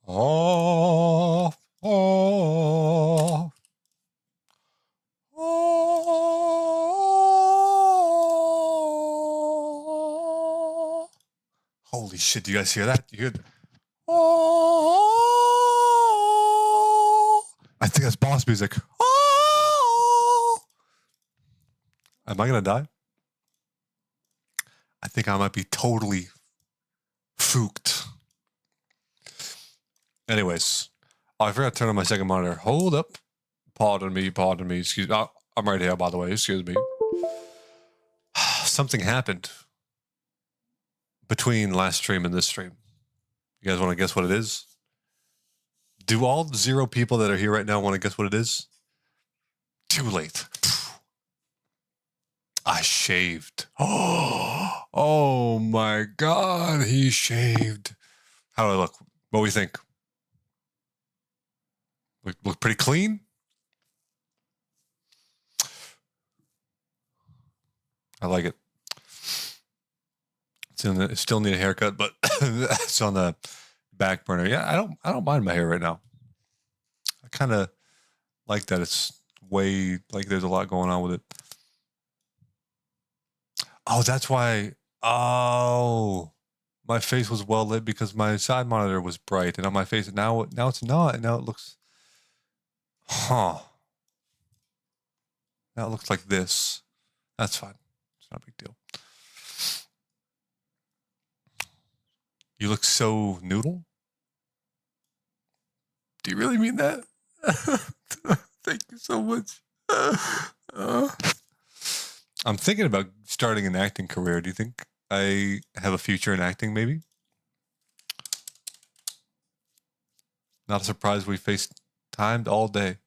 Off, off, off. Holy shit, do you guys hear that? You hear? I think that's boss music. Am I gonna die? I think I might be totally fooked. Anyways, I forgot to turn on my second monitor. Hold up. Pardon me. Excuse me. I'm right here, by the way. Excuse me. Something happened between last stream and this stream. You guys want to guess what it is? Do all 0 people that are here right now want to guess what it is? Too late. I shaved. Oh my God, he shaved. How do I look? What do we think? Look pretty clean? I like it. Still need a haircut, but it's on the back burner. Yeah, I don't mind my hair right now. I kind of like that. It's way like there's a lot going on with it. Oh, that's why. Oh, my face was well lit because my side monitor was bright, and on my face now it's not, and now it looks. Huh. Now it looks like this. That's fine. It's not a big deal. You look so noodle. Do you really mean that? Thank you so much. I'm thinking about starting an acting career. Do you think I have a future in acting, maybe? Not a surprise we FaceTimed all day.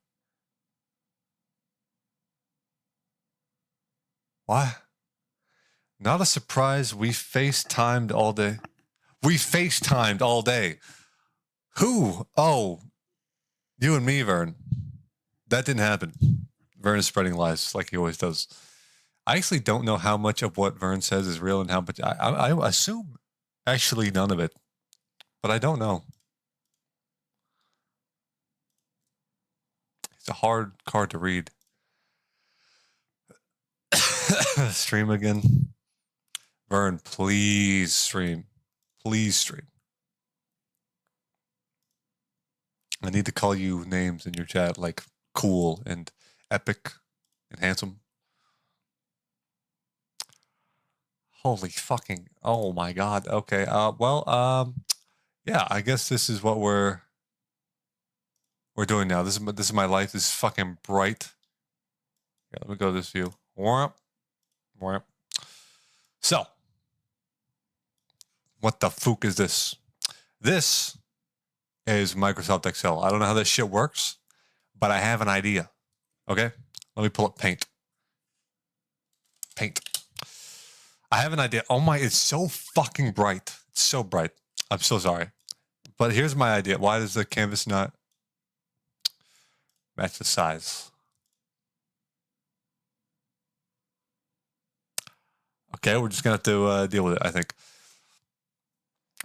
What? Not a surprise we FaceTimed all day. We FaceTimed all day. Who? Oh, you and me, Vern. That didn't happen. Vern is spreading lies like he always does. I actually don't know how much of what Vern says is real and how much. I assume actually none of it, but I don't know. It's a hard card to read. Stream again. Vern, please stream. Please stream. I need to call you names in your chat like cool and epic and handsome. Holy fucking, oh my God. Okay. Yeah, I guess this is what we're doing now. This is my life. This is fucking bright. Yeah, let me go to this view. So, what the fuck is this? This is Microsoft Excel. I don't know how this shit works, but I have an idea. Okay? Let me pull up Paint. I have an idea. Oh my, it's so fucking bright. It's so bright. I'm so sorry. But here's my idea. Why does the canvas not match the size? Okay, we're just going to have to deal with it, I think.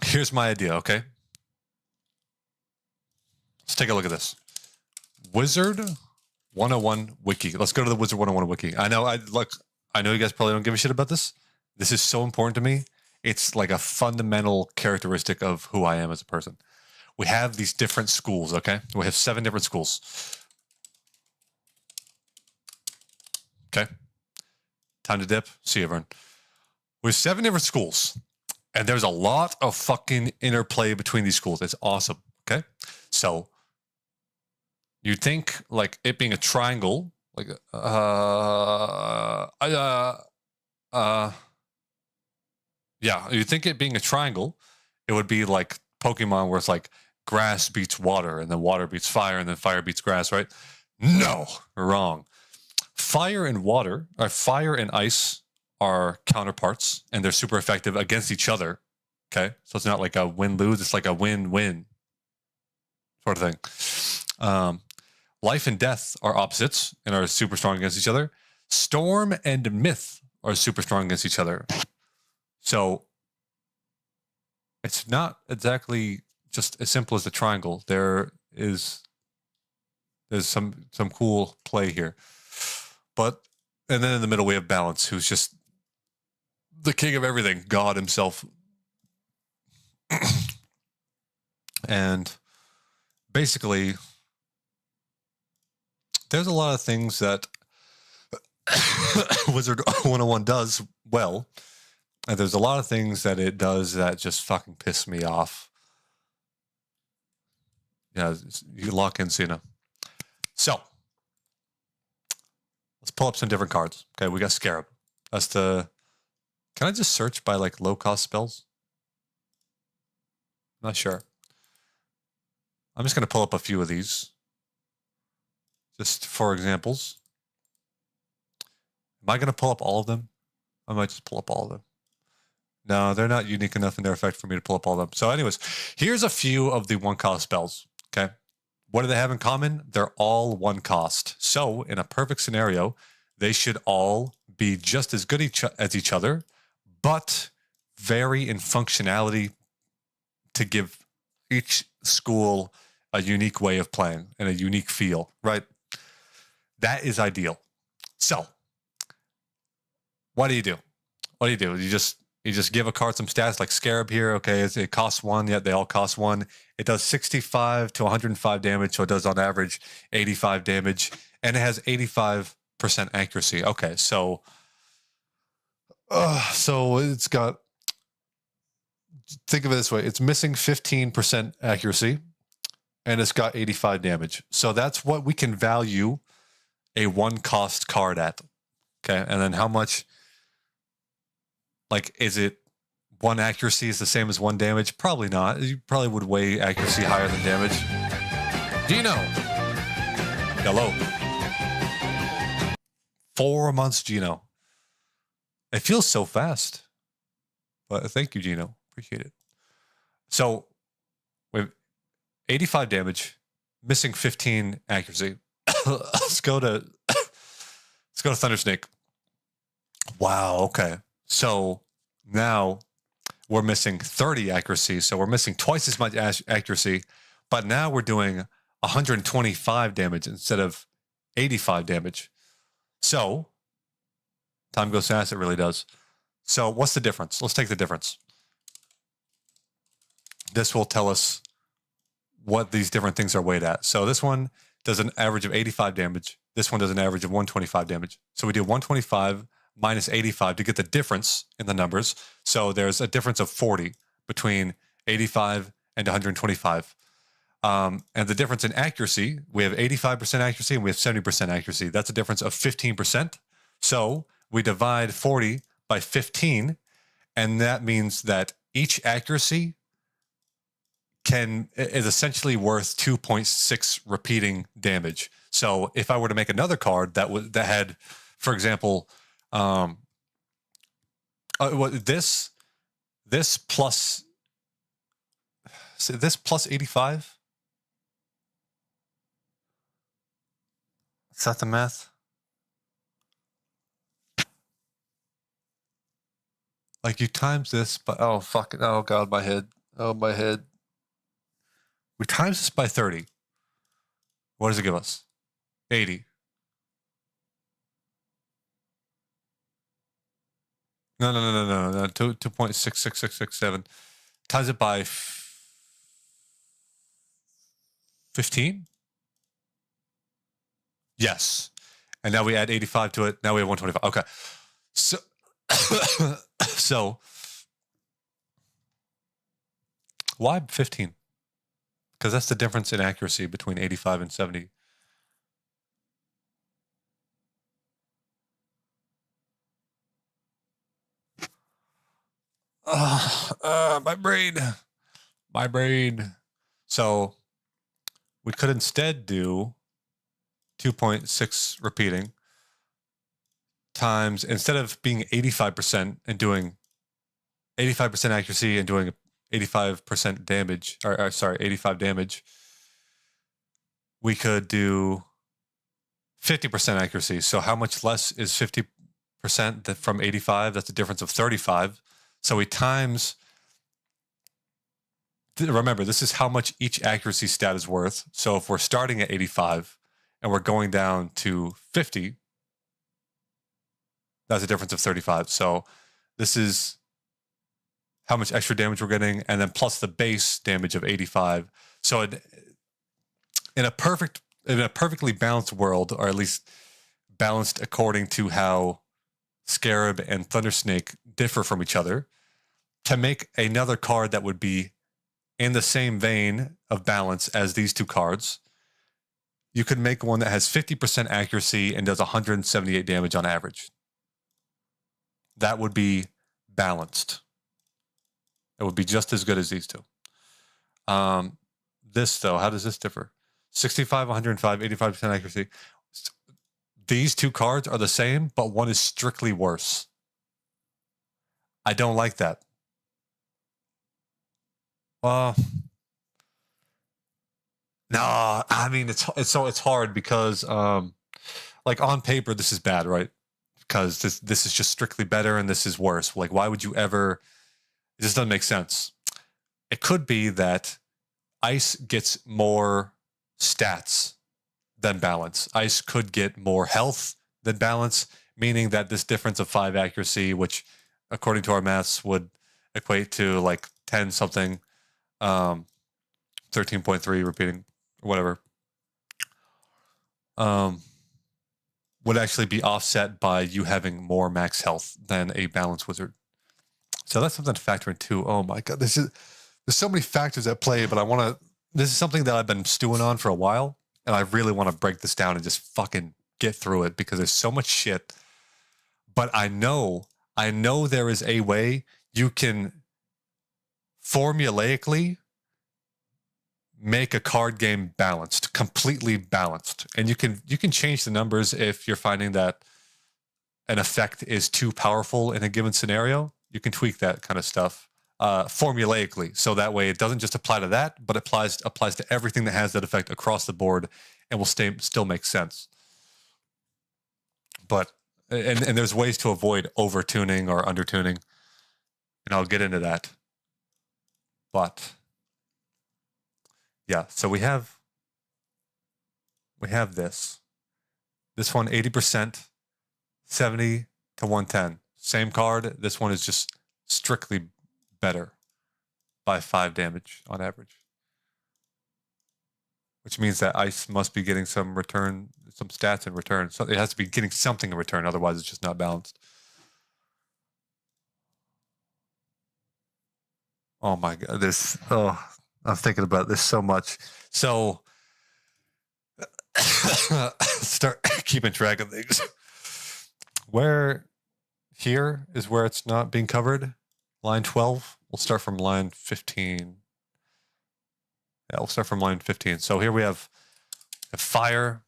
Here's my idea, okay? Let's take a look at this. Wizard 101 Wiki. Let's go to the Wizard 101 Wiki. I know you guys probably don't give a shit about this. This is so important to me. It's like a fundamental characteristic of who I am as a person. We have these different schools, okay? We have 7 different schools. Okay? Time to dip. See you, everyone. We have 7 different schools. And there's a lot of fucking interplay between these schools. It's awesome, okay? So, you'd think, like, it being a triangle, like, yeah, you'd think it being a triangle, it would be like Pokemon where it's like grass beats water, and then water beats fire, and then fire beats grass, right? No, wrong. Fire and water, or fire and ice are counterparts, and they're super effective against each other, okay? So it's not like a win-lose, it's like a win-win sort of thing. Life and death are opposites and are super strong against each other. Storm and myth are super strong against each other. So it's not exactly just as simple as the triangle. There's some cool play here. But and then in the middle we have balance, who's just the king of everything, God himself. And basically there's a lot of things that Wizard 101 does well, and there's a lot of things that it does that just fucking piss me off. Yeah, you lock in Cena. So let's pull up some different cards. Okay, we got Scarab. That's the. Can I just search by like low cost spells? Not sure. I'm just going to pull up a few of these, just for examples. Am I going to pull up all of them? I might just pull up all of them. No, they're not unique enough in their effect for me to pull up all of them. So anyways, here's a few of the 1-cost spells, okay? What do they have in common? They're all 1 cost. So in a perfect scenario, they should all be just as good as each other, but vary in functionality to give each school a unique way of playing and a unique feel, right? That is ideal. So what do you do? What do you do? You just give a card some stats like Scarab here. Okay, it costs 1. Yet they all cost 1. It does 65 to 105 damage, so it does on average 85 damage, and it has 85% accuracy. Okay, so it's got. Think of it this way: it's missing 15% accuracy, and it's got 85 damage. So that's what we can value a 1-cost card at. Okay, and then how much? Like, is it 1 accuracy is the same as 1 damage? Probably not. You probably would weigh accuracy higher than damage. Gino. Hello. 4 months, Gino. It feels so fast. But thank you, Gino. Appreciate it. So, we have 85 damage, missing 15 accuracy. Let's go to Thundersnake. Wow, okay. So now we're missing 30 accuracy. So we're missing twice as much accuracy, but now we're doing 125 damage instead of 85 damage. So time goes fast, it really does. So what's the difference? Let's take the difference. This will tell us what these different things are weighed at. So this one does an average of 85 damage. This one does an average of 125 damage. So we do 125 minus 85 to get the difference in the numbers. So there's a difference of 40 between 85 and 125. And the difference in accuracy, we have 85% accuracy and we have 70% accuracy. That's a difference of 15%. So we divide 40 by 15, and that means that each accuracy is essentially worth 2.6 repeating damage. So if I were to make another card that had, for example, this plus 85. Is that the math? Like you times this, but oh fuck it! Oh god, my head! Oh my head! We times this by 30. What does it give us? 80. No. 2.66667 times it by 15. Yes, and now we add 85 to it. Now we have 125. Okay, so why 15? Because that's the difference in accuracy between 85 and 70. My brain. So we could instead do 2.6 repeating times, instead of being 85% and doing 85% accuracy and doing 85% damage, or sorry, 85 damage, we could do 50% accuracy. So how much less is 50% from 85? That's a difference of 35. So we times remember, this is how much each accuracy stat is worth. So if we're starting at 85 and we're going down to 50, that's a difference of 35. So this is how much extra damage we're getting, and then plus the base damage of 85. So in a perfectly balanced world, or at least balanced according to how Scarab and Thundersnake differ from each other, to make another card that would be in the same vein of balance as these two cards, you could make one that has 50% accuracy and does 178 damage on average. That would be balanced. It would be just as good as these two. This, though, how does this differ? 65, 105, 85% accuracy. These two cards are the same, but one is strictly worse. I don't like that. No, I mean, it's hard because like on paper this is bad, right? Because this is just strictly better and this is worse. Like, why would you ever? It just doesn't make sense. It could be that Ice gets more stats than Balance. Ice could get more health than Balance, meaning that this difference of 5 accuracy, which according to our maths would equate to like 10 something, 13.3 repeating, whatever, would actually be offset by you having more max health than a Balance Wizard. So that's something to factor in too. Oh my god, there's so many factors at play, but this is something that I've been stewing on for a while, and I really want to break this down and just fucking get through it because there's so much shit. But I know there is a way you can formulaically make a card game balanced, completely balanced. And you can change the numbers if you're finding that an effect is too powerful in a given scenario. You can tweak that kind of stuff formulaically, so that way it doesn't just apply to that, but applies to everything that has that effect across the board and will still make sense. But and there's ways to avoid over-tuning or under-tuning, and I'll get into that. But yeah, so we have this one 80%, 70 to 110. Same card. This one is just strictly better by 5 damage on average, which means that Ice must be getting some stats in return. So it has to be getting something in return, otherwise it's just not balanced. Oh my god, I'm thinking about this so much. So start keeping track of things. Where here is where it's not being covered. Line 12. We'll start from line 15. Yeah, we'll start from line 15. So here we have fire,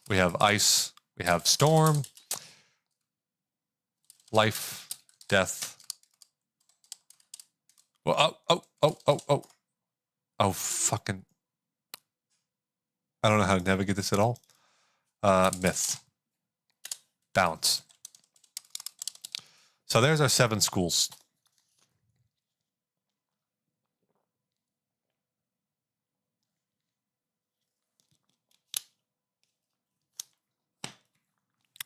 we have ice, we have storm, life, death. Well, oh, fucking. I don't know how to navigate this at all. Myth. Balance. So there's our 7 schools.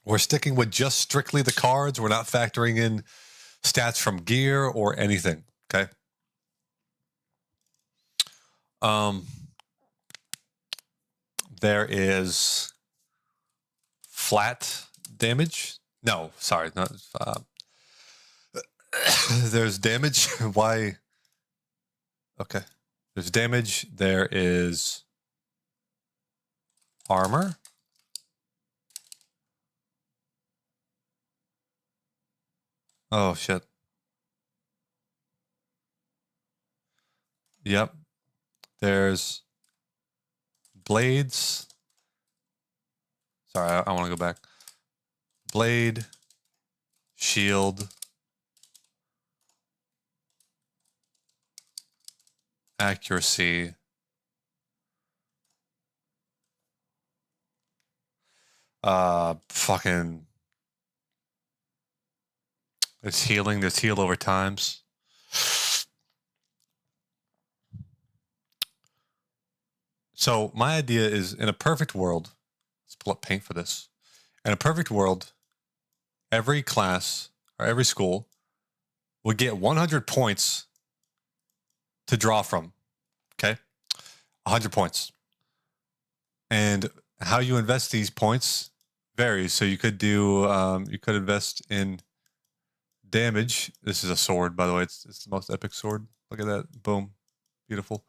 We're sticking with just strictly the cards. We're not factoring in stats from gear or anything. Okay. There is flat damage. No, sorry, not. There's damage. Why? Okay. There's damage. There is armor. Oh, shit. Yep. There's blades. Sorry, I want to go back. Blade, shield, accuracy, fucking, it's healing. There's heal over times. So my idea is, in a perfect world, let's pull up Paint for this. In a perfect world, every class or every school would get 100 points to draw from. Okay, 100 points. And how you invest these points varies. So you could do, you could invest in damage. This is a sword, by the way. It's the most epic sword. Look at that. Boom. Beautiful.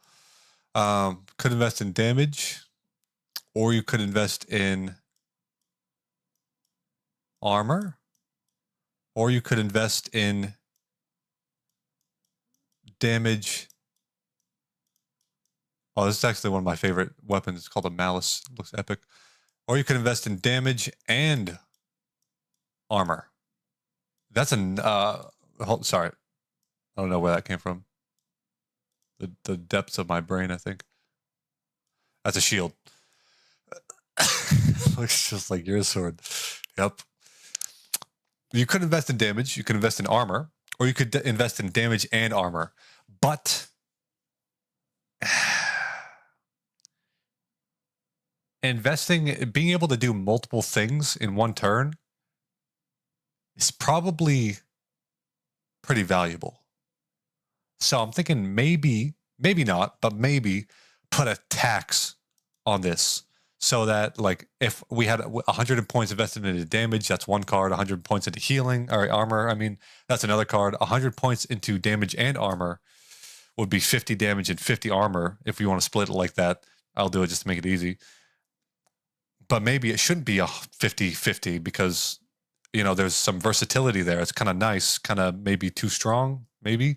Could invest in damage, or you could invest in armor, or you could invest in damage. Oh, this is actually one of my favorite weapons. It's called a Malice. It looks epic. Or you could invest in damage and armor. That's sorry. I don't know where that came from. The depths of my brain, I think. That's a shield. Looks just like your sword. Yep. You could invest in damage. You could invest in armor. Or you could invest in damage and armor. But being able to do multiple things in one turn is probably pretty valuable. So I'm thinking maybe not, but maybe put a tax on this so that, like, if we had 100 points invested into damage, that's one card. 100 points into healing or armor, I mean, that's another card. 100 points into damage and armor would be 50 damage and 50 armor. If you want to split it like that, I'll do it just to make it easy. But maybe it shouldn't be a 50-50 because, you know, there's some versatility there. It's kind of nice, kind of maybe too strong, maybe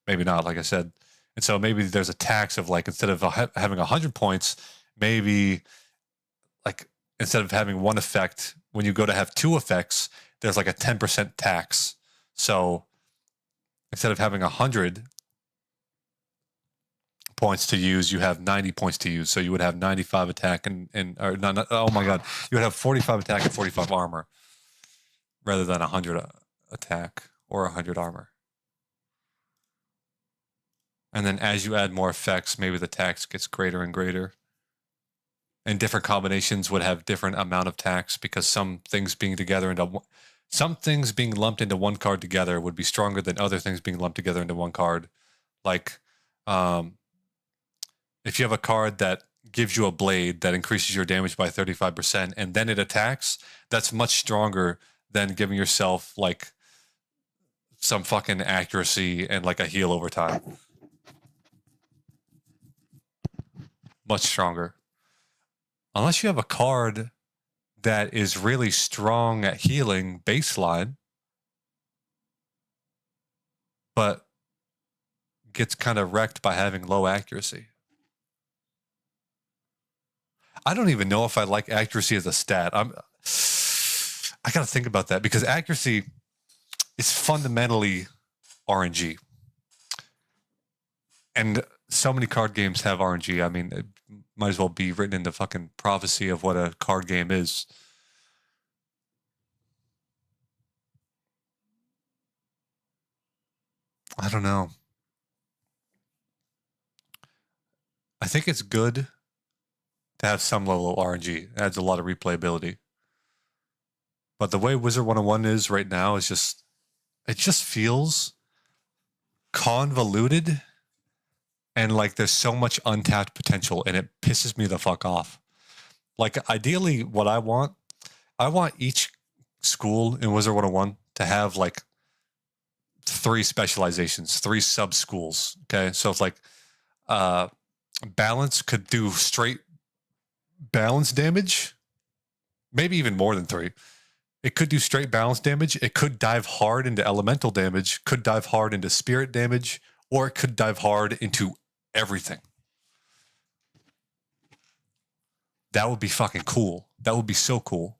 not, like I said. And so maybe there's a tax of, like, instead of having 100 points, maybe, like, instead of having one effect, when you go to have two effects, there's like a 10% tax. So instead of having 100 points to use, you have 90 points to use. So you would have 95 attack or not, oh my god, you would have 45 attack and 45 armor rather than 100 attack or 100 armor. And then as you add more effects, maybe the tax gets greater and greater. And different combinations would have different amount of tax, because some things being lumped into one card together would be stronger than other things being lumped together into one card. Like, if you have a card that gives you a blade that increases your damage by 35% and then it attacks, that's much stronger than giving yourself, like, some fucking accuracy and, like, a heal over time. Much stronger. Unless you have a card that is really strong at healing baseline, but gets kind of wrecked by having low accuracy. I don't even know if I like accuracy as a stat. I gotta think about that, because accuracy is fundamentally RNG. And so many card games have RNG. I mean, it might as well be written in the fucking prophecy of what a card game is. I don't know. I think it's good to have some level of RNG. It adds a lot of replayability. But the way Wizard 101 is right now is just, it just feels convoluted, and like there's so much untapped potential, and it pisses me the fuck off. Like, ideally, what I want each school in Wizard 101 to have like 3 specializations, 3 sub schools. Okay, so it's like balance could do straight balance damage, maybe even more than 3. It could do straight balance damage. It could dive hard into elemental damage, could dive hard into spirit damage, or it could dive hard into everything. That would be fucking cool. That would be so cool.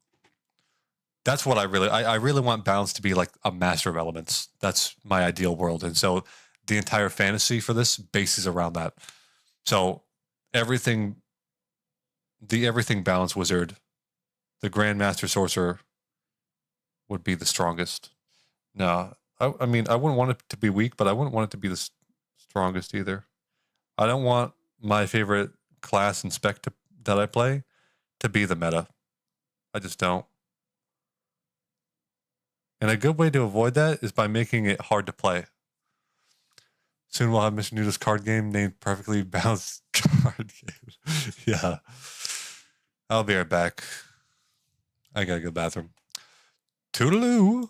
That's what I really want balance to be like a master of elements. That's my ideal world. And so the entire fantasy for this bases around that. So everything balance wizard, the Grandmaster Sorcerer would be the strongest. No, I mean, I wouldn't want it to be weak, but I wouldn't want it to be the strongest either. I don't want my favorite class and spec that I play to be the meta. I just don't. And a good way to avoid that is by making it hard to play. Soon we'll have Mr. Noodle's card game named Perfectly Balanced Card Game. Yeah. I'll be right back. I gotta go to the bathroom. Toodaloo.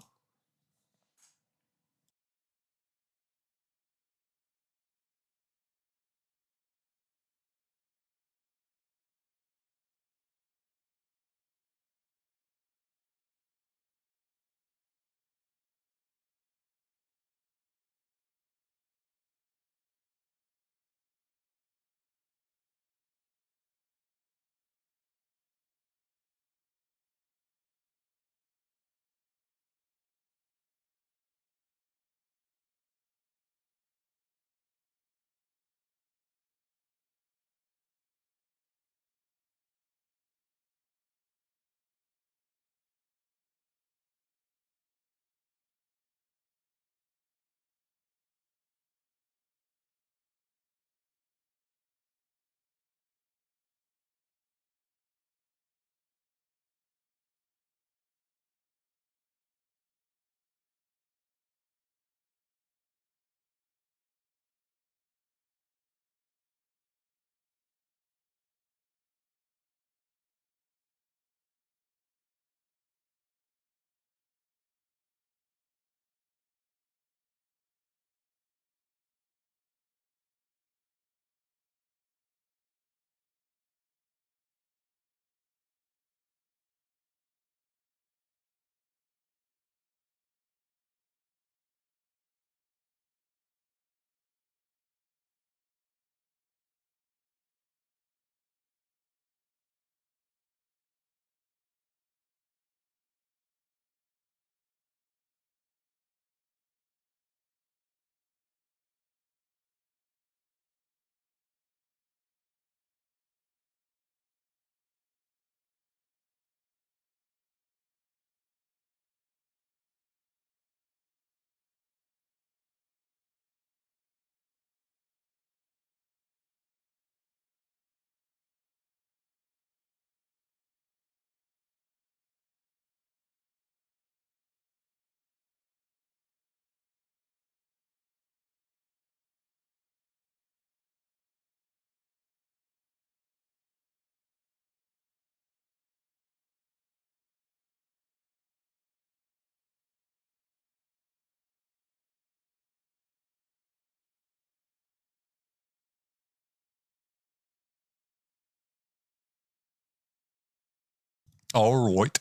All right.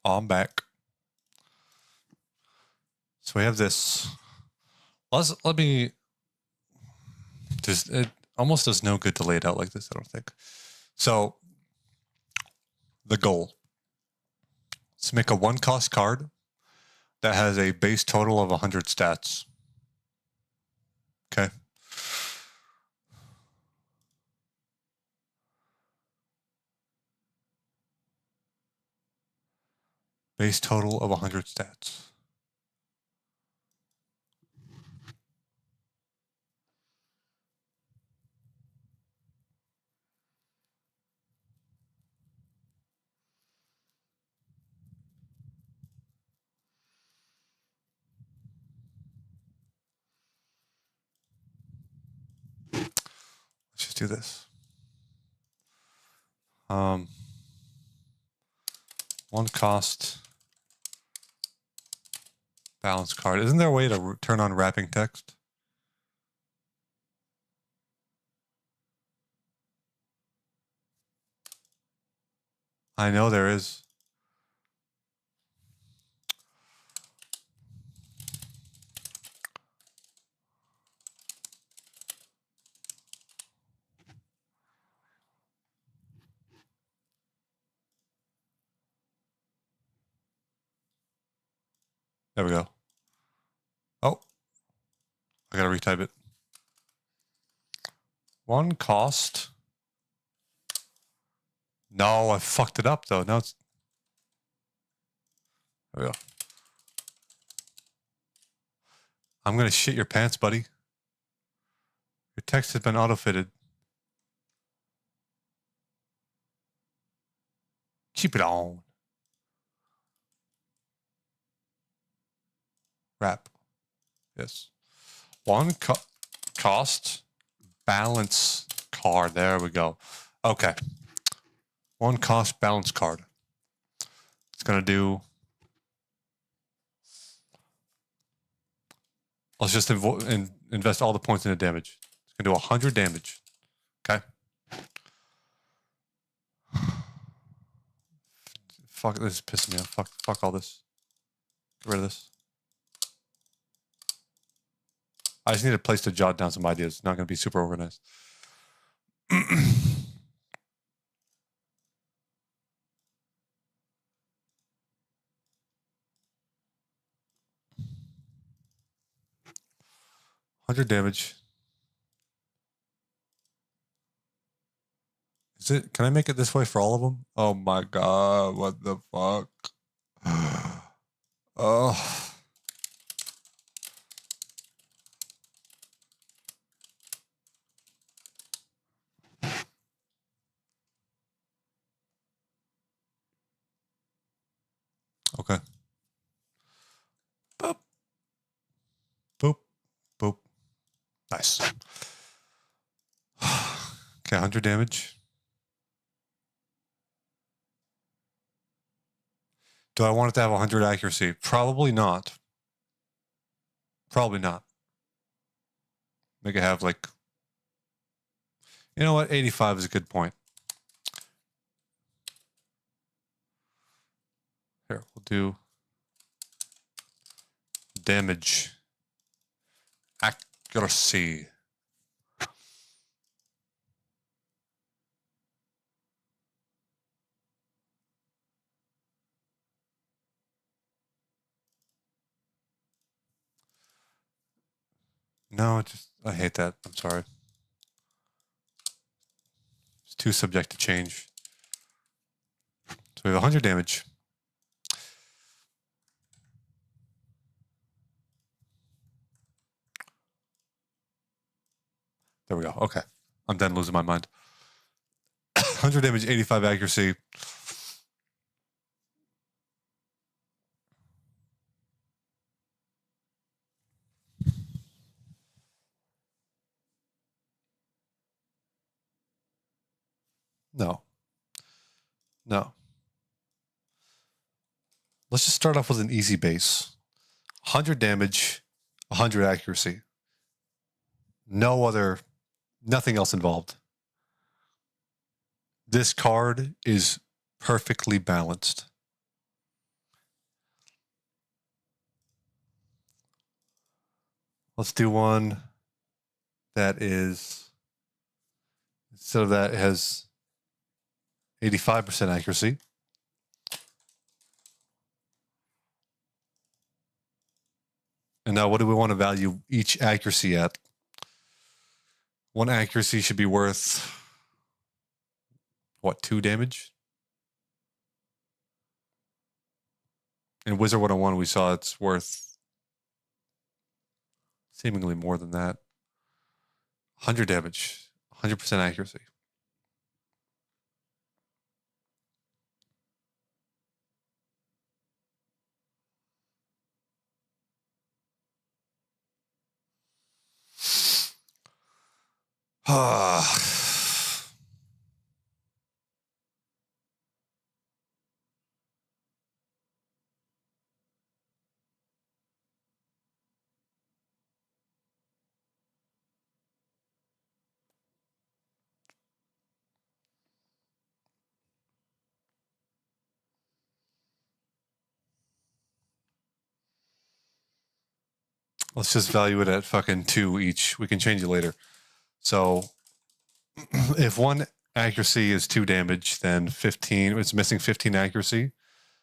I'm back. So we have this. Let me. Just it almost does no good to lay it out like this, I don't think. So the goal is to make a 1-cost card that has a base total of 100 stats. Okay. Base total of 100 stats. Let's just do this. 1-cost balance card. Isn't there a way to turn on wrapping text? I know there is. There we go. Oh, I gotta retype it. 1-cost. No, I fucked it up though. Now it's. There we go. I'm gonna shit your pants, buddy. Your text has been auto-fitted. Keep it on. Wrap. Yes. One cost balance card. There we go. Okay. One cost balance card. It's going to do... Let's just invest all the points into damage. It's going to do 100 damage. Okay. Fuck, this is pissing me off. Fuck all this. Get rid of this. I just need a place to jot down some ideas. It's not going to be super organized. 100 damage. Is it? Can I make it this way for all of them? Oh my god! What the fuck? Oh. Okay. Boop. Boop. Boop. Nice. Okay, 100 damage. Do I want it to have 100 accuracy? Probably not. Probably not. Make it have like... You know what? 85 is a good point. Here, we'll do... Damage. Accuracy. No, I hate that. I'm sorry. It's too subject to change. So we have 100 damage. There we go. Okay. I'm done losing my mind. 100 damage, 85 accuracy. No. No. Let's just start off with an easy base. 100 damage, 100 accuracy. Nothing else involved. This card is perfectly balanced. Let's do one that is, instead of that, it has 85% accuracy. And now what do we want to value each accuracy at? One accuracy should be worth, what, 2 damage? In Wizard 101, we saw it's worth seemingly more than that. 100 damage, 100% accuracy. Let's just value it at fucking 2 each. We can change it later. So if one accuracy is 2 damage, then 15, it's missing 15 accuracy.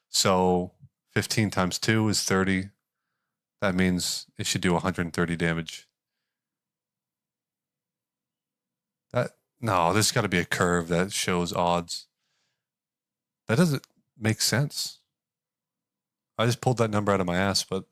So 15 times 2 is 30. That means it should do 130 damage. No, there's got to be a curve that shows odds. That doesn't make sense. I just pulled that number out of my ass, but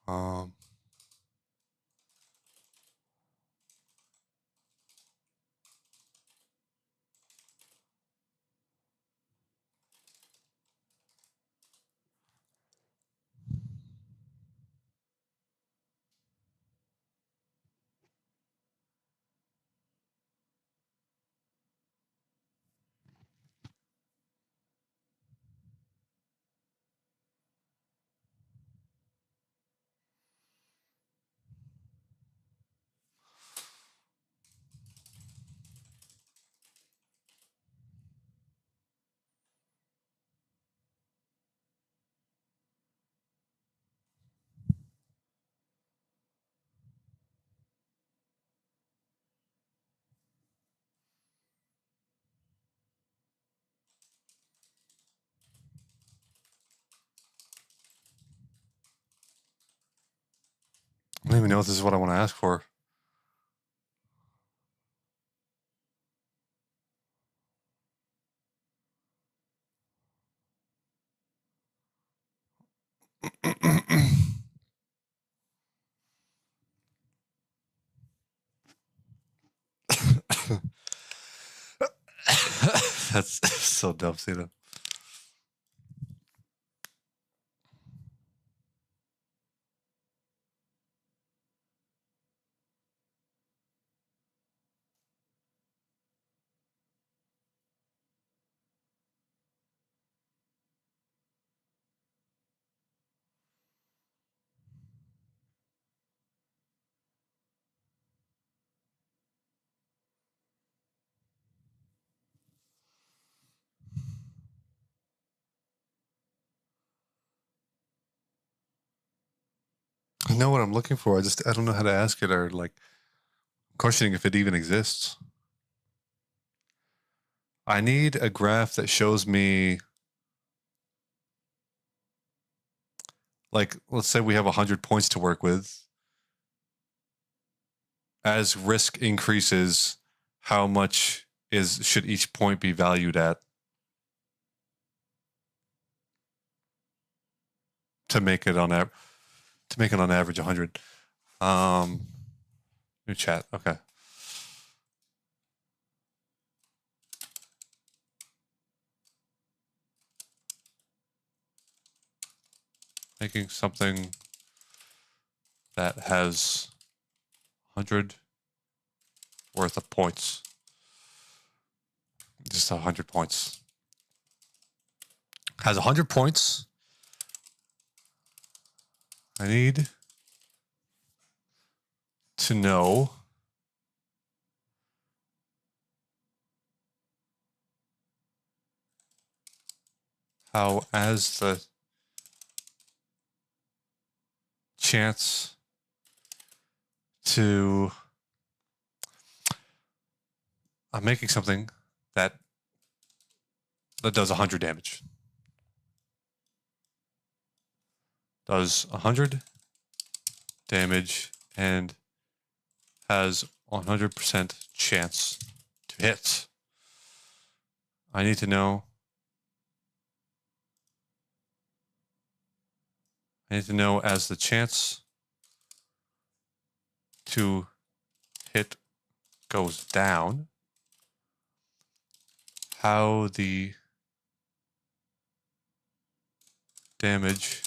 Um, I don't even know if this is what I want to ask for. That's so dumb, Cena. I know what I'm looking for. I don't know how to ask it, or like questioning if it even exists. I need a graph that shows me, like, let's say we have 100 points to work with. As risk increases, how much should each point be valued at to make it on average 100? New chat. Okay. Making something that has 100 worth of points. Just 100 points. Has 100 points. I need to know how, as the chance to, I'm making something that does 100 damage. Does 100 damage and has 100% chance to hit. I need to know as the chance to hit goes down, how the damage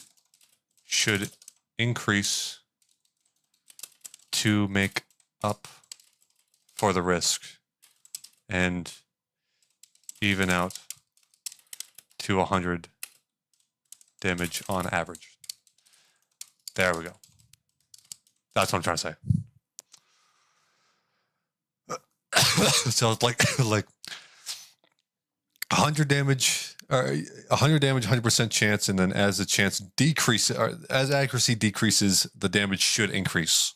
should increase to make up for the risk and even out to 100 damage on average. There we go. That's what I'm trying to say. So it's like 100 damage, or 100 damage, 100% chance, and then as the chance decreases, or as accuracy decreases, the damage should increase.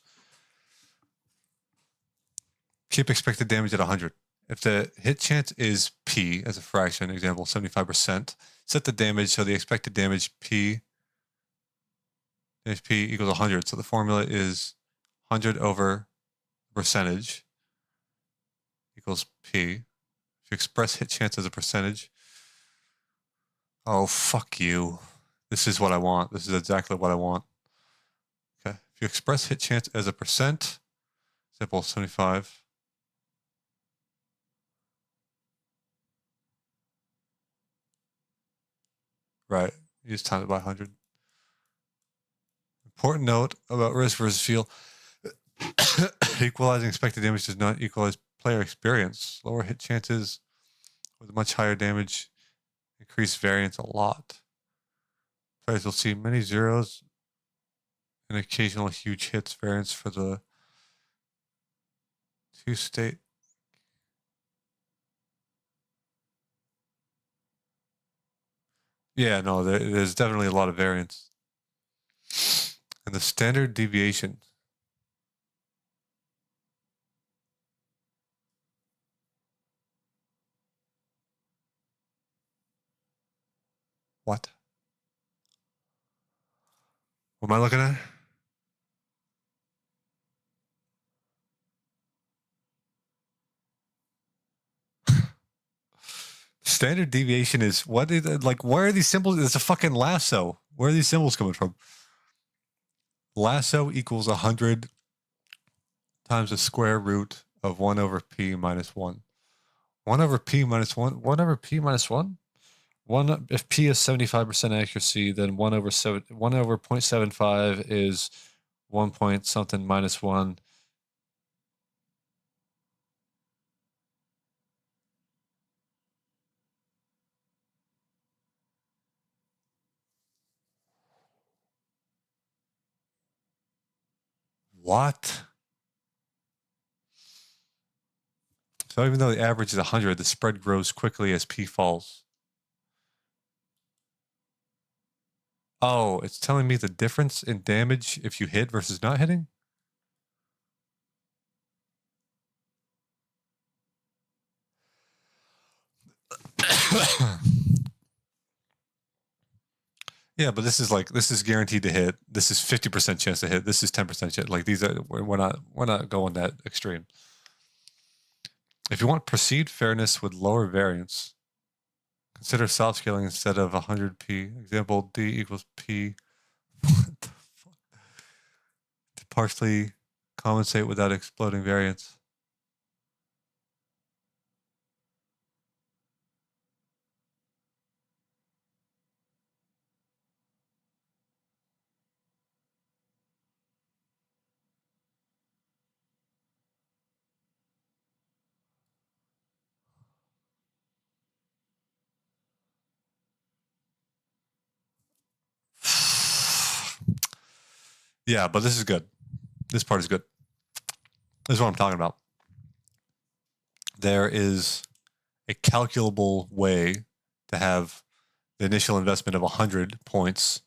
Keep expected damage at 100. If the hit chance is P as a fraction, example 75%, set the damage so the expected damage P equals 100. So the formula is 100 over percentage equals P. If you express hit chance as a percentage, oh, fuck you. This is what I want. This is exactly what I want. If you express hit chance as a percent, example 75. Right, you just times it by 100. Important note about risk versus feel. Equalizing expected damage does not equalize player experience. Lower hit chances with much higher damage increase variance a lot. Players will see many zeros and occasional huge hits variance for the two state. Yeah, no, there's definitely a lot of variance. And the standard deviation. What? What am I looking at? Standard deviation is what is it, like? Where are these symbols? It's a fucking lasso. Where are these symbols coming from? Lasso equals 100 times the square root of 1 over p minus 1. 1 over p minus 1. 1 over p minus 1? If p is 75% accuracy, then 1 over 0.75 is 1 point something minus 1. What? So even though the average is 100, the spread grows quickly as p falls. Oh, it's telling me the difference in damage if you hit versus not hitting? Yeah, but this is guaranteed to hit. This is 50% chance to hit. This is 10% chance. Like these are we're not going that extreme. If you want perceived fairness with lower variance, consider soft scaling instead of 100p. Example D equals P. What the fuck? To partially compensate without exploding variance. Yeah, but this is good. This part is good. This is what I'm talking about. There is a calculable way to have the initial investment of 100 points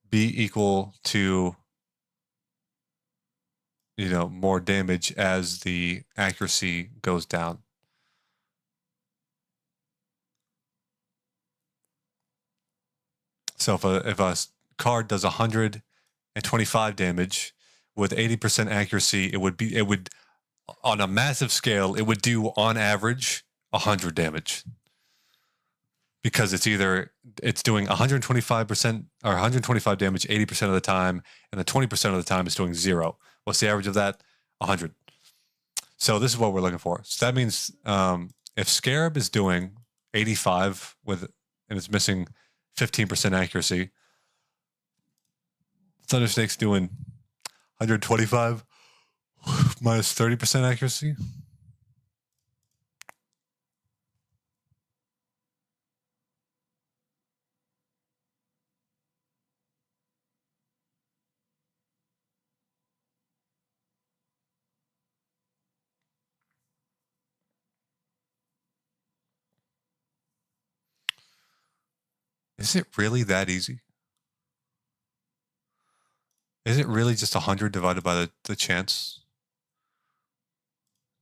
be equal to, more damage as the accuracy goes down. So if a card does 125 damage with 80% accuracy, it would on a massive scale, it would do on average 100 damage. Because it's doing 125% or 125 damage 80% of the time, and the 20% of the time it's doing 0. What's the average of that? 100. So this is what we're looking for. So that means if Scarab is doing 85 and it's missing 15% accuracy, Thundersnake's doing 125 minus 30% accuracy. Is it really that easy? Is it really just 100 divided by the chance?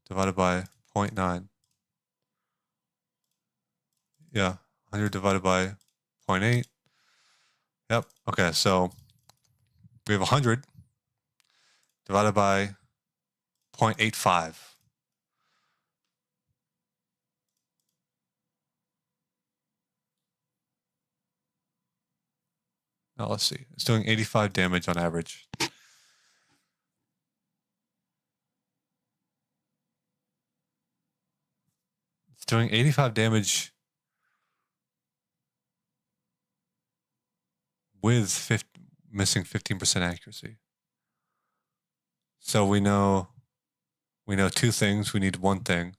Divided by 0.9. Yeah, 100 divided by 0.8. Yep. Okay, so we have 100 divided by 0.85. Now let's see. It's doing 85 damage on average. doing 85 damage with missing 15% accuracy. So we know two things. We need one thing.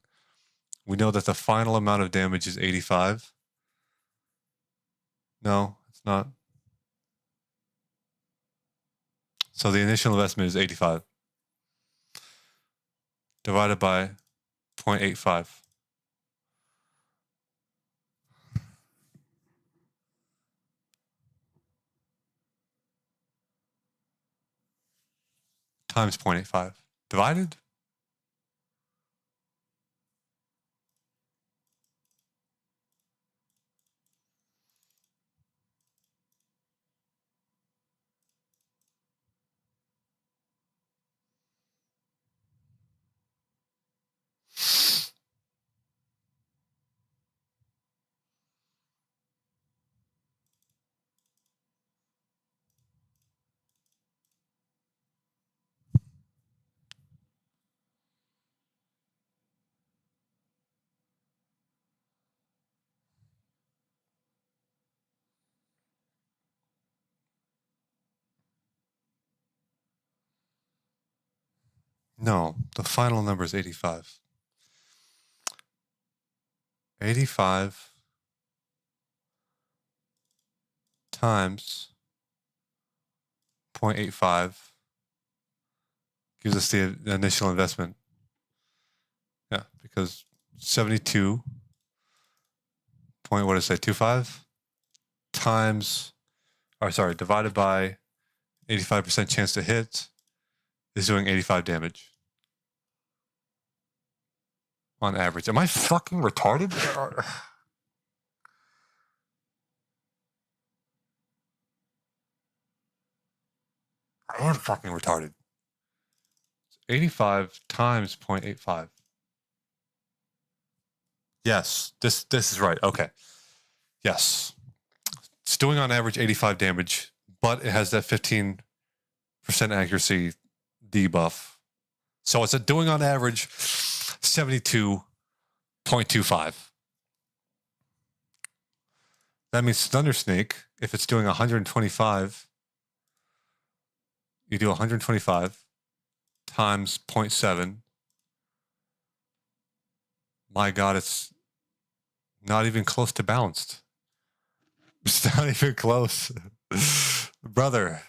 We know that the final amount of damage is 85. No, it's not. So the initial investment is 85 divided by 0.85. Times 0.85. Divided? No, the final number is 85. 85 times 0.85 gives us the initial investment. Yeah, because 72 point, what did I say, 25 times, or sorry, divided by 85% chance to hit is doing 85 damage. On average. Am I fucking retarded? I am fucking retarded. 85 times 0.85. Yes, this is right. Okay. Yes. It's doing on average 85 damage, but it has that 15% accuracy debuff. So it's doing on average 72.25. That means Thunder Snake, if it's doing 125, you do 125 times 0.7. My God, it's not even close to balanced. It's not even close. Brother.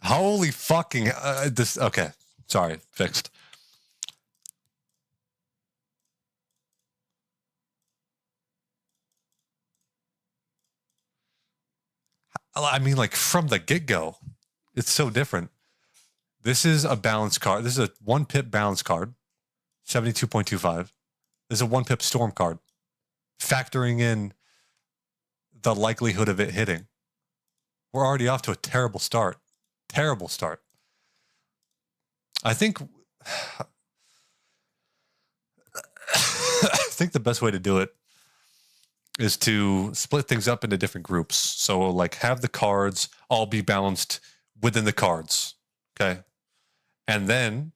Holy fucking... this. Okay. Sorry. Fixed. I mean, like, from the get-go, it's so different. This is a balance card. This is a 1-pip balance card. 72.25. This is a 1-pip storm card. Factoring in the likelihood of it hitting. We're already off to a terrible start. Terrible start. I think the best way to do it is to split things up into different groups. So like have the cards all be balanced within the cards. Okay. And then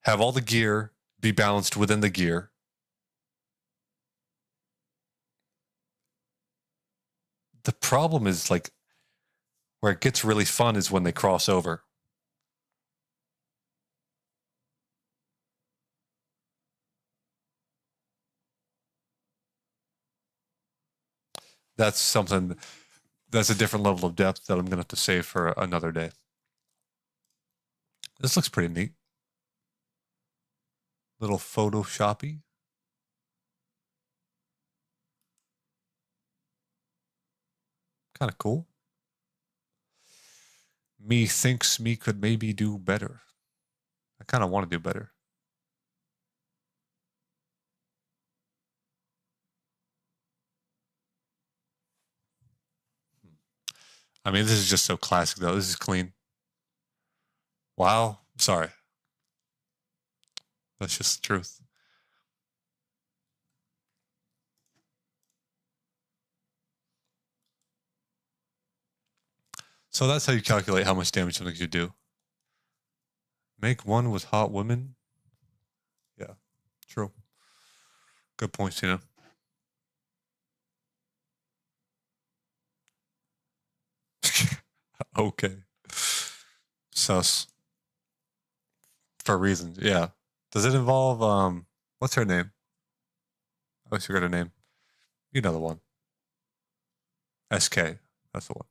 have all the gear be balanced within the gear. The problem is like where it gets really fun is when they cross over. That's something, that's a different level of depth that I'm going to have to save for another day. This looks pretty neat. Little Photoshoppy. Kind of cool. Me thinks me could maybe do better. I kind of want to do better. I mean, this is just so classic, though. This is clean. Wow. Sorry. That's just the truth. So that's how you calculate how much damage something should do. Make one with hot women. Yeah, true. Good point, Tina. Okay. Sus. For reasons, yeah. Does it involve, what's her name? I always forget her name. You know the one. SK. That's the one.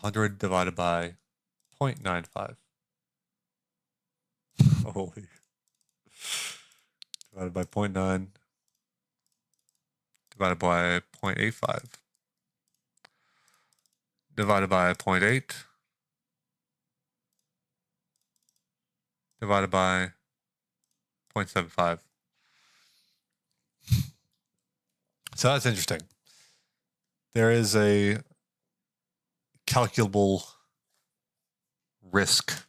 100 divided by 0.95. Holy. Divided by 0.9. Divided by 0.85. Divided by 0.8. Divided by 0.75. So that's interesting. There is a calculable risk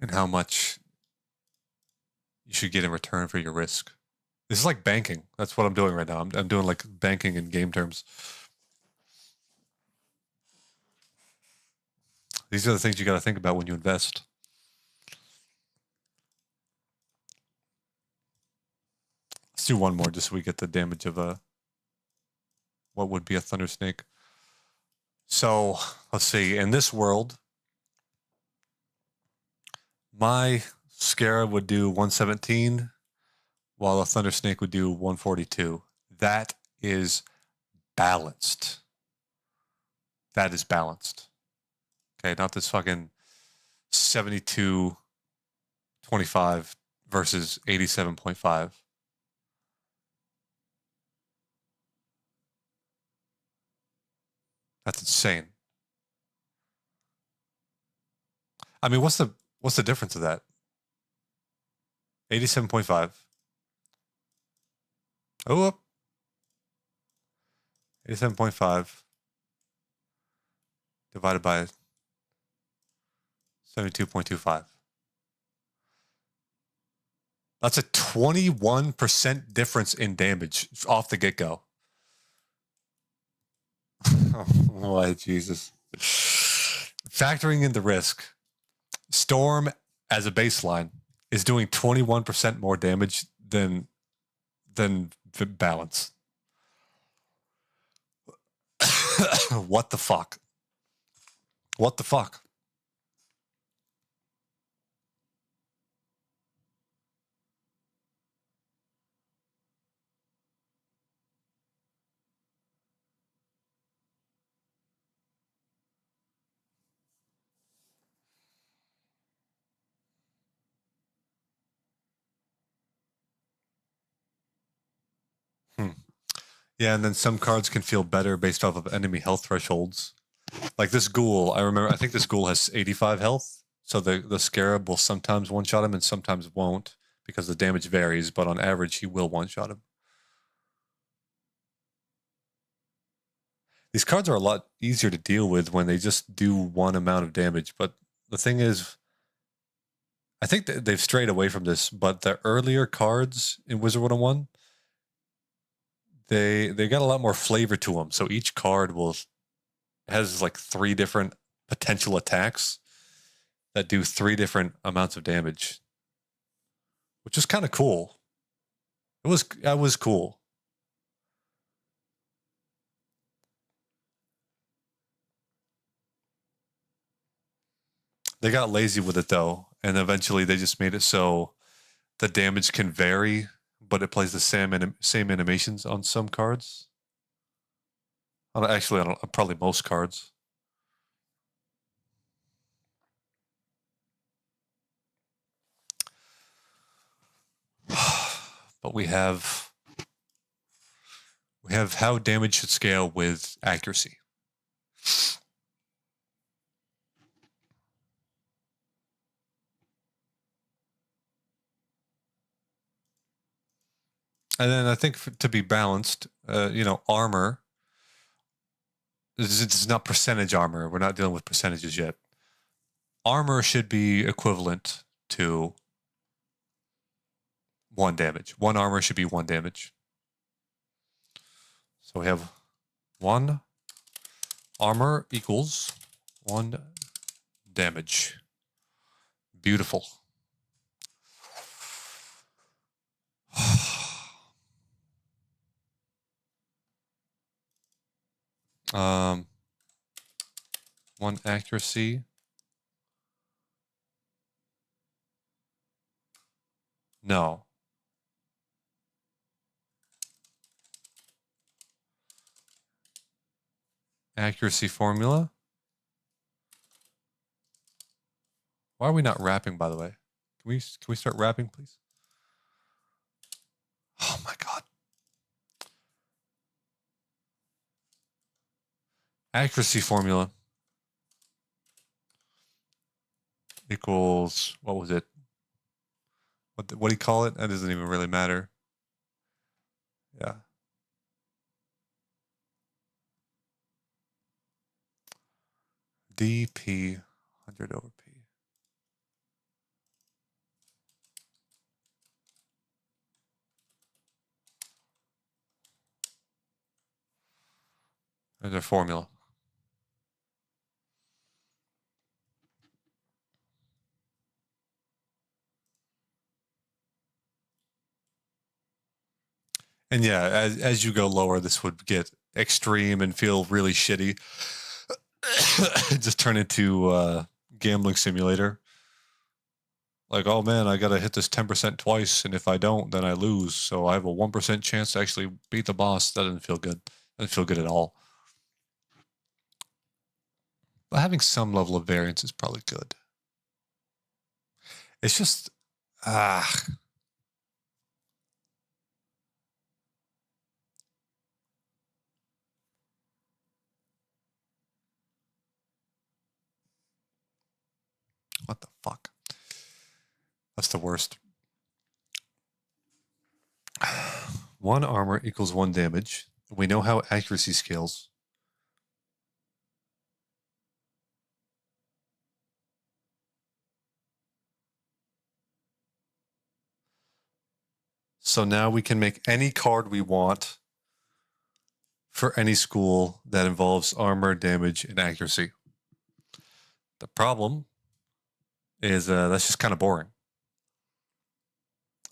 in how much you should get in return for your risk. This is like banking. That's what I'm doing right now. I'm doing like banking in game terms. These are the things you got to think about when you invest. Let's do one more just so we get the damage of what would be a Thunder Snake. So let's see. In this world, my Scarab would do 117, while a Thunder Snake would do 142. That is balanced. That is balanced. Okay, not this fucking 72.25 versus 87.5. That's insane. I mean, what's the difference of that? 87.5. Oh, up. 87.5 divided by 72.25. That's a 21% difference in damage off the get-go. Oh, Jesus. Factoring in the risk, Storm as a baseline is doing 21% more damage than balance. What the fuck? What the fuck? Yeah, and then some cards can feel better based off of enemy health thresholds. Like this ghoul, I think this ghoul has 85 health, so the Scarab will sometimes one-shot him and sometimes won't because the damage varies, but on average he will one-shot him. These cards are a lot easier to deal with when they just do one amount of damage, but the thing is, I think they've strayed away from this, but the earlier cards in Wizard 101, they got a lot more flavor to them. So each card has like 3 different potential attacks that do 3 different amounts of damage, which is kind of cool. That was cool. They got lazy with it though, and eventually they just made it so the damage can vary, but it plays the same animations on some cards. Actually, on probably most cards. But we have how damage should scale with accuracy. And then I think to be balanced, armor. This is not percentage armor. We're not dealing with percentages yet. Armor should be equivalent to 1 damage. 1 armor should be 1 damage. So we have 1 armor equals 1 damage. Beautiful. Um, 1 accuracy. No. Accuracy formula. Why are we not wrapping, by the way? Can we start wrapping, please? Oh my god. Accuracy formula equals, what was it? What do you call it? That doesn't even really matter. Yeah. dp 100 over p. There's our formula. And yeah, as you go lower, this would get extreme and feel really shitty. Just turn into gambling simulator. Like, oh man, I gotta hit this 10% twice, and if I don't, then I lose. So I have a 1% chance to actually beat the boss. That doesn't feel good. Doesn't feel good at all. But having some level of variance is probably good. It's just what the fuck? That's the worst. 1 armor equals 1 damage. We know how accuracy scales. So now we can make any card we want for any school that involves armor, damage, and accuracy. The problem is that's just kind of boring.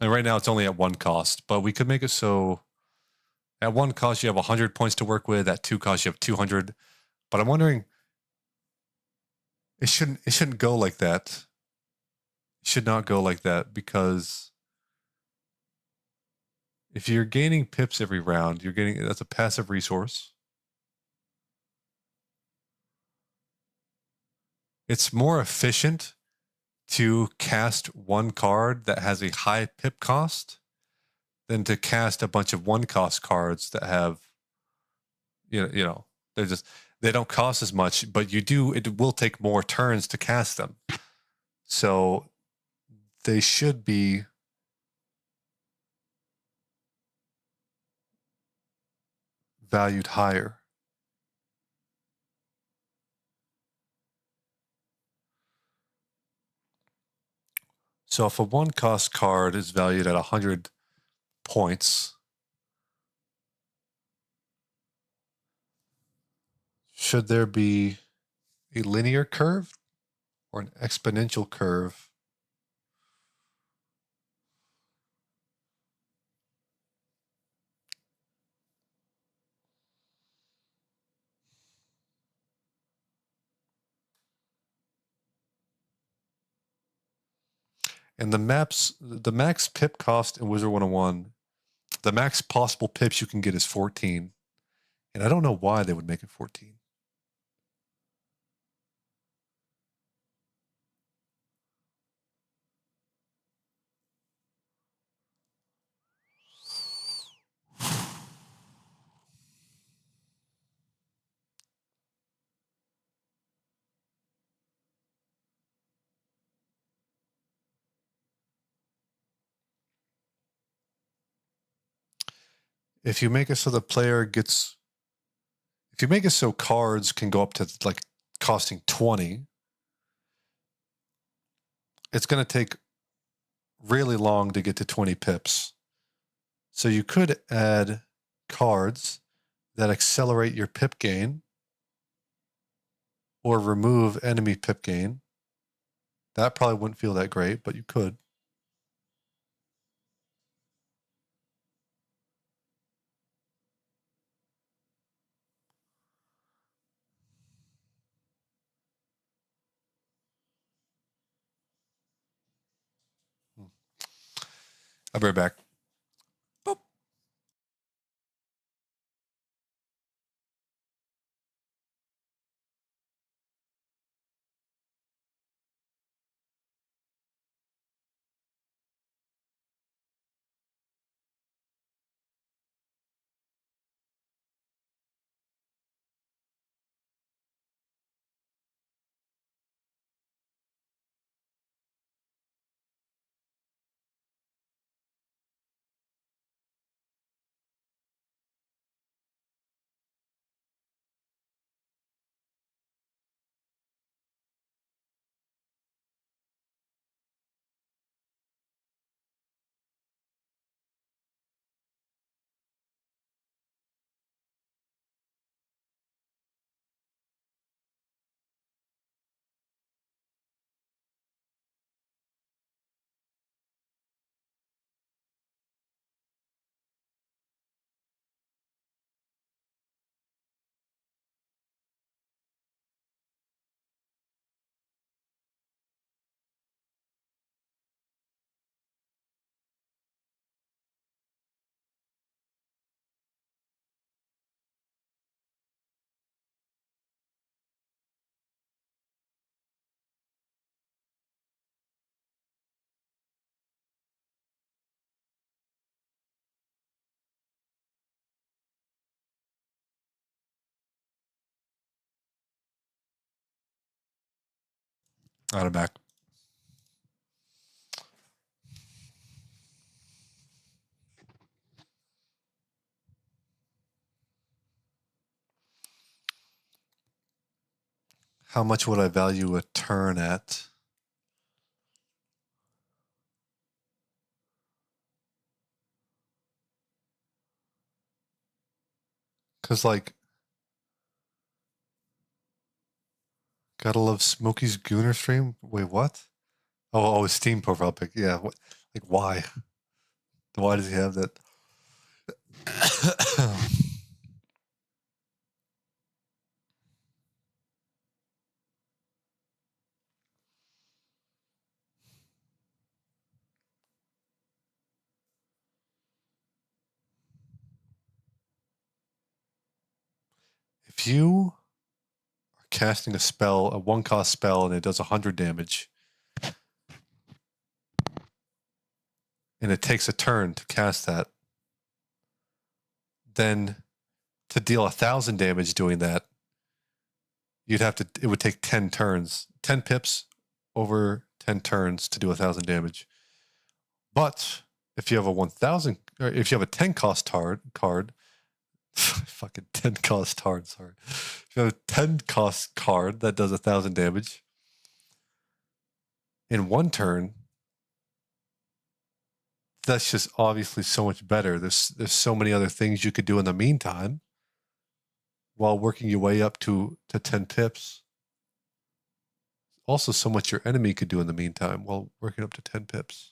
And right now it's only at 1 cost, but we could make it so at 1 cost you have 100 points to work with, at 2 cost you have 200. But I'm wondering, it shouldn't go like that. It should not go like that, because if you're gaining pips every round, that's a passive resource. It's more efficient to cast 1 card that has a high pip cost than to cast a bunch of 1 cost cards that have, you know, they don't cost as much, but it will take more turns to cast them. So they should be valued higher. So if a 1 cost card is valued at 100 points, should there be a linear curve or an exponential curve? And the max pip cost in Wizard 101, the max possible pips you can get is 14. And I don't know why they would make it 14. If you make it so the player gets, if you make it so cards can go up to like costing 20, it's going to take really long to get to 20 pips. So you could add cards that accelerate your pip gain or remove enemy pip gain. That probably wouldn't feel that great, but you could. I'll be right back. Boop. Out of back. How much would I value a turn at? Because, like, gotta love Smokey's Gooner stream. Wait, what? Oh, his Steam profile pic. Yeah. What? Like, why? Why does he have that? If you are casting a spell, a 1-cost spell, and it does 100 damage, and it takes a turn to cast that, then to deal 1,000 damage doing that, it would take 10 turns, 10 pips over 10 turns to do 1,000 damage. But if you have a 1,000, or if you have a 10-cost card, fucking 10-cost card, sorry. If you have a 10-cost card that does 1,000 damage in one turn, that's just obviously so much better. There's so many other things you could do in the meantime while working your way up to 10 pips. Also, so much your enemy could do in the meantime while working up to 10 pips.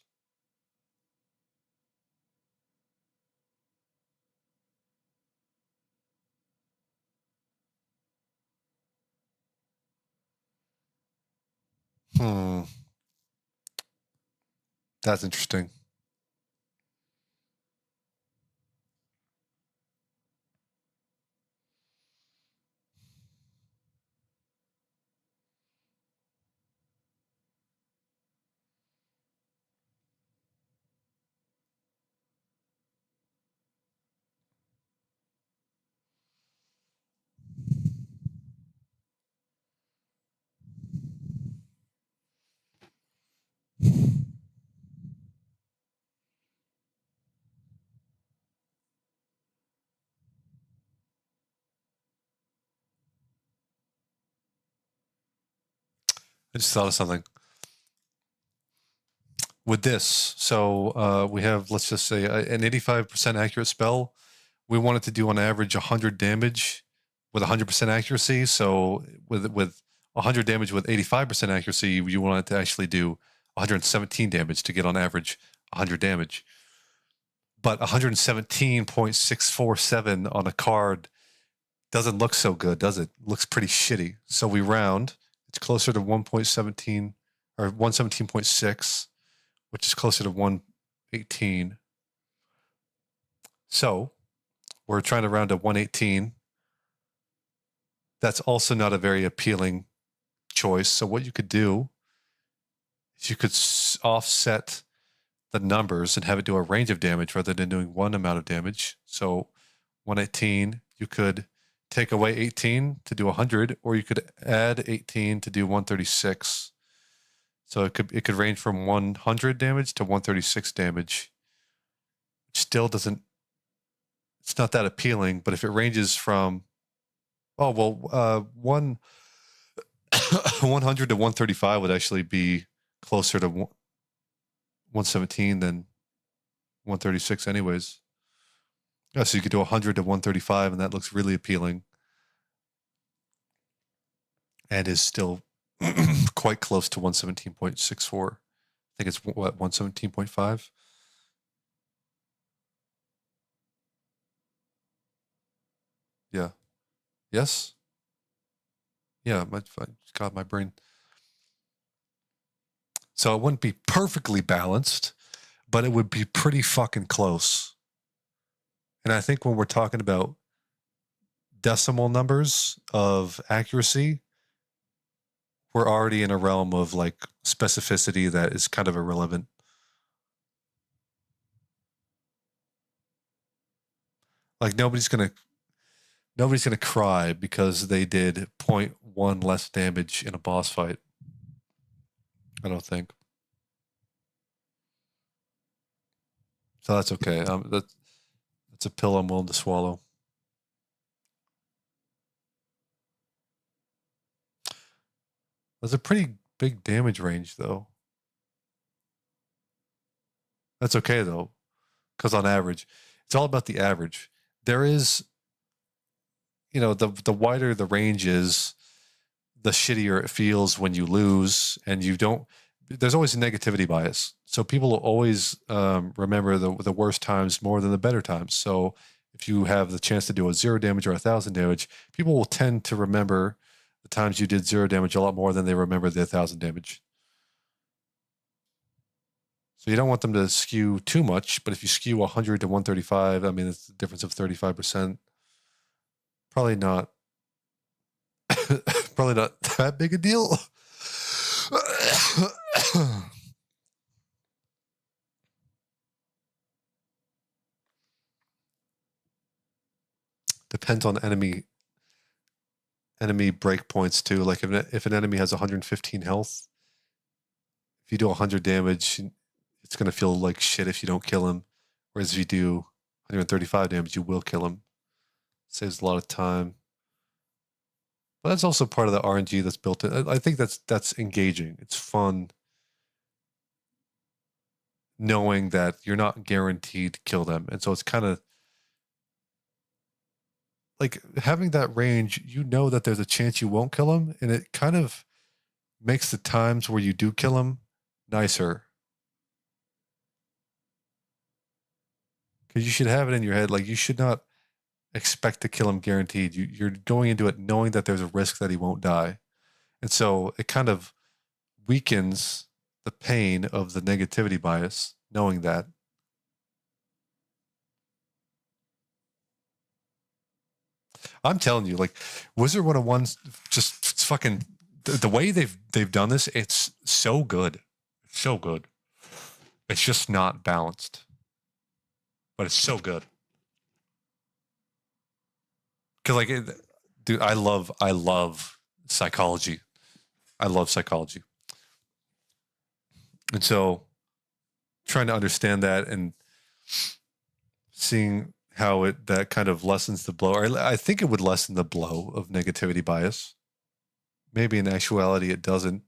That's interesting. I just thought of something. With this, so we have, let's just say, an 85% accurate spell. We want it to do on average 100 damage with 100% accuracy. So with 100 damage with 85% accuracy, you want it to actually do 117 damage to get on average 100 damage. But 117.647 on a card doesn't look so good, does it? Looks pretty shitty. So we round. It's closer to 1.17 or 117.6, which is closer to 118. So we're trying to round to 118. That's also not a very appealing choice. So what you could do is you could offset the numbers and have it do a range of damage rather than doing one amount of damage. So 118, you could take away 18 to do 100, or you could add 18 to do 136. So it could range from 100 damage to 136 damage. Which still doesn't, it's not that appealing, but if it ranges from 100 to 135 would actually be closer to 117 than 136 anyways. Yeah, so you could do 100 to 135, and that looks really appealing. And is still quite close to 117.64. I think it's, what, 117.5? Yeah. Yes? Yeah, God, my brain. So it wouldn't be perfectly balanced, but it would be pretty fucking close. And I think when we're talking about decimal numbers of accuracy, we're already in a realm of like specificity that is kind of irrelevant. Like nobody's gonna cry because they did 0.1 less damage in a boss fight. I don't think. So that's okay. That's a pill I'm willing to swallow. That's a pretty big damage range, though. That's okay, though, because on average, it's all about the average. There is, the wider the range is, the shittier it feels when you lose, and you don't. There's always a negativity bias, so people will always remember the worst times more than the better times. So if you have the chance to do a 0 damage or 1,000 damage, people will tend to remember the times you did 0 damage a lot more than they remember the 1,000 damage. So you don't want them to skew too much, but if you skew 100 to 135, I mean, it's a difference of 35%. Probably not that big a deal. Depends on enemy breakpoints too. Like if an enemy has 115 health, if you do 100 damage, it's going to feel like shit if you don't kill him. Whereas if you do 135 damage, you will kill him. Saves a lot of time. But that's also part of the RNG that's built in. I think that's engaging. It's fun knowing that you're not guaranteed to kill them. And so it's kind of like having that range, that there's a chance you won't kill them, and it kind of makes the times where you do kill them nicer. Because you should have it in your head, like you should not expect to kill him guaranteed. You're going into it knowing that there's a risk that he won't die. And so it kind of weakens the pain of the negativity bias, knowing that. I'm telling you, like Wizard 101's just fucking the way they've done this, it's so good. So good. It's just not balanced. But it's so good. Cause like, dude, I love psychology. I love psychology. And so trying to understand that and seeing how that kind of lessens the blow. Or I think it would lessen the blow of negativity bias. Maybe in actuality it doesn't.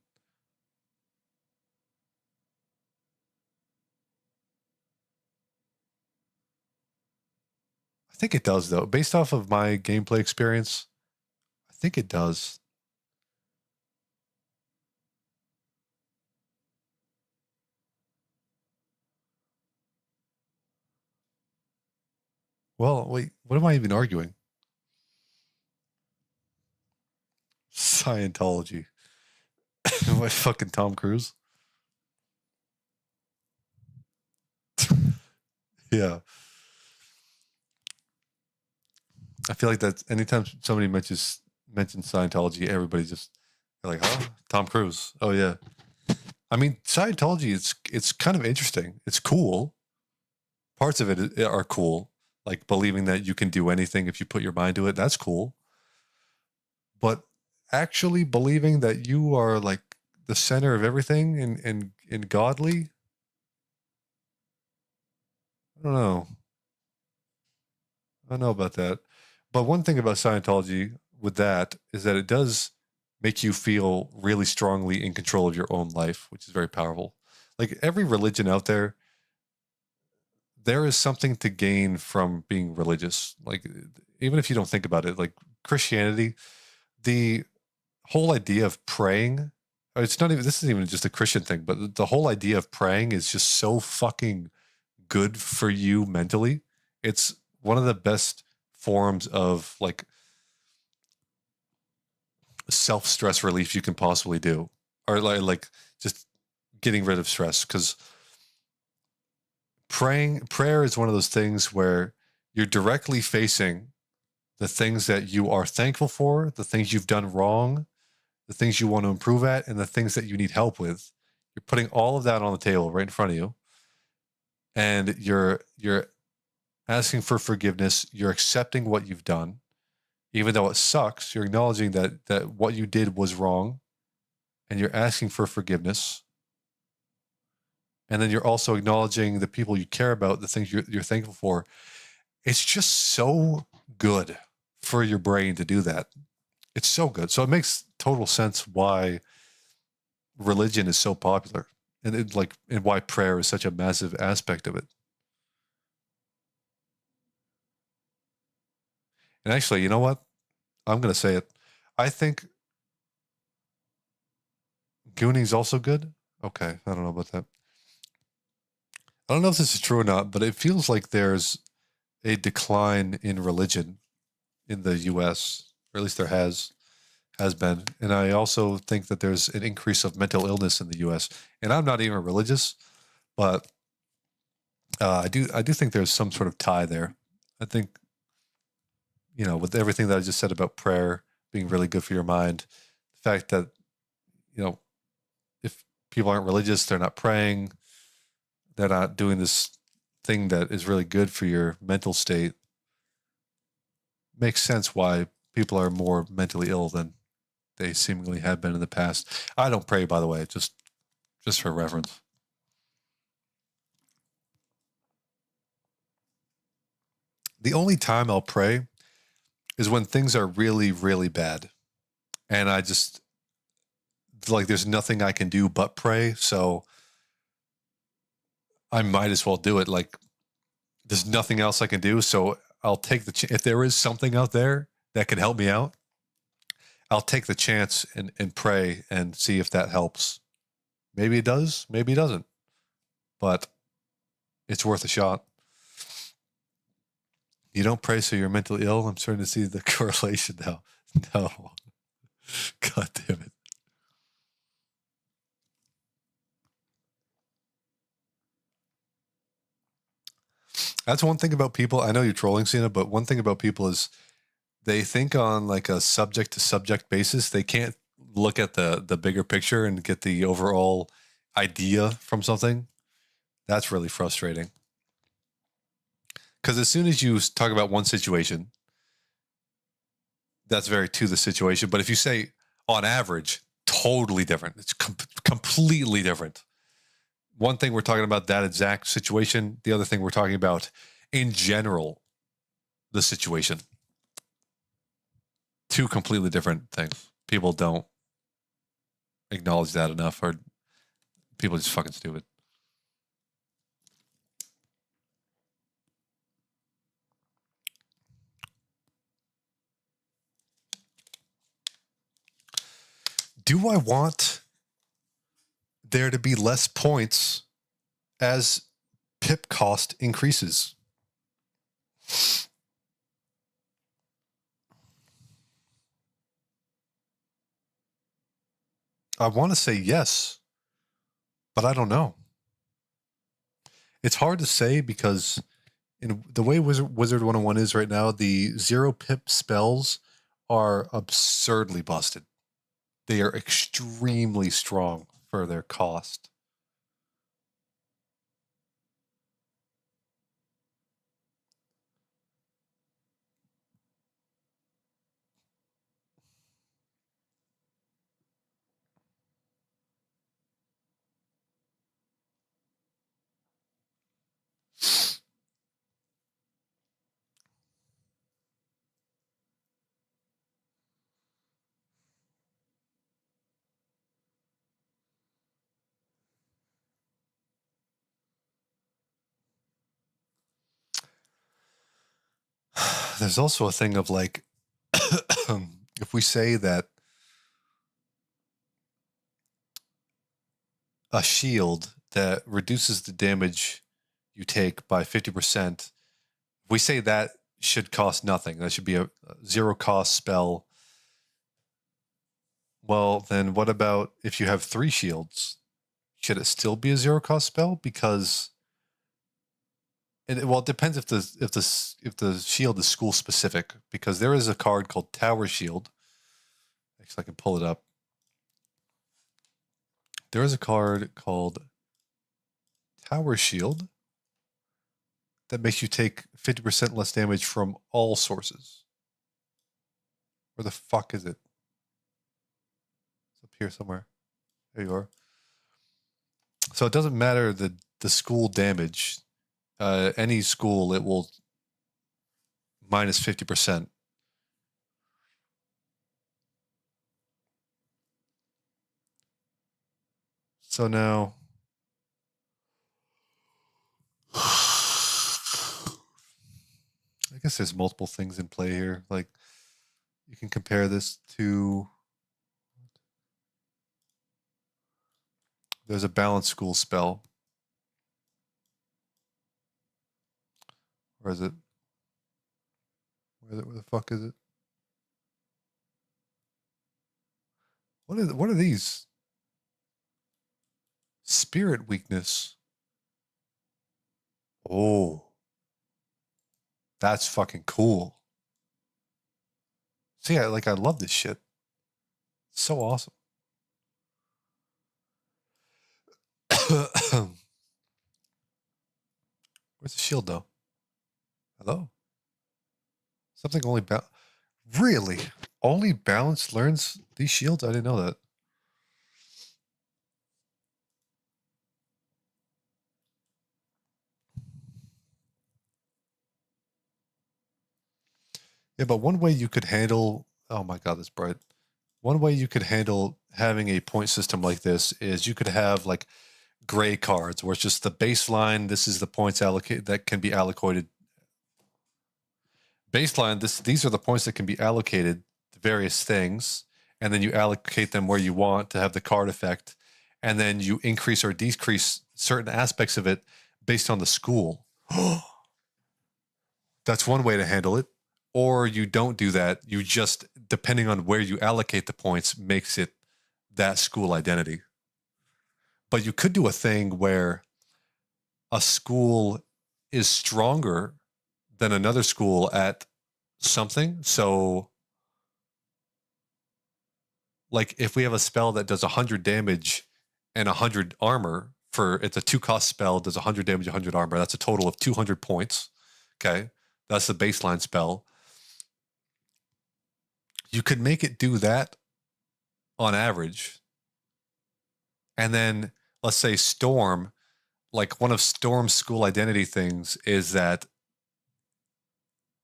I think it does, though. Based off of my gameplay experience, I think it does. Well, wait, what am I even arguing? Scientology. Am I fucking Tom Cruise? Yeah. I feel like that anytime somebody mentions Scientology, everybody just they're like, huh? Tom Cruise. Oh yeah. I mean, Scientology it's kind of interesting. It's cool. Parts of it are cool. Like believing that you can do anything if you put your mind to it. That's cool. But actually believing that you are like the center of everything and godly, I don't know. I don't know about that. But one thing about Scientology with that is that it does make you feel really strongly in control of your own life, which is very powerful. Like every religion out there, there is something to gain from being religious. Like even if you don't think about it, like Christianity, the whole idea of praying, it's not even, this isn't even just a Christian thing, but the whole idea of praying is just so fucking good for you mentally. It's one of the best forms of like self-stress relief you can possibly do, or like just getting rid of stress, because prayer is one of those things where you're directly facing the things that you are thankful for, the things you've done wrong, the things you want to improve at, and the things that you need help with. You're putting all of that on the table right in front of you, and you're asking for forgiveness. You're accepting what you've done, even though it sucks. You're acknowledging that what you did was wrong, and you're asking for forgiveness. And then you're also acknowledging the people you care about, the things you're thankful for. It's just so good for your brain to do that. It's so good. So it makes total sense why religion is so popular, and why prayer is such a massive aspect of it. And actually, you know what? I'm going to say it. I think Goonies also good. Okay, I don't know about that. I don't know if this is true or not, but it feels like there's a decline in religion in the U.S., or at least there has been. And I also think that there's an increase of mental illness in the U.S. And I'm not even religious, but I do think there's some sort of tie there. I think, with everything that I just said about prayer being really good for your mind, the fact that, if people aren't religious, they're not praying, they're not doing this thing that is really good for your mental state, makes sense why people are more mentally ill than they seemingly have been in the past. I don't pray, by the way, just for reference. The only time I'll pray is when things are really, really bad. And I just, like, there's nothing I can do but pray. So I might as well do it. Like, there's nothing else I can do. So I'll take if there is something out there that can help me out, I'll take the chance and pray and see if that helps. Maybe it does, maybe it doesn't, but it's worth a shot. You don't pray so you're mentally ill? I'm starting to see the correlation now. No. God damn it. That's one thing about people. I know you're trolling, Cena, but one thing about people is they think on like a subject to subject basis. They can't look at the bigger picture and get the overall idea from something. That's really frustrating. Because as soon as you talk about one situation, that's very to the situation. But if you say on average, totally different. It's completely different. One thing we're talking about that exact situation. The other thing we're talking about in general, the situation. Two completely different things. People don't acknowledge that enough, or people are just fucking stupid. Do I want there to be less points as pip cost increases? I want to say yes, but I don't know. It's hard to say because in the way Wizard 101 is right now, the 0 pip spells are absurdly busted. They are extremely strong for their cost. There's also a thing of like, if we say that a shield that reduces the damage you take by 50%, if we say that should cost nothing, that should be a 0 cost spell. Well, then what about if you have 3 shields? Should it still be a 0 cost spell? Because it depends if the shield is school specific. Because there is a card called Tower Shield. Actually, I can pull it up. There is a card called Tower Shield that makes you take 50% less damage from all sources. Where the fuck is it? It's up here somewhere. There you are. So it doesn't matter the school damage. Any school, it will minus 50%. So now, I guess there's multiple things in play here. Like, you can compare this to, there's a balanced school spell. Where is it? Where the fuck is it? What are these? Spirit weakness. Oh. That's fucking cool. See, I love this shit. It's so awesome. Where's the shield though? Hello? Something only really? Only balance learns these shields? I didn't know that. Yeah, but one way you could handle, oh my god, that's bright. One way you could handle having a point system like this is you could have like gray cards where it's just the baseline, this is the points allocated that can be allocated. Baseline, these are the points that can be allocated to various things, and then you allocate them where you want to have the card effect, and then you increase or decrease certain aspects of it based on the school. That's one way to handle it. Or you don't do that. You just, depending on where you allocate the points, makes it that school identity. But you could do a thing where a school is stronger than another school at something. So, like, if we have a spell that does 100 damage and 100 armor, it's a 2-cost spell, does 100 damage, 100 armor. That's a total of 200 points. Okay. That's the baseline spell. You could make it do that on average. And then let's say Storm, like one of Storm's school identity things is that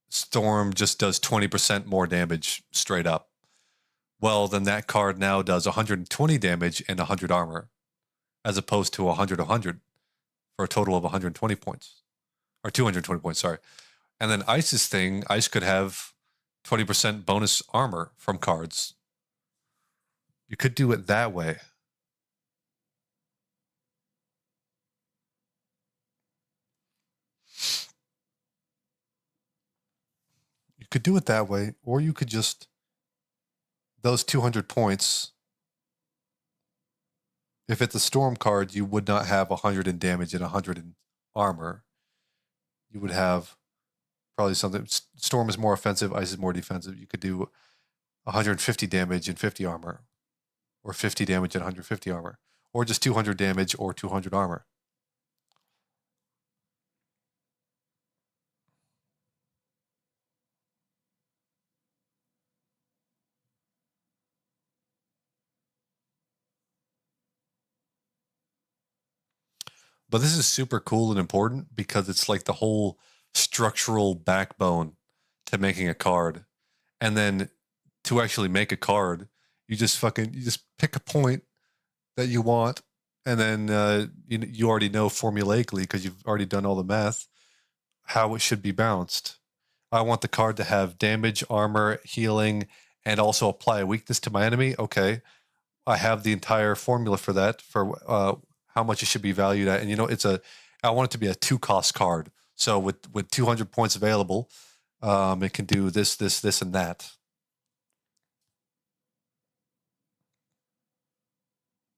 Storm just does 20% more damage straight up. Well, then that card now does 120 damage and 100 armor, as opposed to 100 for a total of 120 points. Or 220 points, sorry. And then Ice's thing, Ice could have 20% bonus armor from cards. You could do it that way. You could do it that way, or you could just, those 200 points, If it's a storm card, you would not have 100 in damage and 100 in armor. You would have probably something. Storm is more offensive, ice is more defensive. You could do 150 damage and 50 armor, or 50 damage and 150 armor, or just 200 damage or 200 armor. But this is super cool and important because it's like the whole structural backbone to making a card. And then to actually make a card, you just pick a point that you want, and then you already know formulaically, because you've already done all the math, how it should be balanced. I want the card to have damage, armor, healing, and also apply a weakness to my enemy. Okay, I have the entire formula for that, for how much it should be valued at. And I want it to be a 2-cost card. So with 200 points available, it can do this, this, this, and that.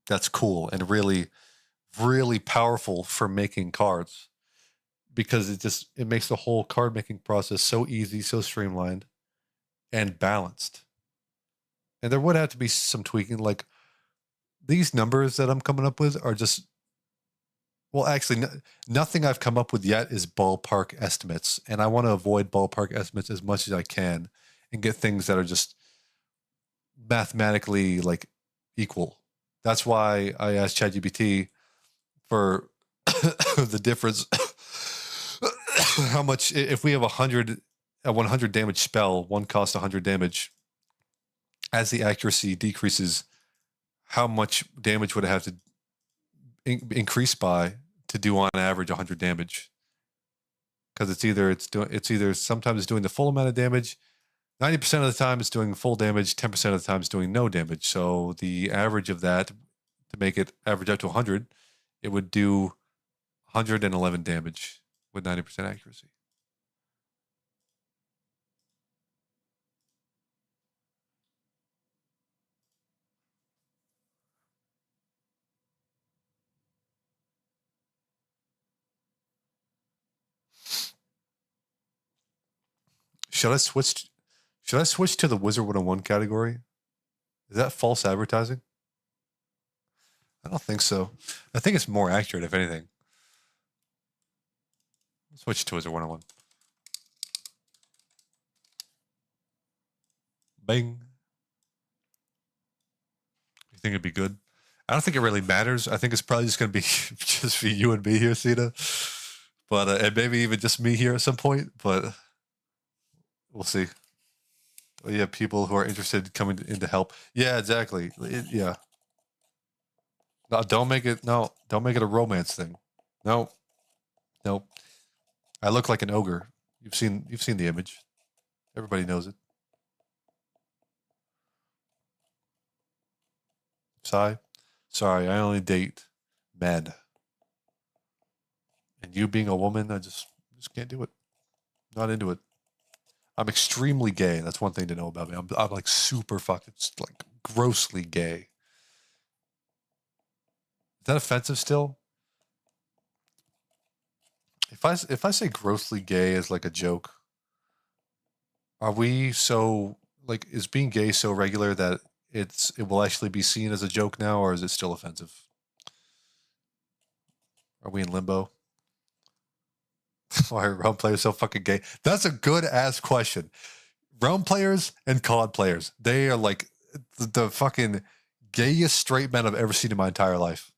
That's cool and really, really powerful for making cards, because it makes the whole card making process so easy, so streamlined, and balanced. And there would have to be some tweaking. Like, these numbers that I'm coming up with are just, well, actually, nothing I've come up with yet is ballpark estimates, and I want to avoid ballpark estimates as much as I can and get things that are just mathematically like equal. That's why I asked ChatGPT for the difference. How much, if we have a 100 damage spell, one cost 100 damage, as the accuracy decreases, how much damage would it have to increase by to do on average 100 damage? Because it's either sometimes it's doing the full amount of damage, 90% of the time it's doing full damage, 10% of the time it's doing no damage. So the average of that, to make it average out to 100, it would do 111 damage with 90% accuracy. Should I switch? Should I switch to the Wizard 101 category? Is that false advertising? I don't think so. I think it's more accurate, if anything. Switch to Wizard 101. Bang. You think it'd be good? I don't think it really matters. I think it's probably just going to be just for you and me here, Cena. But and maybe even just me here at some point. But we'll see. We have people who are interested coming in to help. Yeah, exactly. Yeah. No, don't make it. No, don't make it a romance thing. No, nope. I look like an ogre. You've seen the image. Everybody knows it. Sorry, I only date men. And you being a woman, I just can't do it. Not into it. I'm extremely gay. That's one thing to know about me. I'm like super fucking like grossly gay. Is that offensive still? If I say grossly gay as like a joke, are we so like, is being gay so regular that it will actually be seen as a joke now, or is it still offensive? Are we in limbo? Why are realm players so fucking gay? That's a good ass question. Realm players and COD players, they are like the fucking gayest straight men I've ever seen in my entire life.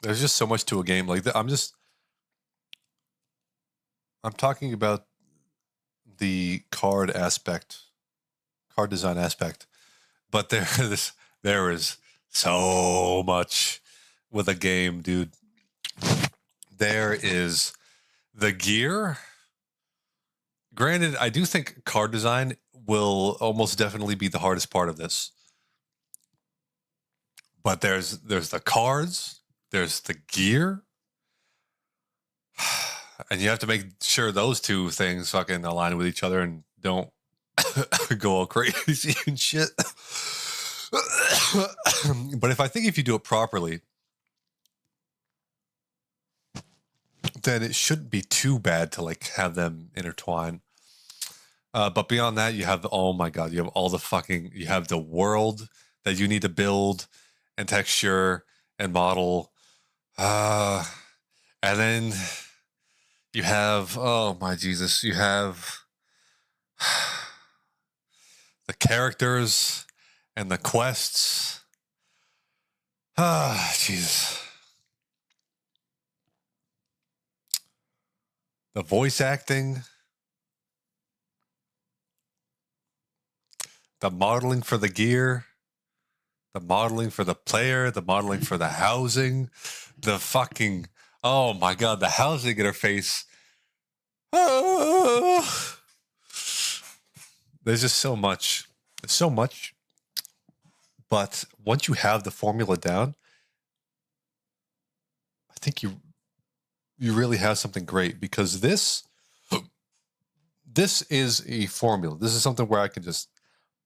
There's just so much to a game. Like I'm talking about the card design aspect, but there is so much with a game, dude. There is the gear. Granted, I do think card design will almost definitely be the hardest part of this. But there's the cards, there's the gear, and you have to make sure those two things fucking align with each other and don't go all crazy and shit. But if you do it properly, then it shouldn't be too bad to like have them intertwine. But beyond that, you have oh my god, you have the world that you need to build and texture and model. And then you have, oh my Jesus, you have the characters and the quests. Jesus. The voice acting. The modeling for the gear. The modeling for the player. The modeling for the housing. The fucking, oh my god, the housing interface. There's just so much. There's so much. But once you have the formula down, I think you really have something great, because this is a formula. This is something where I can just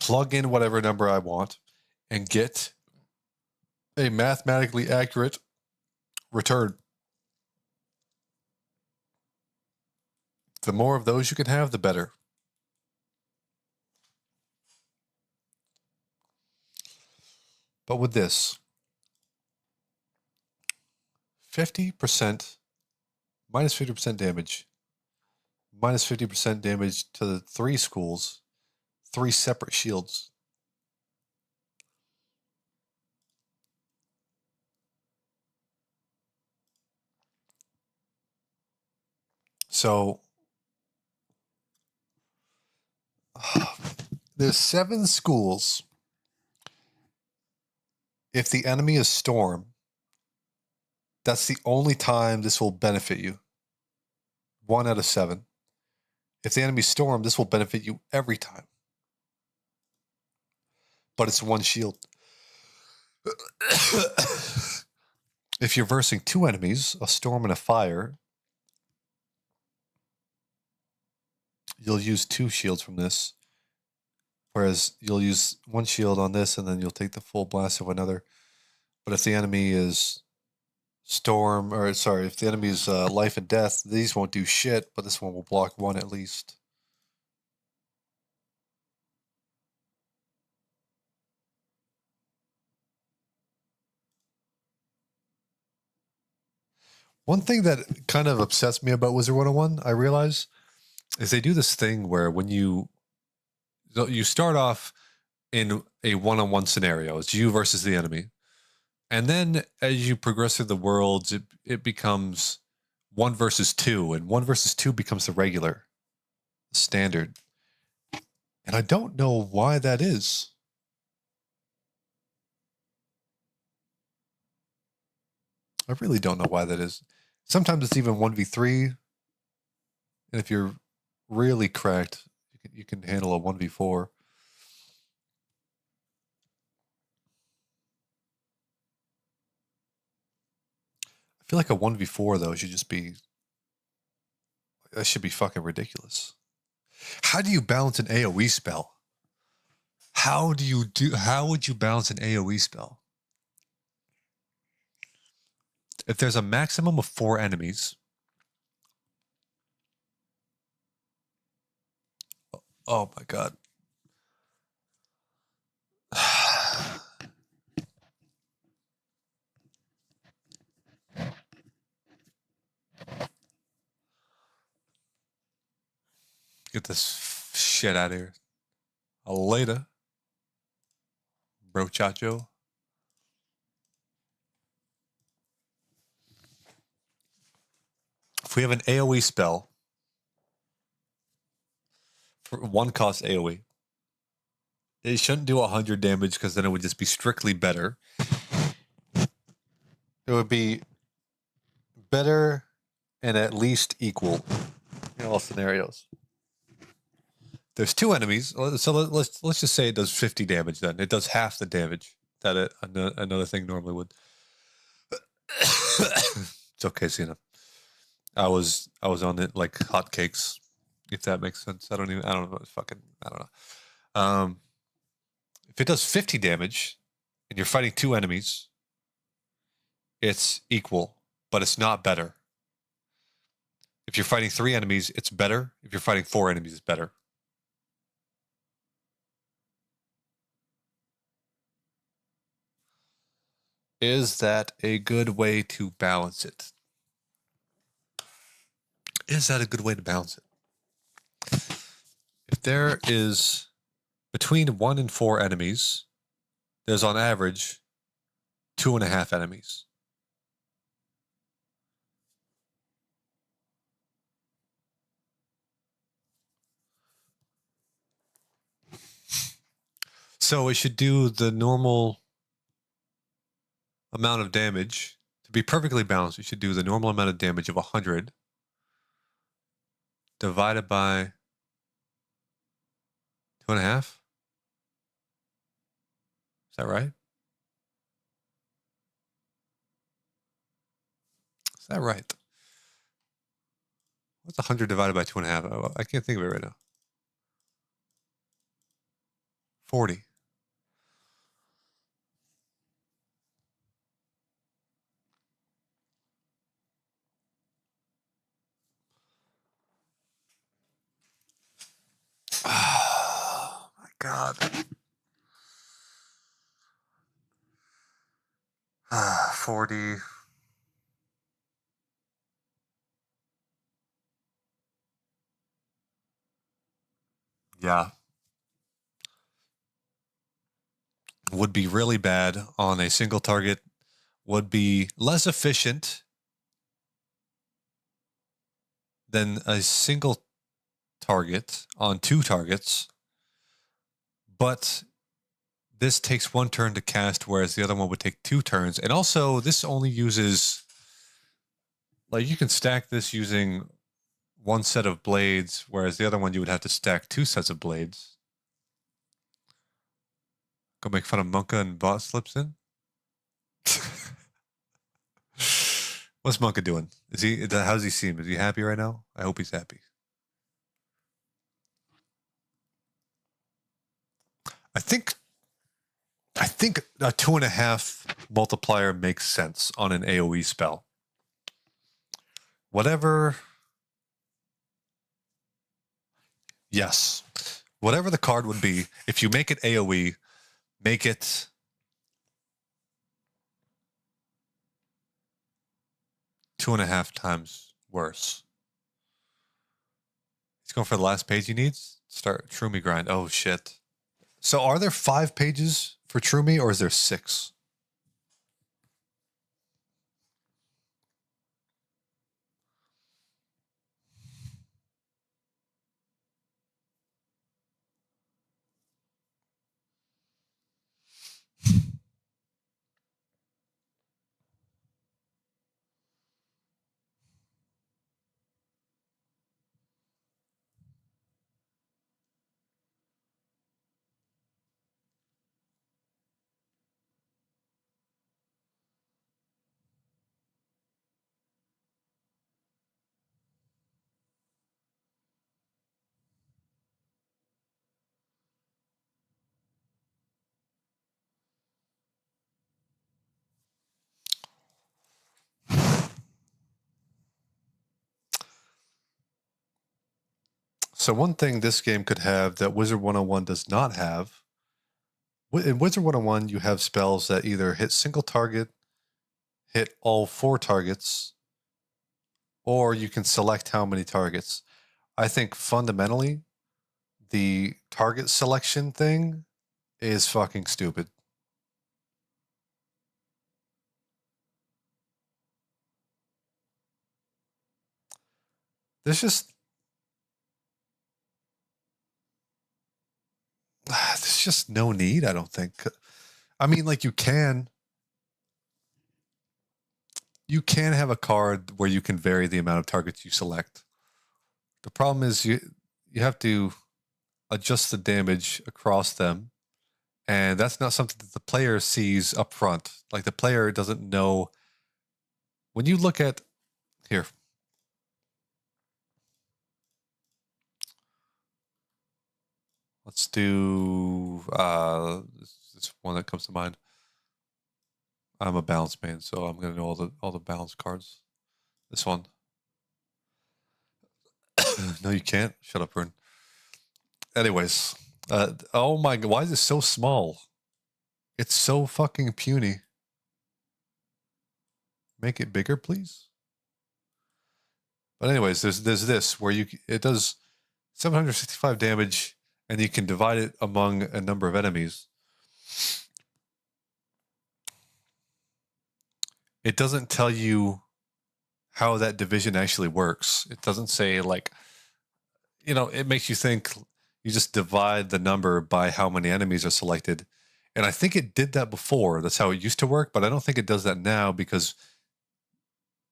plug in whatever number I want and get a mathematically accurate return. The more of those you can have, the better. But with this, 50%, minus 50% damage, minus 50% damage to the 3 schools, 3 separate shields. So there's 7 schools. If the enemy is Storm, that's the only time this will benefit you. 1 out of 7. If the enemy is Storm, this will benefit you every time. But it's 1 shield. If you're versing 2 enemies, a Storm and a Fire, you'll use 2 shields from this. Whereas you'll use 1 shield on this, and then you'll take the full blast of another. But if the enemy is Storm, or sorry, if the enemy is Life and Death, these won't do shit, but this one will block 1 at least. One thing that kind of upsets me about Wizard 101, I realize, is they do this thing where when you start off in a one-on-one scenario, it's you versus the enemy. And then as you progress through the worlds, it becomes 1 versus 2, and 1 versus 2 becomes the regular, standard. And I don't know why that is. I really don't know why that is. Sometimes it's even 1v3. And if you're really cracked, you can handle a 1v4. I feel like a 1v4 though should just be, that should be fucking ridiculous. How do you balance an AoE spell? How would you balance an AoE spell? If there's a maximum of 4 enemies, oh my god. Get this shit out of here. Later, bro chacho. we have an AoE spell for 1 cost AoE, it shouldn't do 100 damage because then it would just be strictly better. It would be better and at least equal in all scenarios. There's 2 enemies, so let's just say it does 50 damage. Then it does half the damage that another thing normally would. It's okay, Cena. I was on it like hotcakes, if that makes sense. I don't know. If it does 50 damage and you're fighting 2 enemies, it's equal, but it's not better. If you're fighting 3 enemies, it's better. If you're fighting 4 enemies, it's better. Is that a good way to balance it? Is that a good way to balance it? If there is between 1 and 4 enemies, there's on average 2.5 enemies. So it should do the normal amount of damage. To be perfectly balanced, it should do the normal amount of damage of 100 divided by 2.5. Is that right? Is that right? What's 100 divided by 2.5? Oh, I can't think of it right now. 40. Oh my God. 40. Yeah. Would be really bad on a single target. Would be less efficient than a single target on 2 targets. But this takes 1 turn to cast, whereas the other one would take 2 turns. And also, this only uses... Like, you can stack this using 1 set of blades, whereas the other one you would have to stack 2 sets of blades. Go make fun of Monka and Bot slips in? What's Monka doing? How's he seem? Is he happy right now? I hope he's happy. I think a 2.5 multiplier makes sense on an AoE spell. Whatever. Yes. Whatever the card would be, if you make it AoE, make it 2.5 times worse. He's going for the last page he needs. Start Trumi grind. Oh shit. So are there 5 pages for Trumi, or is there 6? So one thing this game could have that Wizard 101 does not have, in Wizard 101 you have spells that either hit single target, hit all 4 targets, or you can select how many targets. I think fundamentally, the target selection thing is fucking stupid. there's just no need, I don't think. I mean, like you can have a card where you can vary the amount of targets you select. The problem is you have to adjust the damage across them, and that's not something that the player sees up front. Like the player doesn't know. When you look at here, let's do this one that comes to mind. I'm a balance man, so I'm gonna know all the balance cards. This one. No, you can't. Shut up, Vern. Anyways, oh my god, why is it so small? It's so fucking puny. Make it bigger, please. But anyways, there's this where it does 765 damage, and you can divide it among a number of enemies. It doesn't tell you how that division actually works. It doesn't say like, it makes you think you just divide the number by how many enemies are selected. And I think it did that before. That's how it used to work, but I don't think it does that now because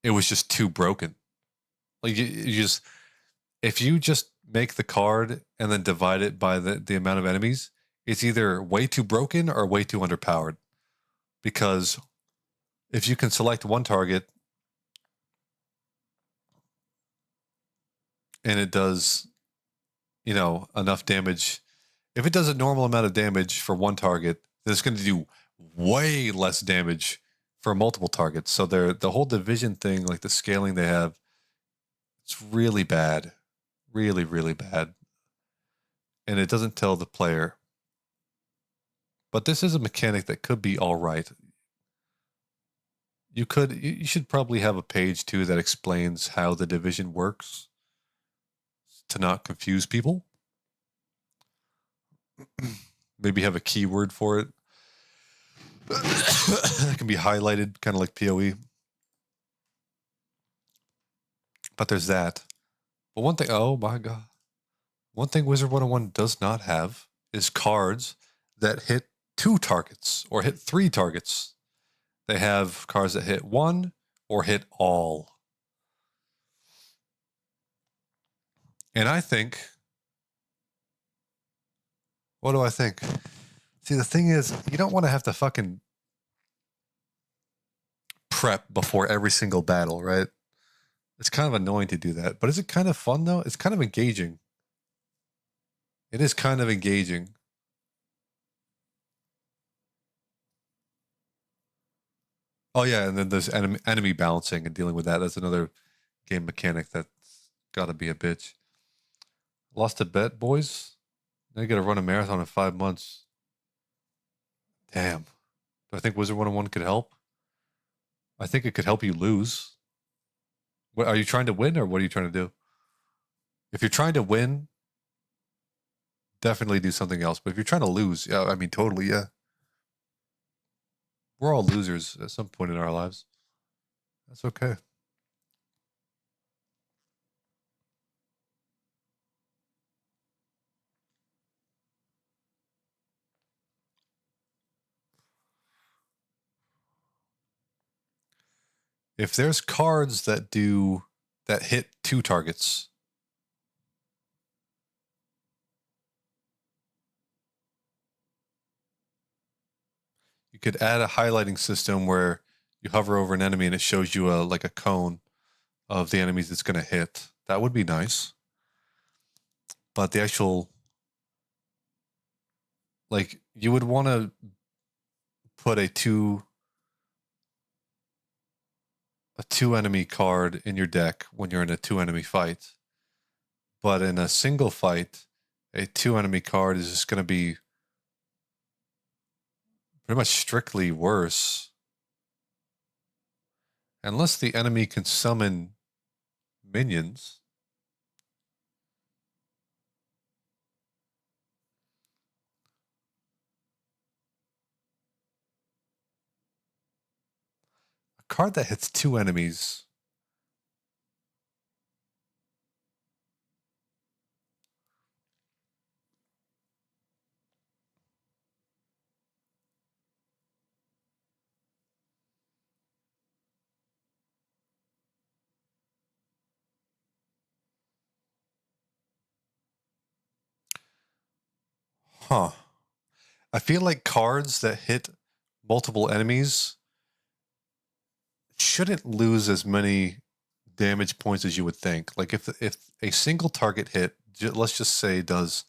it was just too broken. Like if you just make the card and then divide it by the amount of enemies, it's either way too broken or way too underpowered. Because if you can select one target and it does, enough damage, if it does a normal amount of damage for one target, then it's going to do way less damage for multiple targets. So the whole division thing, like the scaling they have, it's really bad. Really, really bad. And it doesn't tell the player. But this is a mechanic that could be all right. You should probably have a page too that explains how the division works to not confuse people. Maybe have a keyword for it. That can be highlighted, kind of like PoE. But there's that. But one thing, oh my god. One thing Wizard 101 does not have is cards that hit 2 targets or hit 3 targets. They have cards that hit 1 or hit all. And I think, what do I think? See, the thing is, you don't want to have to fucking prep before every single battle, right? It's kind of annoying to do that. But is it kind of fun, though? It's kind of engaging. It is kind of engaging. Oh, yeah, and then there's enemy balancing and dealing with that. That's another game mechanic that's got to be a bitch. Lost a bet, boys? Now you got to run a marathon in 5 months. Damn. Do I think Wizard 101 could help? I think it could help you lose. What, are you trying to win or what are you trying to do? If you're trying to win, definitely do something else. But if you're trying to lose, yeah, I mean, totally, yeah. We're all losers at some point in our lives. That's okay. If there's cards that hit 2 targets, you could add a highlighting system where you hover over an enemy and it shows you like a cone of the enemies it's going to hit. That would be nice. But the actual, like, you would want to put a two enemy card in your deck when you're in a 2 enemy fight. But in a single fight, a 2 enemy card is just going to be pretty much strictly worse. Unless the enemy can summon minions. A card that hits 2 enemies. Huh. I feel like cards that hit multiple enemies shouldn't lose as many damage points as you would think. Like if a single target hit, let's just say does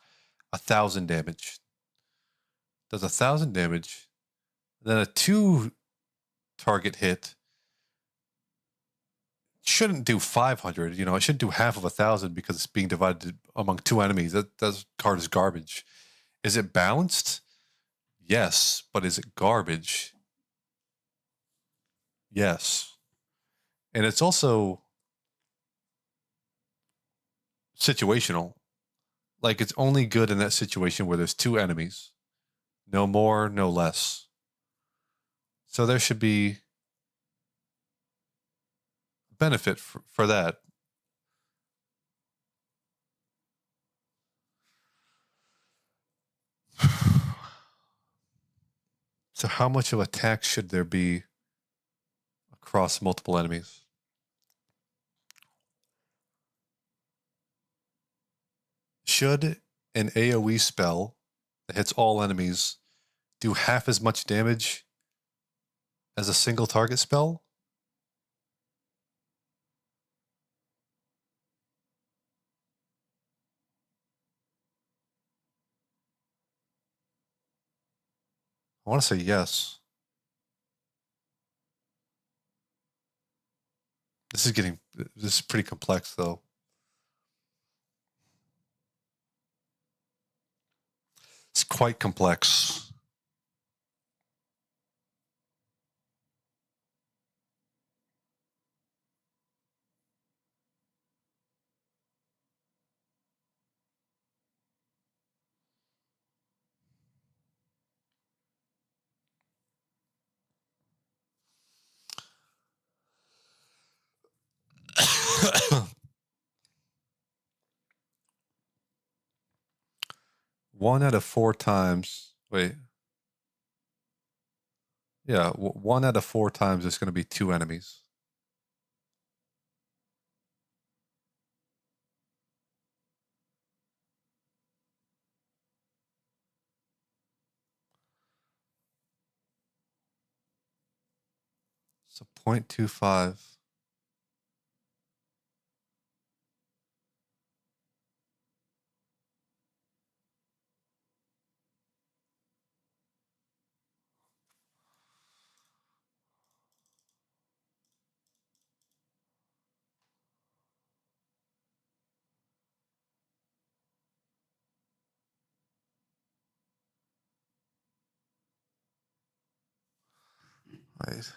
1,000 damage, then a two target hit shouldn't do 500. You know, it shouldn't do half of 1,000 because it's being divided among two enemies. That card is garbage. Is it balanced? Yes, but is it garbage? Yes. And it's also situational. Like it's only good in that situation where there's two enemies. No more, no less. So there should be benefit for that. So how much of attack should there be across multiple enemies? Should an AoE spell that hits all enemies do half as much damage as a single target spell? I want to say yes. This is pretty complex though. It's quite complex. One out of four times. Wait. Yeah, one out of four times there's going to be two enemies. So 0.25. Right.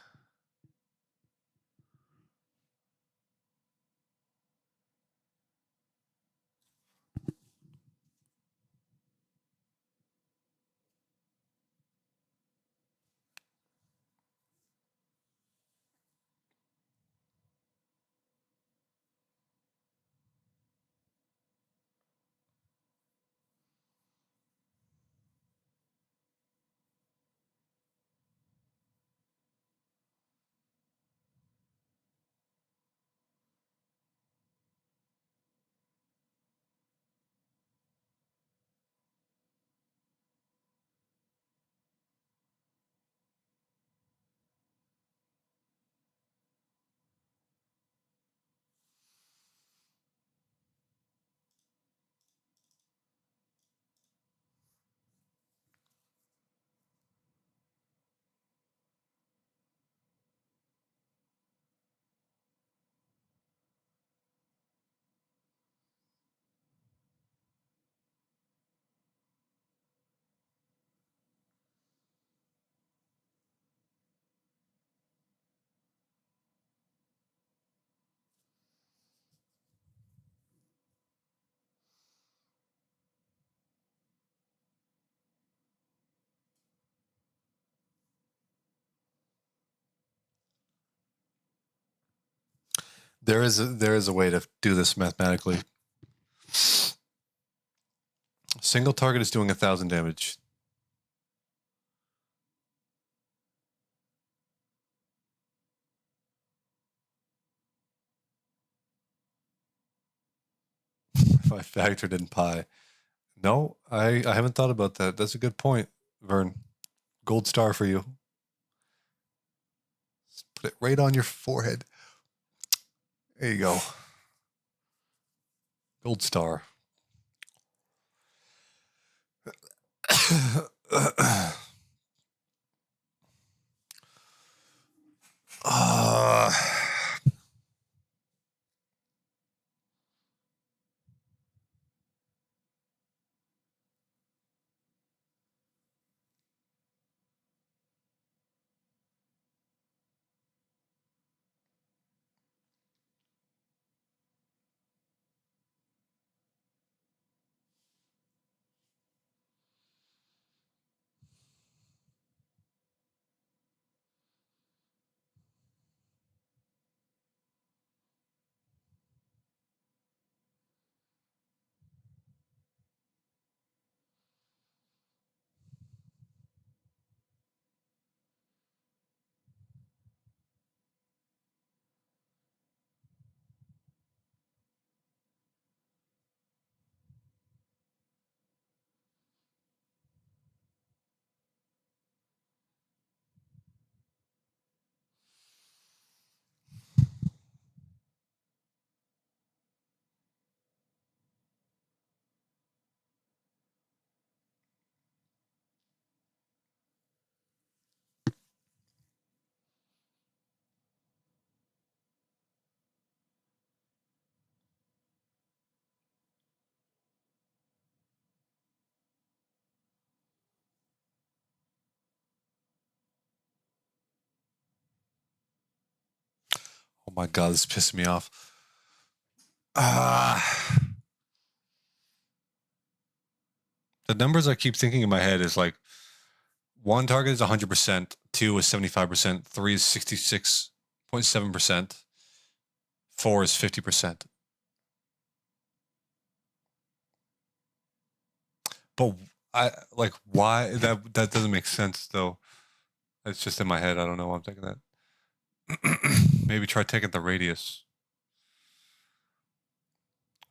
There is a way to do this mathematically. Single target is doing 1,000 damage. If I factored in pi, No, I haven't thought about that. That's a good point, Vern. Gold star for you. Just put it right on your forehead. There you go. Gold star. uh, oh my god, this is pissing me off. The numbers I keep thinking in my head is like 1 target is 100%, 2 is 75%, 3 is 66.7%, 4 is 50%. But I like why that doesn't make sense though. It's just in my head. I don't know why I'm thinking that. Maybe try taking the radius.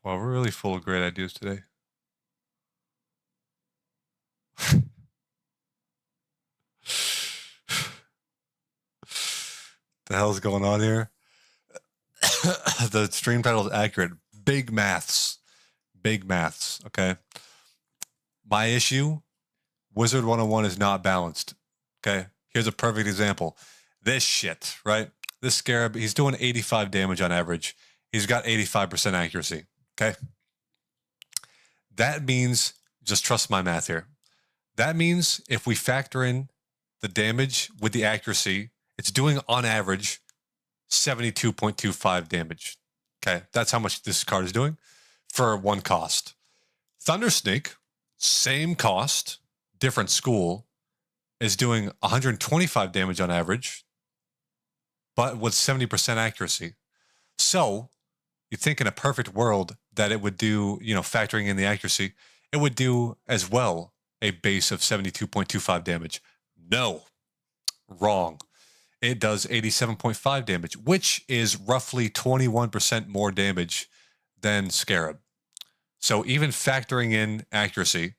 Wow, we're really full of great ideas today. The hell's going on here? The stream title is accurate. Big maths. Big maths. Okay. My issue, Wizard 101 is not balanced. Okay. Here's a perfect example. This shit, right? This scarab, he's doing 85 damage on average. He's got 85% accuracy. Okay. That means, just trust my math here. That means if we factor in the damage with the accuracy, it's doing on average 72.25 damage. Okay. That's how much this card is doing for 1 cost. Thundersnake, same cost, different school, is doing 125 damage on average, but with 70% accuracy. So you think in a perfect world that it would do, factoring in the accuracy, it would do as well a base of 72.25 damage. No, wrong. It does 87.5 damage, which is roughly 21% more damage than Scarab. So even factoring in accuracy,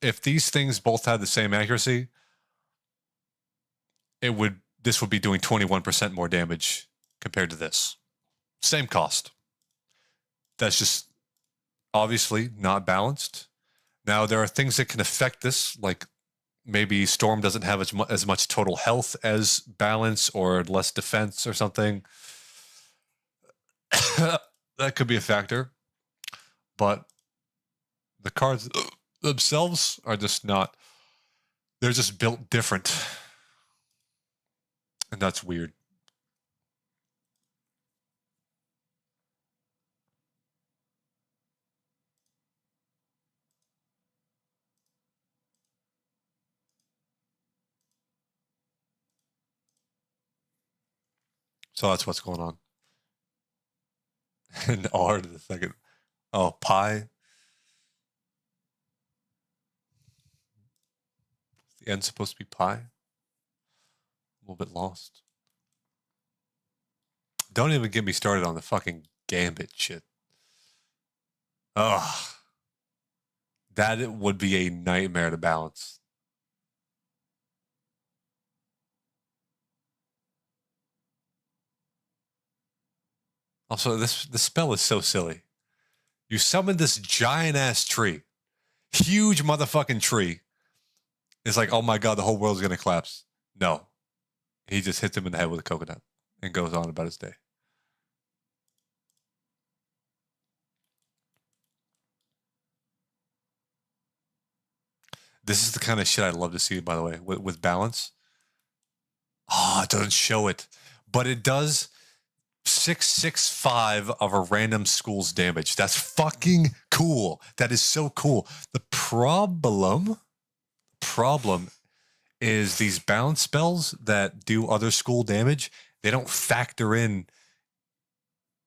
if these things both had the same accuracy, this would be doing 21% more damage compared to this. Same cost. That's just obviously not balanced. Now, there are things that can affect this, like maybe Storm doesn't have as much total health as Balance or less defense or something. That could be a factor. But the cards themselves are just not, they're just built different. And that's weird. So that's what's going on. And R to the second. Oh, pi. The end's supposed to be pi. A little bit lost. Don't even get me started on the fucking Gambit shit. Ugh. That would be a nightmare to balance. Also, this spell is so silly. You summon this giant ass tree, huge motherfucking tree. It's like, oh my god, the whole world's gonna collapse. No, he just hits him in the head with a coconut and goes on about his day. This is the kind of shit I love to see, by the way, with balance. Oh, it doesn't show it, but it does 665 of a random school's damage. That's fucking cool. That is so cool. The problem is these balance spells that do other school damage, they don't factor in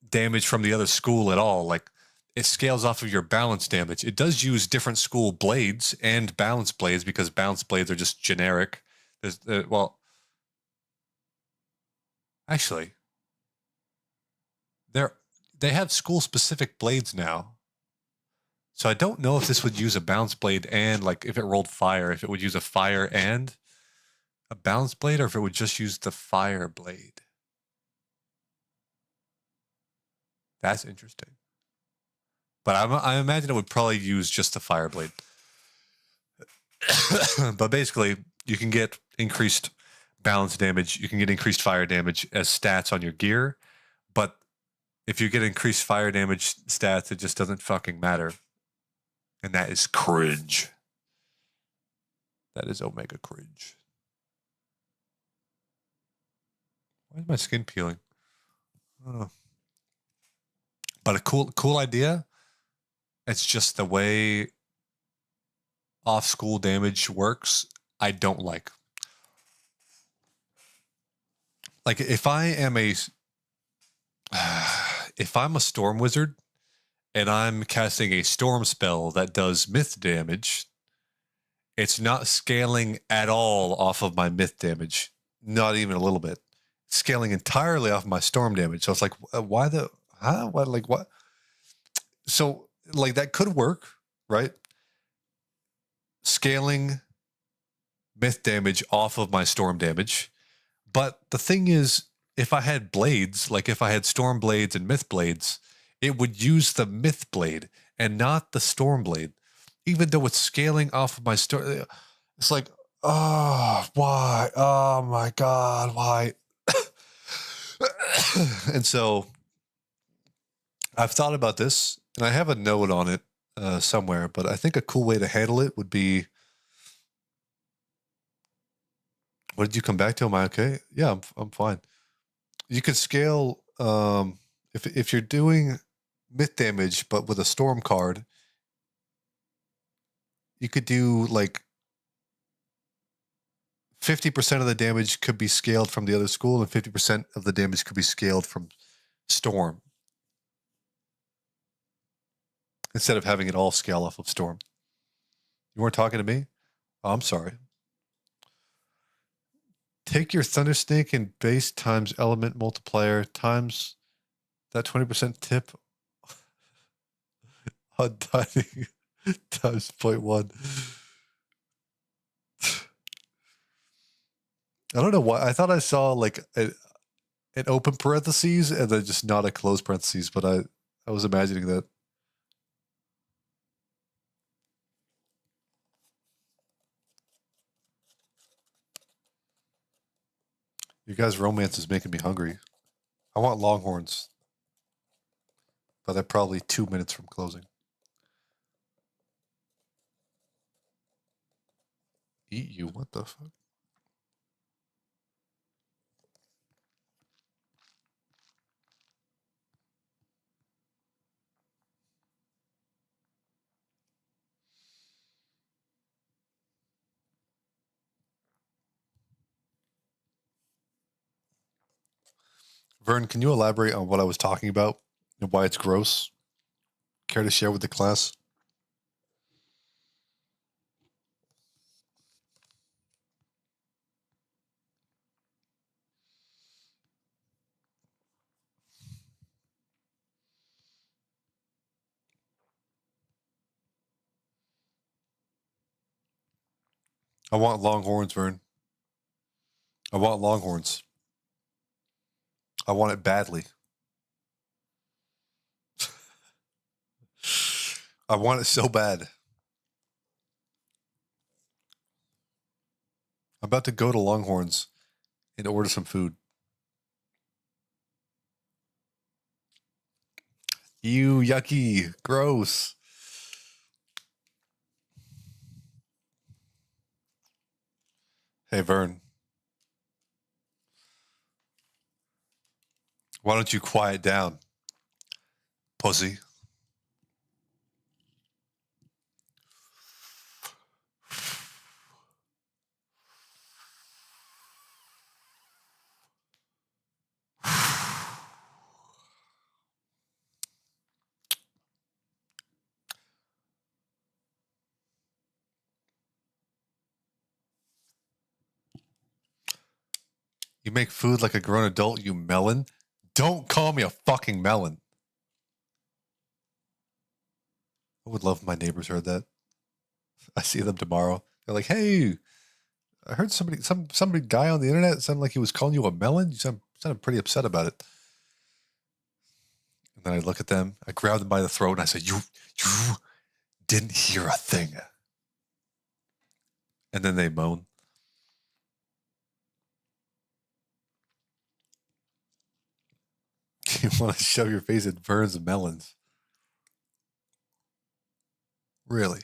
damage from the other school at all. Like, it scales off of your balance damage. It does use different school blades and balance blades because balance blades are just generic. There's well, actually, they have school specific blades now. So I don't know if this would use a balance blade and, like, if it rolled fire, if it would use a fire and a balance blade, or if it would just use the fire blade. That's interesting. But I imagine it would probably use just the fire blade. But basically, you can get increased balance damage. You can get increased fire damage as stats on your gear. But if you get increased fire damage stats, it just doesn't fucking matter. And that is cringe. That is Omega cringe. Why is my skin peeling? Oh. But a cool idea. It's just the way off-school damage works, I don't like. Like, if I'm a storm wizard and I'm casting a storm spell that does myth damage, it's not scaling at all off of my myth damage. Not even a little bit. It's scaling entirely off my storm damage. So it's like, why the, huh? What, like, what? So, like, that could work, right? Scaling myth damage off of my storm damage. But the thing is, if I had blades, like if I had storm blades and myth blades, it would use the myth blade and not the storm blade, even though it's scaling off of my storm. It's like, oh, why? Oh my god, why? And so I've thought about this, and I have a note on it somewhere, but I think a cool way to handle it would be, what did you come back to? Am I okay? Yeah, I'm fine. You could scale if you're doing myth damage, but with a storm card, you could do like 50% of the damage could be scaled from the other school, and 50% of the damage could be scaled from storm, instead of having it all scale off of storm. You weren't talking to me? Oh, I'm sorry. Take your Thunder Snake and base times element multiplier times that 20% tip on dining times 0.1. I don't know why. I thought I saw like an open parentheses and then just not a closed parentheses, but I was imagining that. You guys' romance is making me hungry. I want Longhorns, but they're probably 2 minutes from closing. Eat you? What the fuck? Vern, can you elaborate on what I was talking about and why it's gross? Care to share with the class? I want Longhorns, Vern. I want Longhorns. I want it badly. I want it so bad. I'm about to go to Longhorns and order some food. Ew, yucky, gross. Hey, Vern. Why don't you quiet down, pussy? You make food like a grown adult, you melon? Don't call me a fucking melon. I would love if my neighbors heard that. I see them tomorrow. They're like, hey, I heard somebody guy on the internet sounded like he was calling you a melon. You sounded pretty upset about it. And then I look at them, I grab them by the throat, and I say, you didn't hear a thing. And then they moan. You want to shove your face in Vern's melons? Really?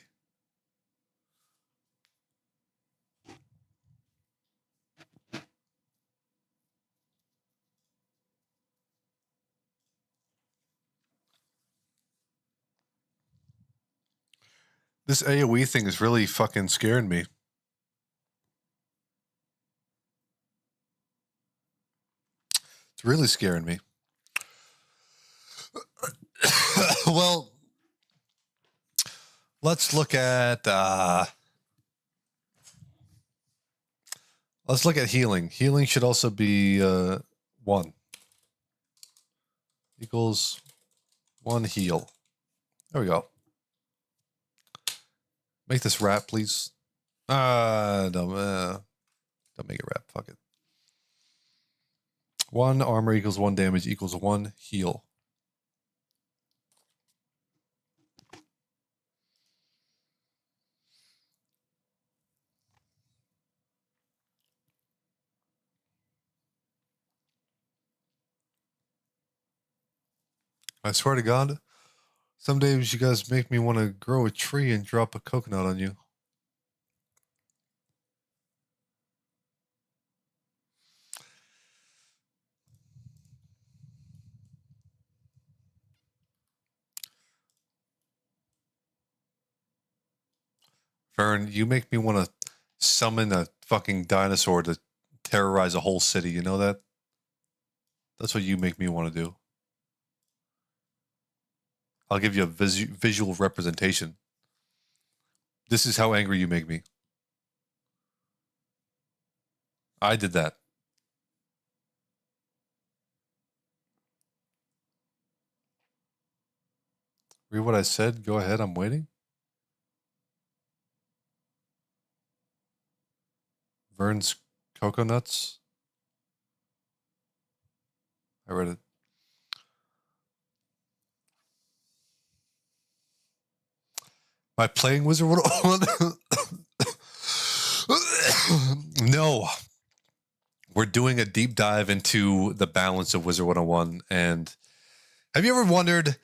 This AoE thing is really fucking scaring me. It's really scaring me. Well, let's look at healing. Healing should also be 1 equals 1 heal. There we go. Make this rap, please. Don't make it rap. Fuck it. 1 armor equals 1 damage equals 1 heal. I swear to God, some days you guys make me want to grow a tree and drop a coconut on you. Vern, you make me want to summon a fucking dinosaur to terrorize a whole city. You know that? That's what you make me want to do. I'll give you a visual representation. This is how angry you make me. I did that. Read what I said. Go ahead. I'm waiting. Vern's coconuts. I read it. Am I playing Wizard 101? No. We're doing a deep dive into the balance of Wizard 101. And have you ever wondered,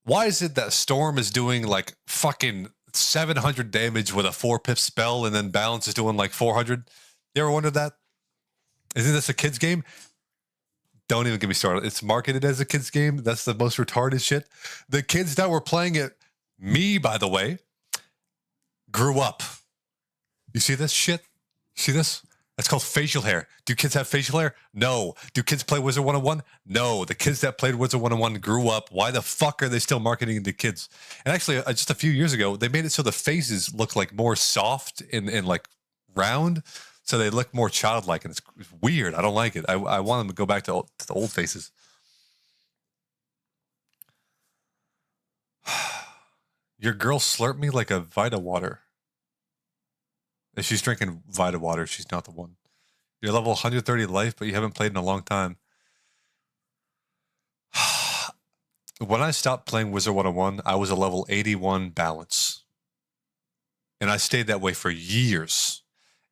why is it that Storm is doing like fucking 700 damage with a 4-pip spell and then Balance is doing like 400? You ever wondered that? Isn't this a kid's game? Don't even get me started. It's marketed as a kid's game. That's the most retarded shit. The kids that were playing it, me, by the way, grew up. You see this shit? See this? That's called facial hair. Do kids have facial hair? No. Do kids play Wizard 101? No. The kids that played Wizard 101 grew up. Why the fuck are they still marketing it to kids? And actually, just a few years ago, they made it so the faces look like more soft and like round. So they look more childlike, and it's weird. I don't like it. I want them to go back to the old faces. Your girl slurped me like a Vita water. If she's drinking Vita water, she's not the one. You're level 130 life, but you haven't played in a long time. When I stopped playing Wizard 101, I was a level 81 balance. And I stayed that way for years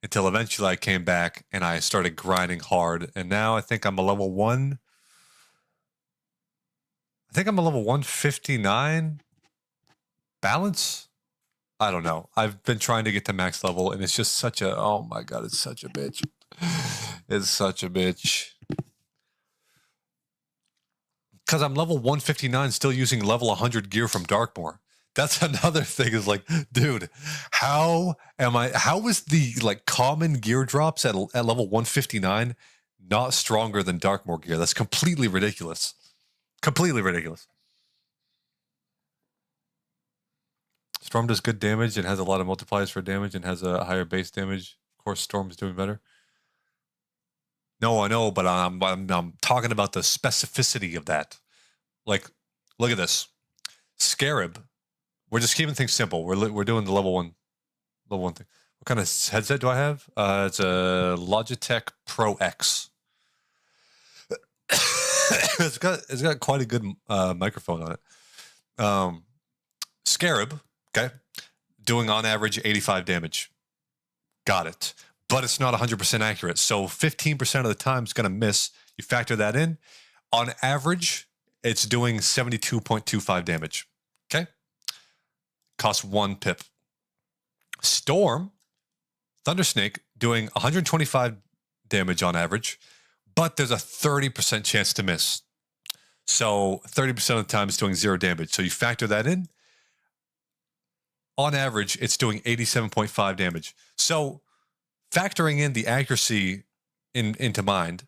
until eventually I came back and I started grinding hard. And now I think I'm a level 1. I think I'm a level 159 balance. I don't know. I've been trying to get to max level and it's just such a, oh my God, it's such a bitch. It's such a bitch. Because I'm level 159 still using level 100 gear from Darkmoor. That's another thing is like, dude, how is the like common gear drops at level 159 not stronger than Darkmoor gear? That's completely ridiculous. Completely ridiculous. Storm does good damage and has a lot of multipliers for damage and has a higher base damage. Of course, Storm is doing better. No, I know, but I'm talking about the specificity of that. Like, look at this. Scarab. We're just keeping things simple. We're doing the level one thing. What kind of headset do I have? It's a Logitech Pro X. it's got quite a good microphone on it. Scarab, okay, doing on average 85 damage. Got it. But it's not 100% accurate. So 15% of the time it's going to miss. You factor that in. On average, it's doing 72.25 damage. Okay? Costs 1 pip. Storm, Thundersnake, doing 125 damage on average, but there's a 30% chance to miss. So 30% of the time it's doing 0 damage. So you factor that in. On average, it's doing 87.5 damage. So factoring in the accuracy into mind,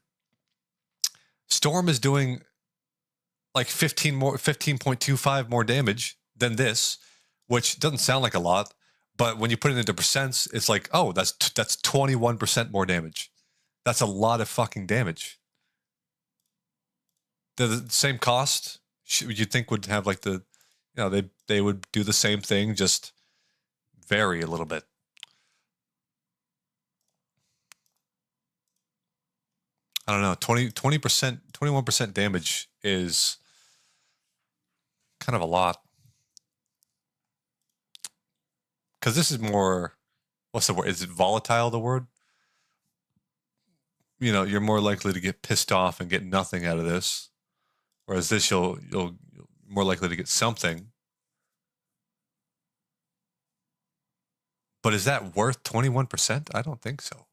Storm is doing like 15.25 more damage than this, which doesn't sound like a lot, but when you put it into percents, it's like, oh, that's 21% more damage. That's a lot of fucking damage. The same cost, you'd think would have like the, you know, they would do the same thing, just vary a little bit. I don't know, 20%, 21% damage is kind of a lot. Because this is more, what's the word? Is it volatile, the word? You know, you're more likely to get pissed off and get nothing out of this. Whereas this, you'll more likely to get something. But is that worth 21%? I don't think so.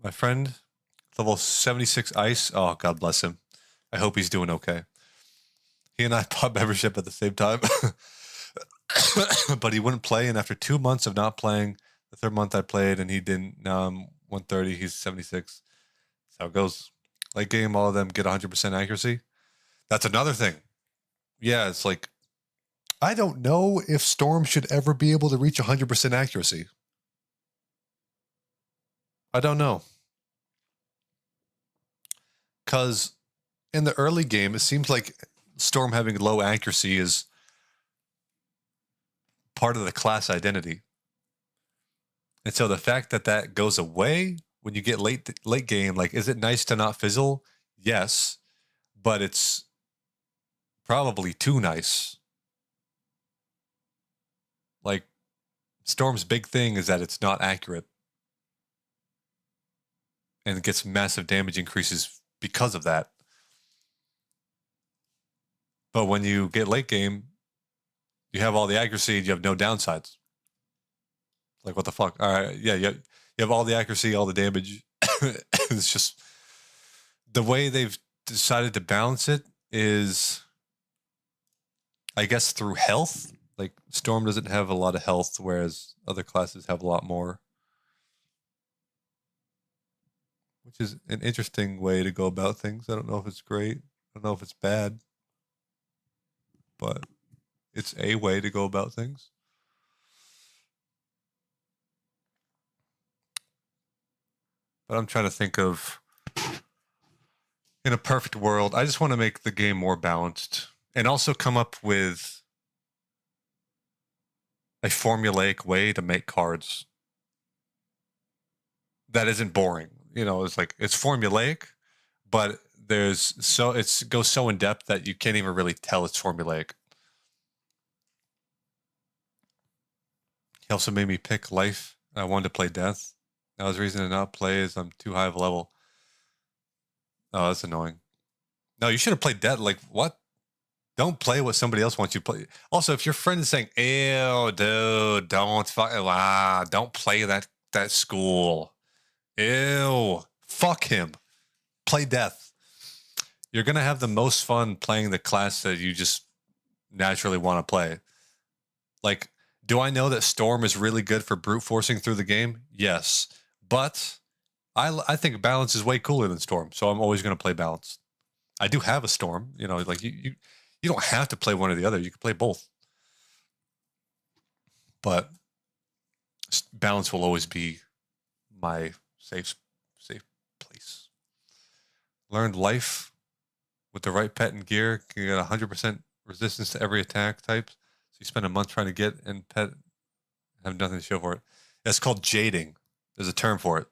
My friend, level 76 ice. Oh, God bless him. I hope he's doing okay. He and I bought membership at the same time. But he wouldn't play. And after 2 months of not playing, the third month I played and he didn't. Now I'm 130. He's 76. That's how it goes. Late game, all of them get 100% accuracy. That's another thing. Yeah, it's like, I don't know if Storm should ever be able to reach 100% accuracy. I don't know. Because in the early game, it seems like Storm having low accuracy is part of the class identity. And so the fact that that goes away when you get late game, like, is it nice to not fizzle? Yes, but it's probably too nice. Like, Storm's big thing is that it's not accurate. And it gets massive damage increases because of that. But when you get late game, you have all the accuracy and you have no downsides. Like, what the fuck? All right, yeah, you have all the accuracy, all the damage. It's just the way they've decided to balance it is, I guess, through health. Like, Storm doesn't have a lot of health, whereas other classes have a lot more. Which is an interesting way to go about things. I don't know if it's great. I don't know if it's bad. But it's a way to go about things. But I'm trying to think of, in a perfect world, I just want to make the game more balanced and also come up with a formulaic way to make cards that isn't boring. You know, it's like it's formulaic, but it goes so in depth that you can't even really tell it's formulaic. He also made me pick life. I wanted to play death. That was reason to not play is I'm too high of a level. Oh, that's annoying. No, you should have played death. Like what? Don't play what somebody else wants you to play. Also, if your friend is saying, "Ew, dude, don't play that school. Ew, fuck him. Play death." You're gonna have the most fun playing the class that you just naturally want to play. Like, do I know that Storm is really good for brute forcing through the game? Yes, but I think Balance is way cooler than Storm, so I'm always gonna play Balance. I do have a Storm. You know, like you don't have to play one or the other. You can play both. But Balance will always be my safe place. Learned life with the right pet and gear. Can get 100% resistance to every attack type. So you spend a month trying to get and pet, have nothing to show for it. That's called jading. There's a term for it.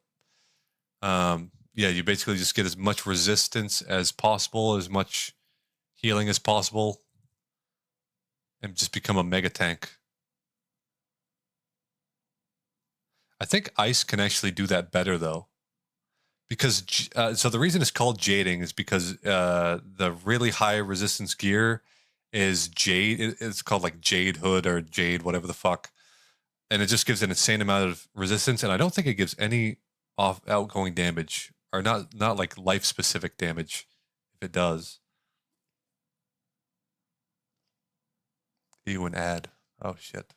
Yeah, you basically just get as much resistance as possible, as much healing as possible, and just become a mega tank. I think ice can actually do that better though, because so the reason it's called jading is because the really high resistance gear is jade. It's called like jade hood or jade whatever the fuck, and it just gives an insane amount of resistance. And I don't think it gives any outgoing damage or not like life specific damage. If it does, you an ad. Oh shit.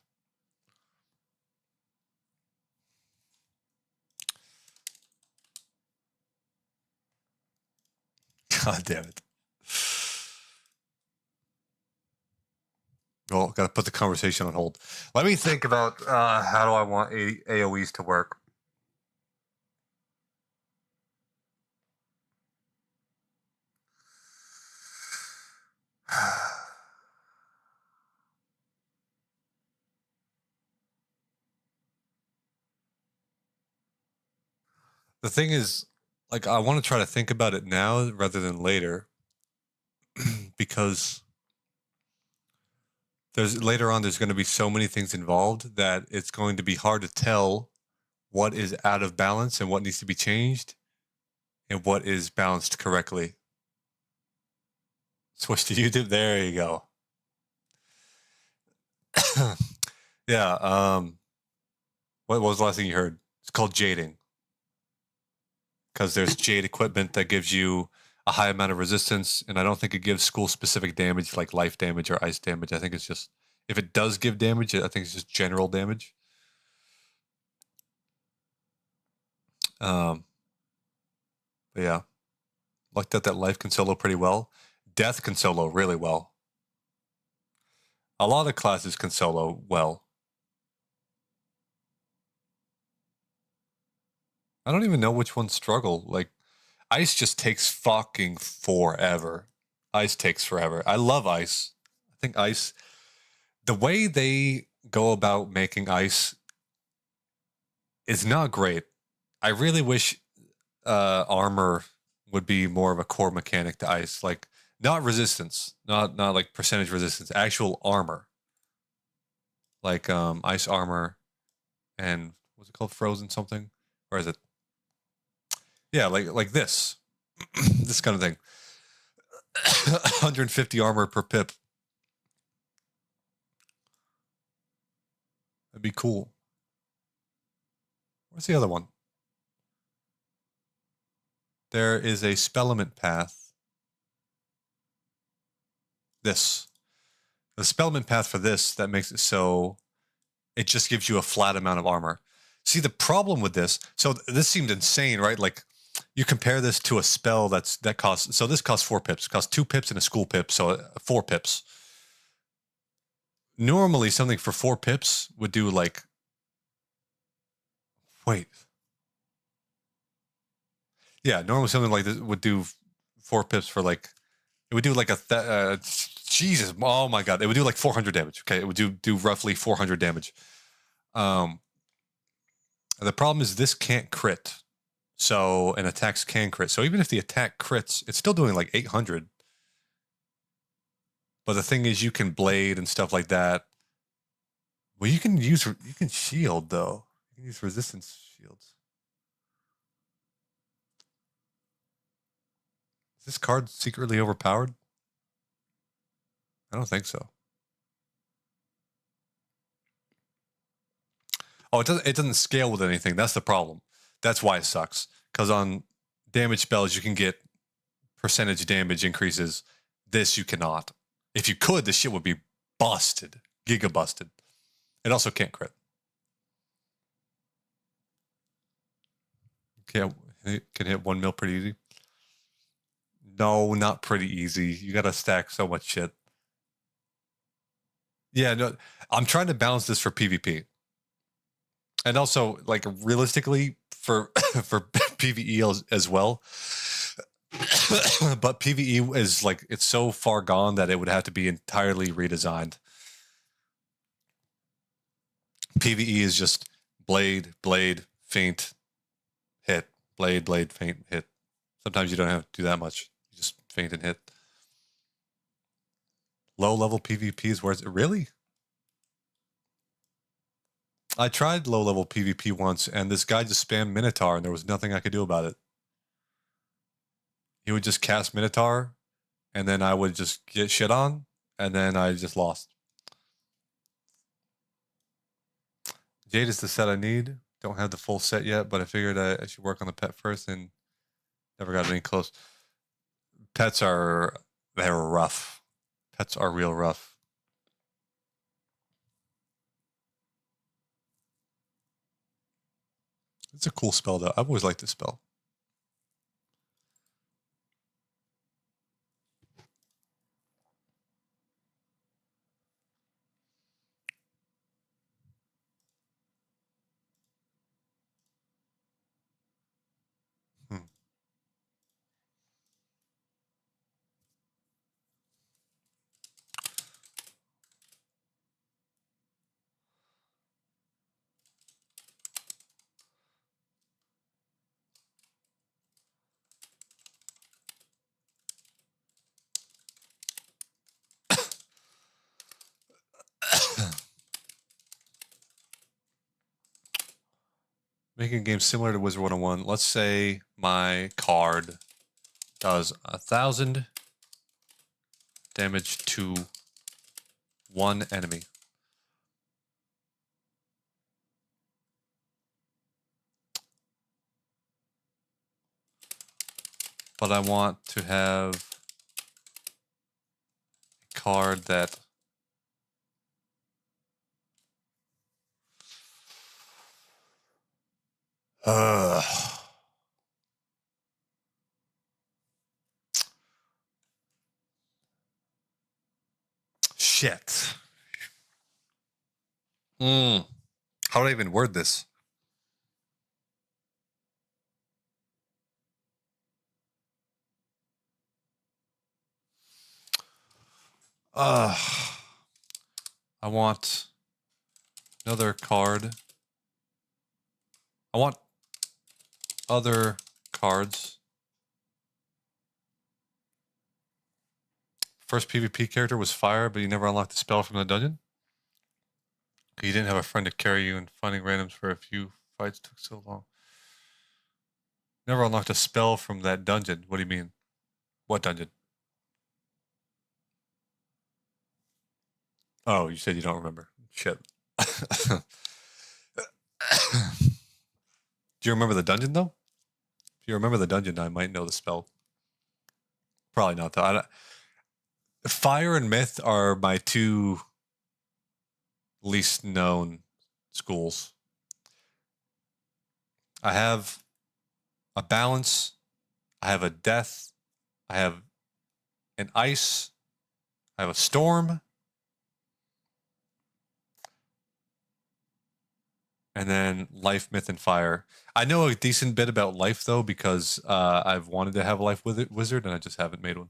God damn it. Well, got to put the conversation on hold. Let me think about how do I want AoEs to work. The thing is, like, I want to try to think about it now rather than later because later on there's going to be so many things involved that it's going to be hard to tell what is out of balance and what needs to be changed and what is balanced correctly. Switch to YouTube. There you go. Yeah. What was the last thing you heard? It's called jading. Because there's jade equipment that gives you a high amount of resistance, and I don't think it gives school-specific damage like life damage or ice damage. I think it's just, if it does give damage, I think it's just general damage. But yeah, lucked out that life can solo pretty well. Death can solo really well. A lot of classes can solo well. I don't even know which ones struggle. Like, ice just takes fucking forever. Ice takes forever. I love ice. I think ice, the way they go about making ice is not great. I really wish armor would be more of a core mechanic to ice. Like, not resistance, not like percentage resistance, actual armor. Like ice armor and what's it called? Frozen something? Or is it? Yeah, like this. This kind of thing. 150 armor per pip. That'd be cool. Where's the other one? There is a Spellament path. This. The Spellament path for this, that makes it so it just gives you a flat amount of armor. See, the problem with this, so this seemed insane, right? Like, you compare this to a spell that costs, so this costs 4 pips. It costs 2 pips and a school pip, so 4 pips. Normally, something for 4 pips would do like, wait. Yeah, normally something like this would do 4 pips for like, it would do like a Jesus. Oh my god. It would do like 400 damage. Okay. It would do roughly 400 damage. The problem is this can't crit. So, and attacks can crit. So even if the attack crits, it's still doing like 800. But the thing is, you can blade and stuff like that. Well, you can shield though. You can use resistance shields. Is this card secretly overpowered? I don't think so. Oh, it doesn't scale with anything. That's the problem. That's why it sucks. Because on damage spells, you can get percentage damage increases. This you cannot. If you could, this shit would be busted. Giga busted. It also can't crit. It can hit 1 mil pretty easy. No, not pretty easy. You got to stack so much shit. Yeah, no, I'm trying to balance this for PvP. And also, like, realistically, for for PvE as well. But PvE is, like, it's so far gone that it would have to be entirely redesigned. PvE is just blade, feint, hit. Blade, feint, hit. Sometimes you don't have to do that much. You just feint and hit. Low-level PvP is where it's... Really? I tried low-level PvP once, and this guy just spammed Minotaur, and there was nothing I could do about it. He would just cast Minotaur, and then I would just get shit on, and then I just lost. Jade is the set I need. Don't have the full set yet, but I figured I should work on the pet first, and never got any close. Pets are... They're rough. Pets are real rough. It's a cool spell, though. I've always liked this spell. Making a game similar to Wizard 101. Let's say my card does 1,000 damage to one enemy. But I want to have a card that shit. How do I even word this? I want another card. I want other cards. First PvP character was Fire, but you never unlocked the spell from the dungeon? You didn't have a friend to carry you, and finding randoms for a few fights took so long. Never unlocked a spell from that dungeon. What do you mean? What dungeon? Oh, you said you don't remember. Shit. Do you remember the dungeon, though? If you remember the dungeon, I might know the spell. Probably not, though. Fire and Myth are my two least known schools. I have a Balance. I have a Death. I have an Ice. I have a Storm. And then Life, Myth, and Fire. I know a decent bit about Life, though, because I've wanted to have a Life Wizard, and I just haven't made one.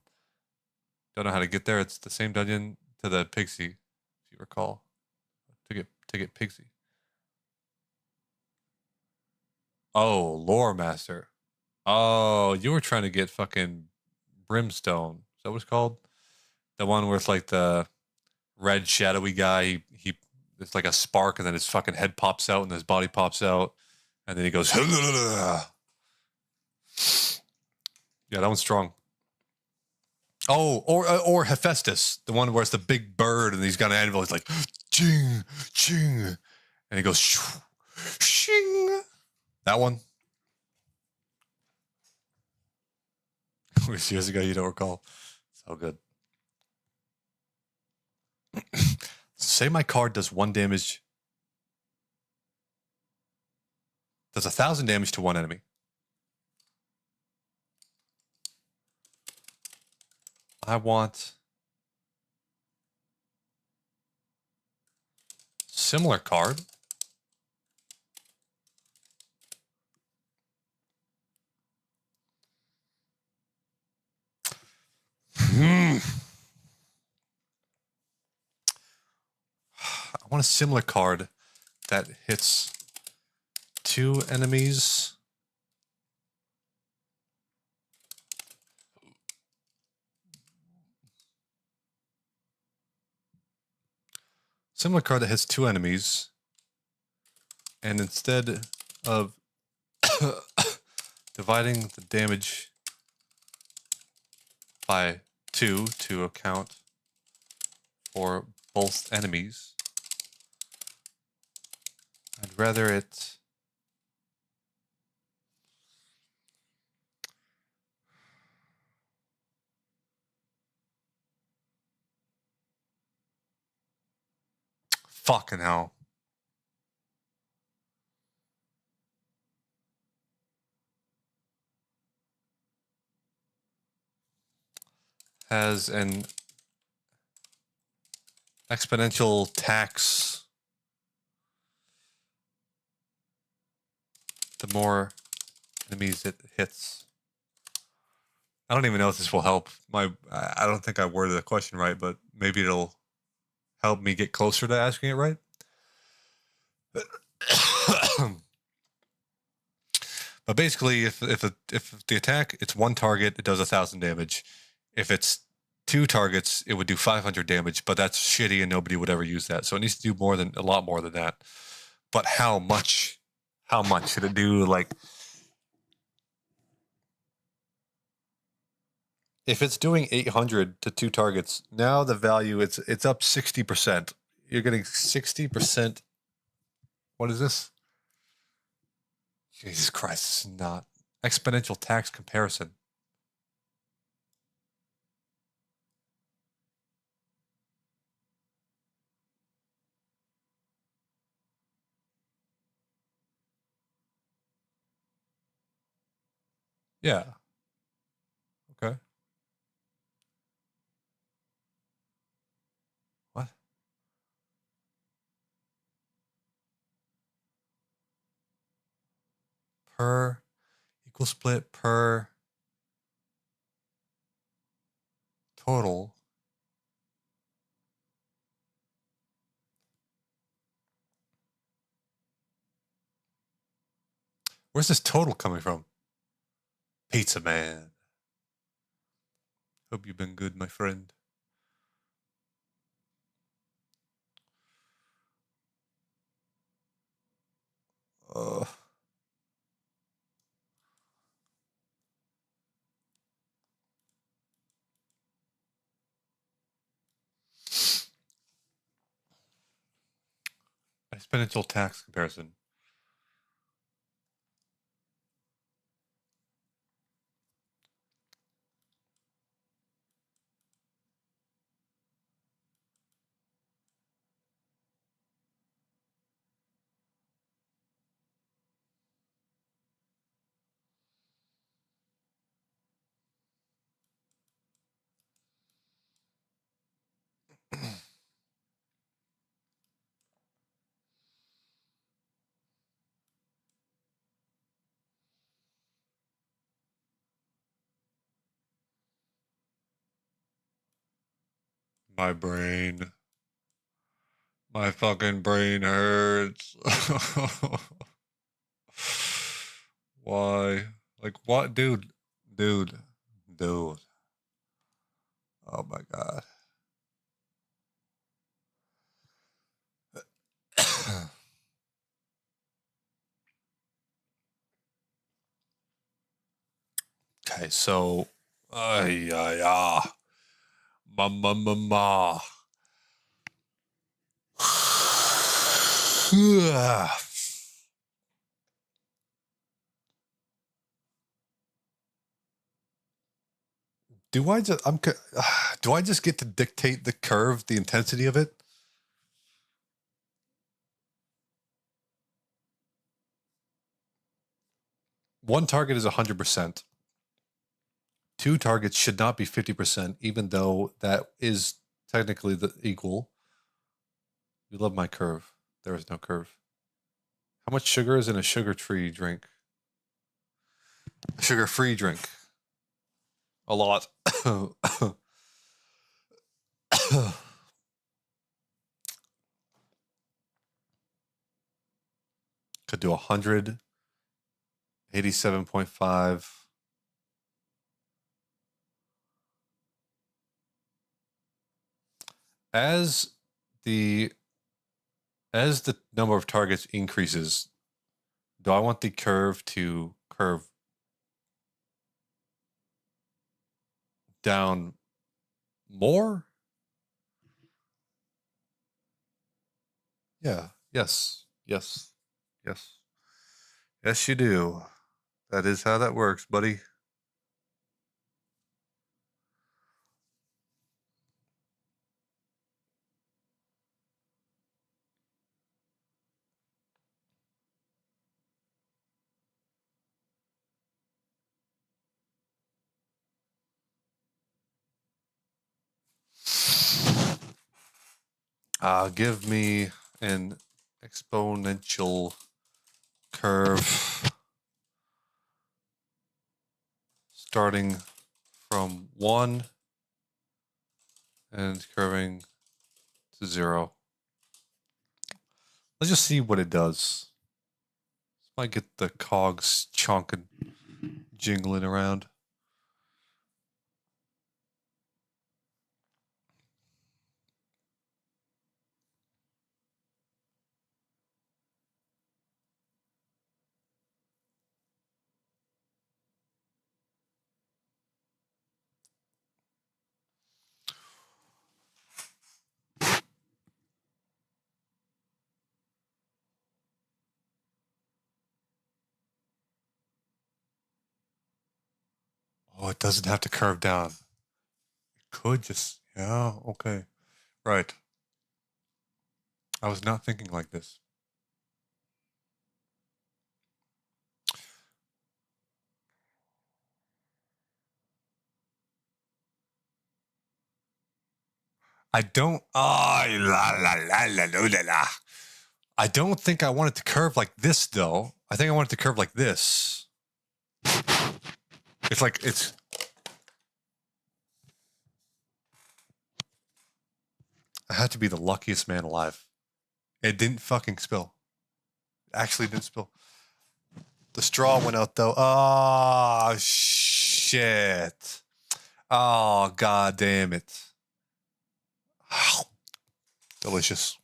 Don't know how to get there. It's the same dungeon to the Pigsy, if you recall. To get Pigsy. Oh, Lore Master. Oh, you were trying to get fucking Brimstone. Is that what it's called? The one where it's like the red shadowy guy. He it's like a spark, and then his fucking head pops out, and his body pops out, and then he goes. Yeah, that one's strong. Oh, or Hephaestus, the one where it's the big bird, and he's got an anvil. He's like, ching, ching, and he goes, shing. That one. Years ago, you don't recall. So good. Say my card does 1 damage. Does 1,000 damage to one enemy. I want similar card. I want a similar card that hits 2 enemies. Similar card that hits 2 enemies. And instead of dividing the damage by 2 to account for both enemies, I'd rather it fucking hell. Has an exponential tax. The more enemies it hits. I don't even know if this will help. I don't think I worded the question right, but maybe it'll help me get closer to asking it right. But basically, if the attack, it's 1 target, it does 1,000 damage. If it's 2 targets, it would do 500 damage. But that's shitty, and nobody would ever use that. So it needs to do a lot more than that. But how much? How much should it do? Like, if it's doing 800 to 2 targets, now the value it's up 60%. You're getting 60%. What is this? Jesus Christ, this is not exponential tax comparison. Yeah. Okay. What? Per equal split per total. Where's this total coming from? Pizza Man. Hope you've been good, my friend. Uh, exponential tax comparison. My brain. My fucking brain hurts. Why? Like, what? Dude. Dude. Dude. Oh my God. Okay, so. Yeah. Ma, ma, ma, ma. Do I just do I just get to dictate the curve, the intensity of it? One target is 100%. Two targets should not be 50%, even though that is technically the equal. You love my curve. There is no curve. How much sugar is in a sugar-free drink? A sugar-free drink. A lot. Could do 100, 87.5. As the number of targets increases, do I want the curve to curve down more? Yeah. Yes. Yes. Yes. Yes, you do. That is how that works, buddy. Give me an exponential curve starting from 1 and curving to 0. Let's just see what it does. Might get the cogs chonking, jingling around. Oh, it doesn't have to curve down. It could just, yeah, okay. Right. I was not thinking like this. I don't, I don't think I want it to curve like this, though. I think I want it to curve like this. It's like, I had to be the luckiest man alive. It didn't fucking spill. It actually didn't spill. The straw went out, though. Oh, shit. Oh, god damn it. Delicious.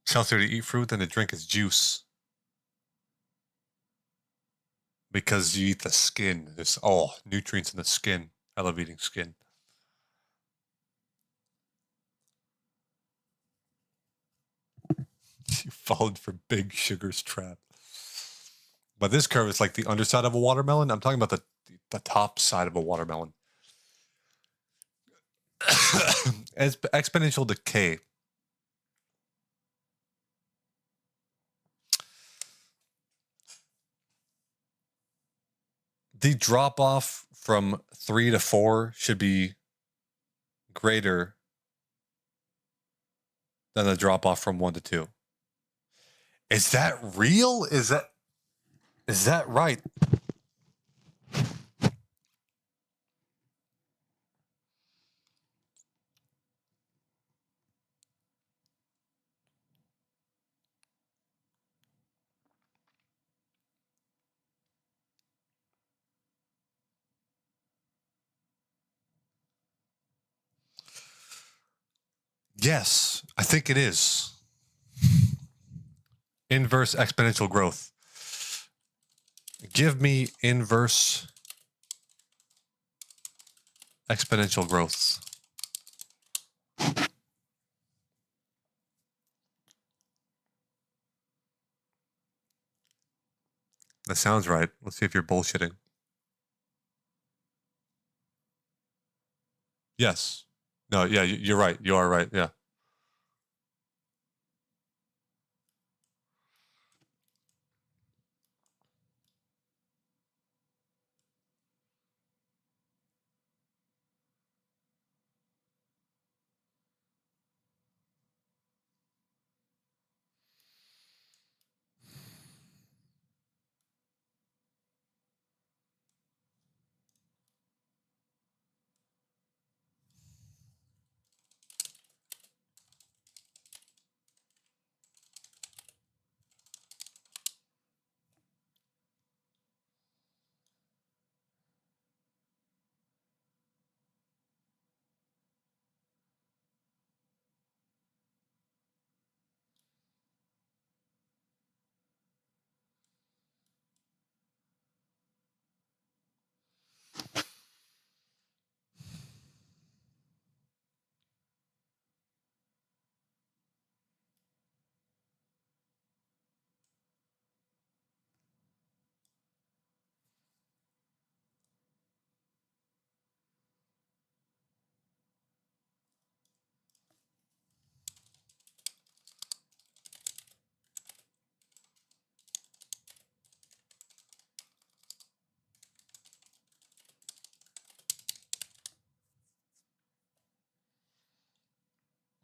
It's healthier to eat fruit than to drink its juice. Because you eat the skin. There's nutrients in the skin. I love eating skin. You followed for Big Sugar's trap. But this curve is like the underside of a watermelon. I'm talking about the top side of a watermelon. As exponential decay. The drop off from 3 to 4 should be greater than the drop off from 1 to 2. Is that real? Is that right? Yes, I think it is. Inverse exponential growth. Give me inverse exponential growth. That sounds right. Let's see if you're bullshitting. Yes. No, yeah, you're right. You are right. Yeah.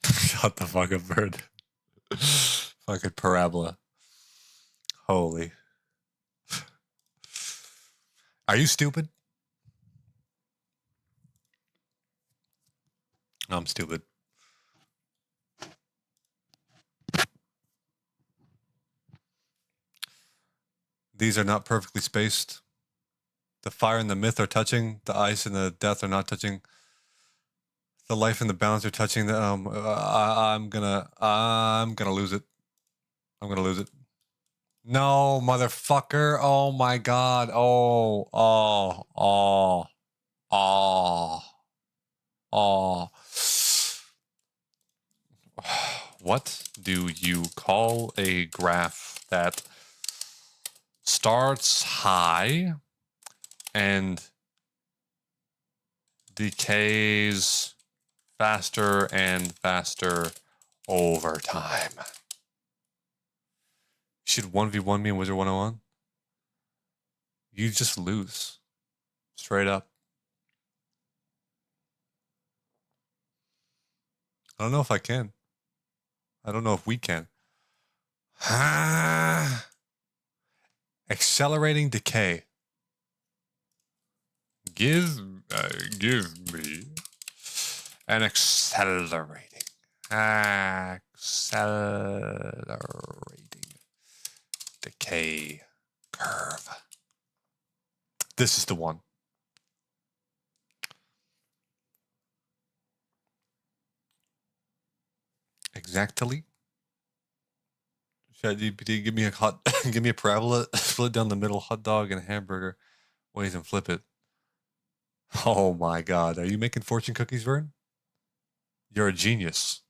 Shut the fuck up, bird. Fucking parabola. Holy. Are you stupid? I'm stupid. These are not perfectly spaced. The fire and the myth are touching. The ice and the death are not touching. The life and the balance are touching. I'm gonna lose it. I'm gonna lose it. No, motherfucker. Oh my god. Oh. What do you call a graph that starts high and decays faster and faster over time? You should 1v1 me in Wizard 101. You just lose. Straight up. I don't know if I can. I don't know if we can. Accelerating decay. Give me an accelerating decay curve. This is the one. Exactly. ChatGPT, give me a give me a parabola, split down the middle, hot dog and a hamburger, ways and flip it. Oh my god, are you making fortune cookies, Vern? You're a genius.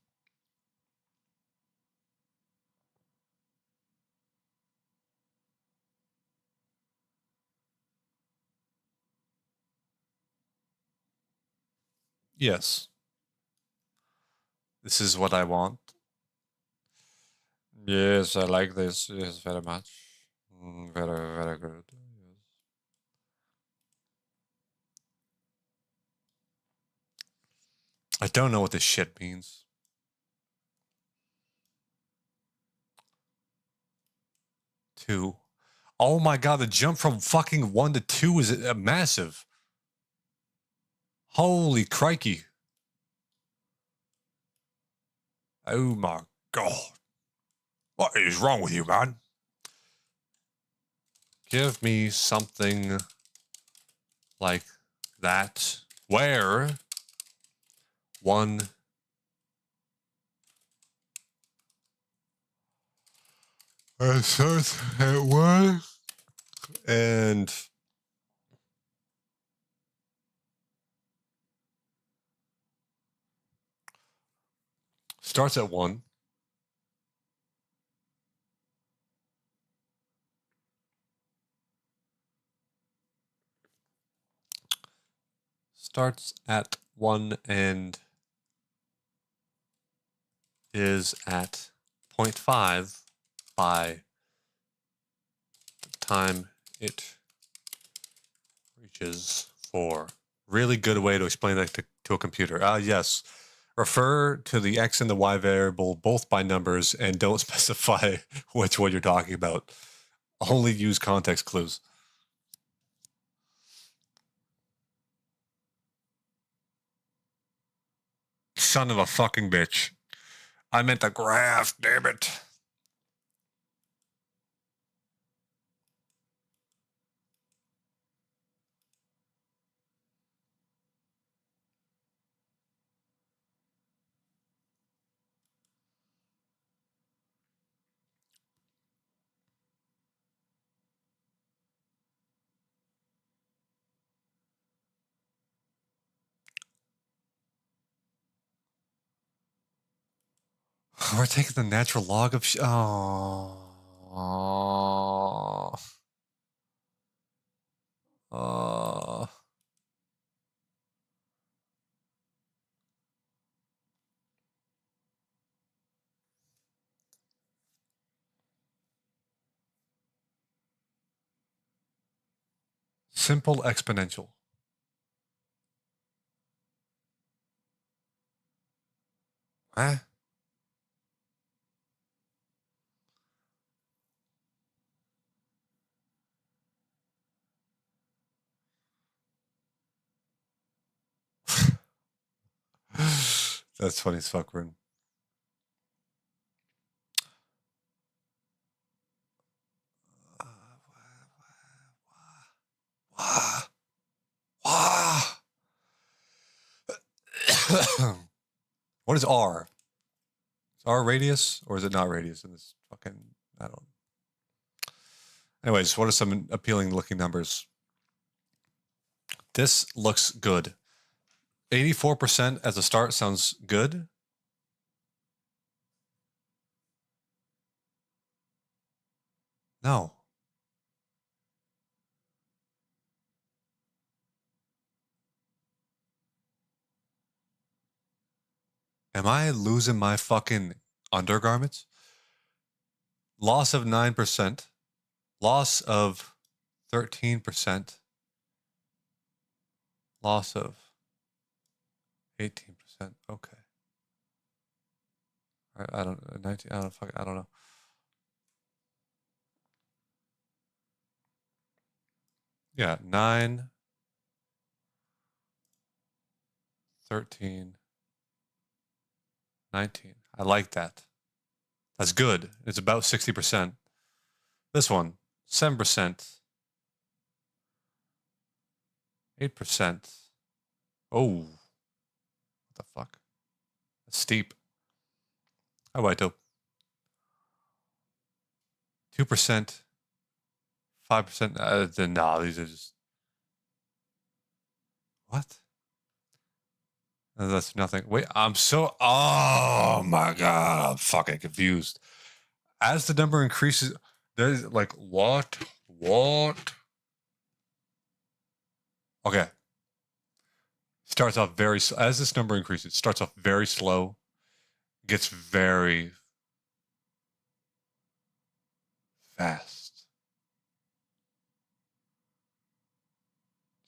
Yes. This is what I want. Yes, I like this. Yes, very much. Very, very good. Yes. I don't know what this shit means. 2. Oh my god, the jump from fucking 1 to 2 is massive. Holy crikey. Oh my god. What is wrong with you, man? Give me something like that where 1 It starts at 1 and starts at 1. Starts at 1 and is at 0.5 by the time it reaches 4. Really good way to explain that to a computer. Yes. Refer to the x and the y variable both by numbers and don't specify which one you're talking about. Only use context clues. Son of a fucking bitch. I meant the graph, damn it. We're taking the natural log of oh. Simple exponential. Huh? That's funny as fuck, Rune. What is R? Is R radius or is it not radius in this fucking? I don't. Anyways, what are some appealing looking numbers? This looks good. 84% as a start sounds good. No. Am I losing my fucking undergarments? Loss of 9%. Loss of 13%. Loss of 18%. Okay. I don't 19. I don't know. Yeah, 9, 13, 19. I like that. That's good. It's about 60%. This one, 7%. 8%. Oh. What the fuck? That's steep. How about 2%, 5%. No, these are just. What? That's nothing. Wait, I'm so. Oh my God. I'm fucking confused. As the number increases, there's like, what? What? Okay. Starts off very, as this number increases, starts off very slow, gets very fast.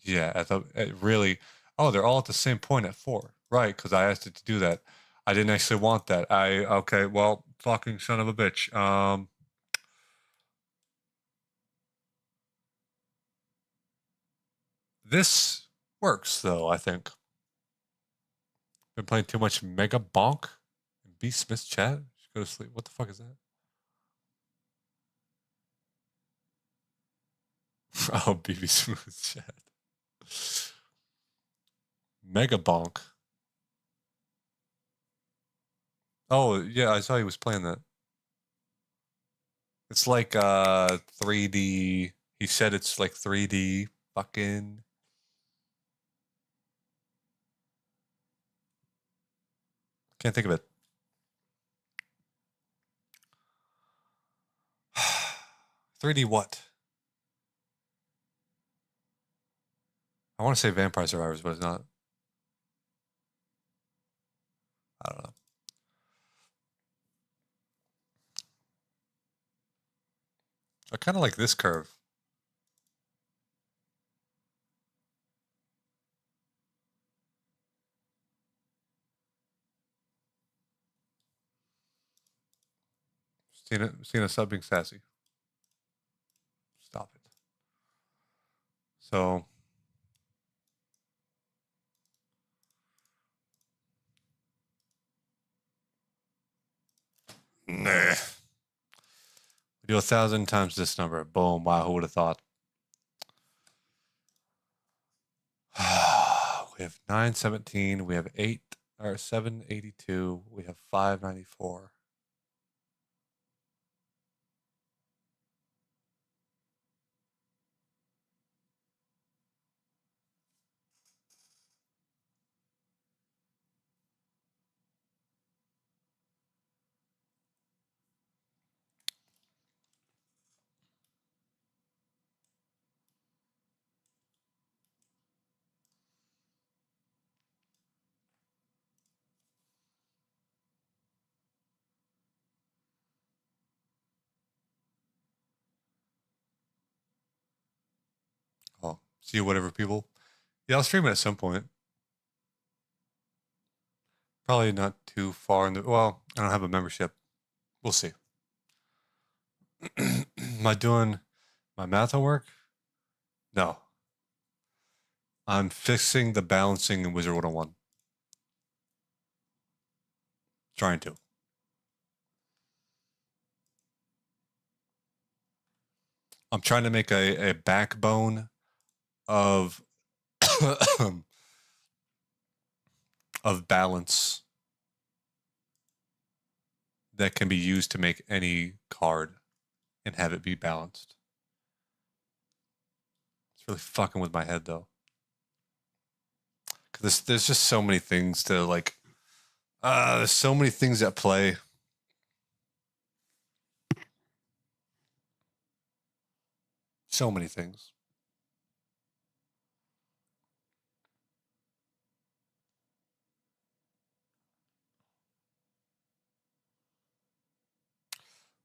Yeah, it really. Oh, they're all at the same point at 4. Right, because I asked it to do that. I didn't actually want that. Okay, well, fucking son of a bitch. This works though, I think. Been playing too much Mega Bonk in B Smith's chat. Just go to sleep. What the fuck is that? Oh, BB Smooth's chat. Mega Bonk. Oh, yeah, I saw he was playing that. It's like 3D. He said it's like 3D fucking. Can't think of it. 3D what? I want to say Vampire Survivors, but it's not. I don't know. I kind of like this curve. Cena sub being sassy. Stop it. So nah. We do 1,000 times this number. Boom. Wow, who would have thought? We have 917. We have 782. We have 594. Oh, see you, whatever, people. Yeah, I'll stream it at some point. Probably not too far in the. Well, I don't have a membership. We'll see. Am I doing my math homework? No. I'm fixing the balancing in Wizard 101. Trying to. I'm trying to make a backbone of of balance that can be used to make any card and have it be balanced. It's really fucking with my head though. Cause there's just so many things to like. There's so many things at play. So many things.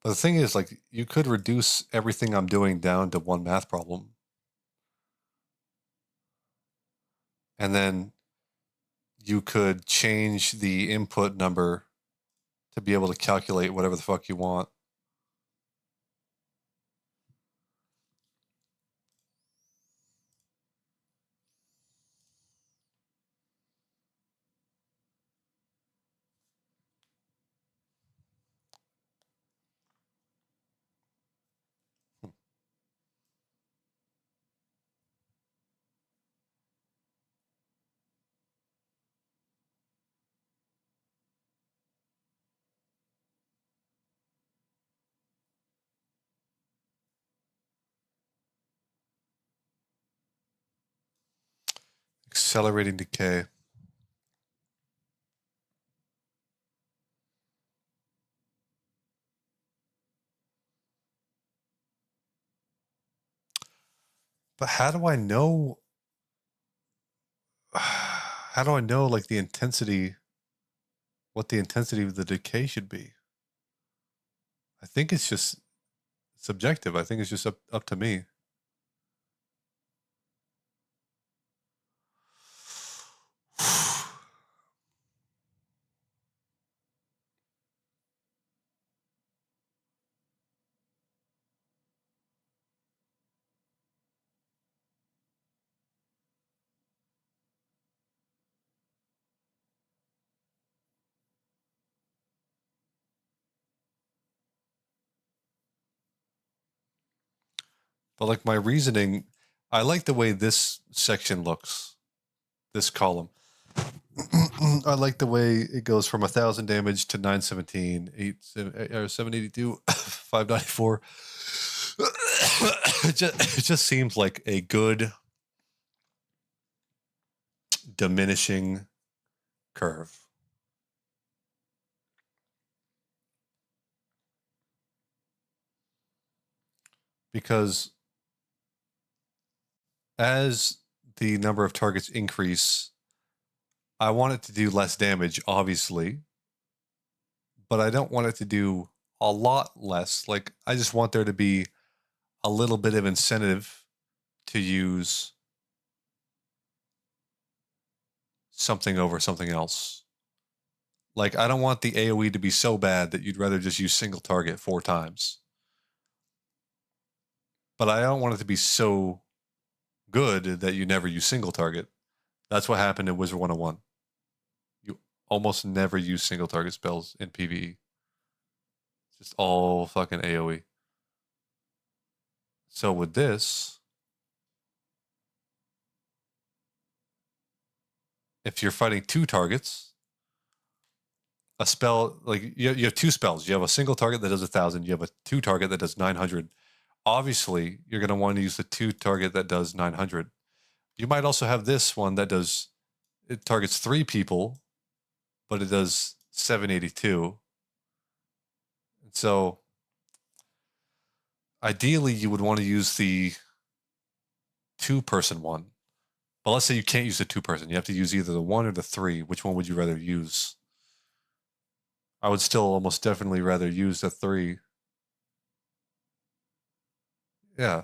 But the thing is, like, you could reduce everything I'm doing down to one math problem. And then you could change the input number to be able to calculate whatever the fuck you want. Accelerating decay. But how do I know? How do I know, like, the intensity, what the intensity of the decay should be? I think it's just subjective. I think it's just up to me. But like my reasoning, I like the way this section looks, this column. I like the way it goes from 1,000 damage to 917, 782, 594. It just seems like a good diminishing curve. Because as the number of targets increase, I want it to do less damage, obviously, but I don't want it to do a lot less. Like, I just want there to be a little bit of incentive to use something over something else. Like, I don't want the AoE to be so bad that you'd rather just use single target 4 times. But I don't want it to be so good that you never use single target. That's what happened in Wizard 101. You almost never use single target spells in PvE. It's just all fucking AoE. So with this, if you're fighting 2 targets, a spell, like you have 2 spells. You have a single target that does 1,000. You have a 2 target that does 900. Obviously, you're going to want to use the 2 target that does 900. You might also have this one that it targets 3 people, but it does 782. And so ideally, you would want to use the 2-person one. But let's say you can't use the 2-person. You have to use either the 1 or the 3. Which one would you rather use? I would still almost definitely rather use the 3. Yeah.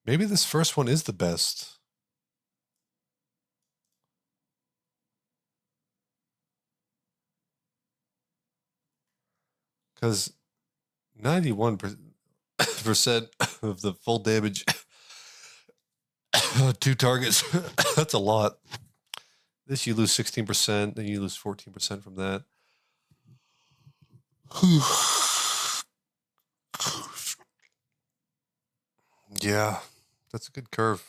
Maybe this first one is the best. Because 91% of the full damage, 2 targets, that's a lot. This you lose 16%, then you lose 14% from that. Yeah, that's a good curve.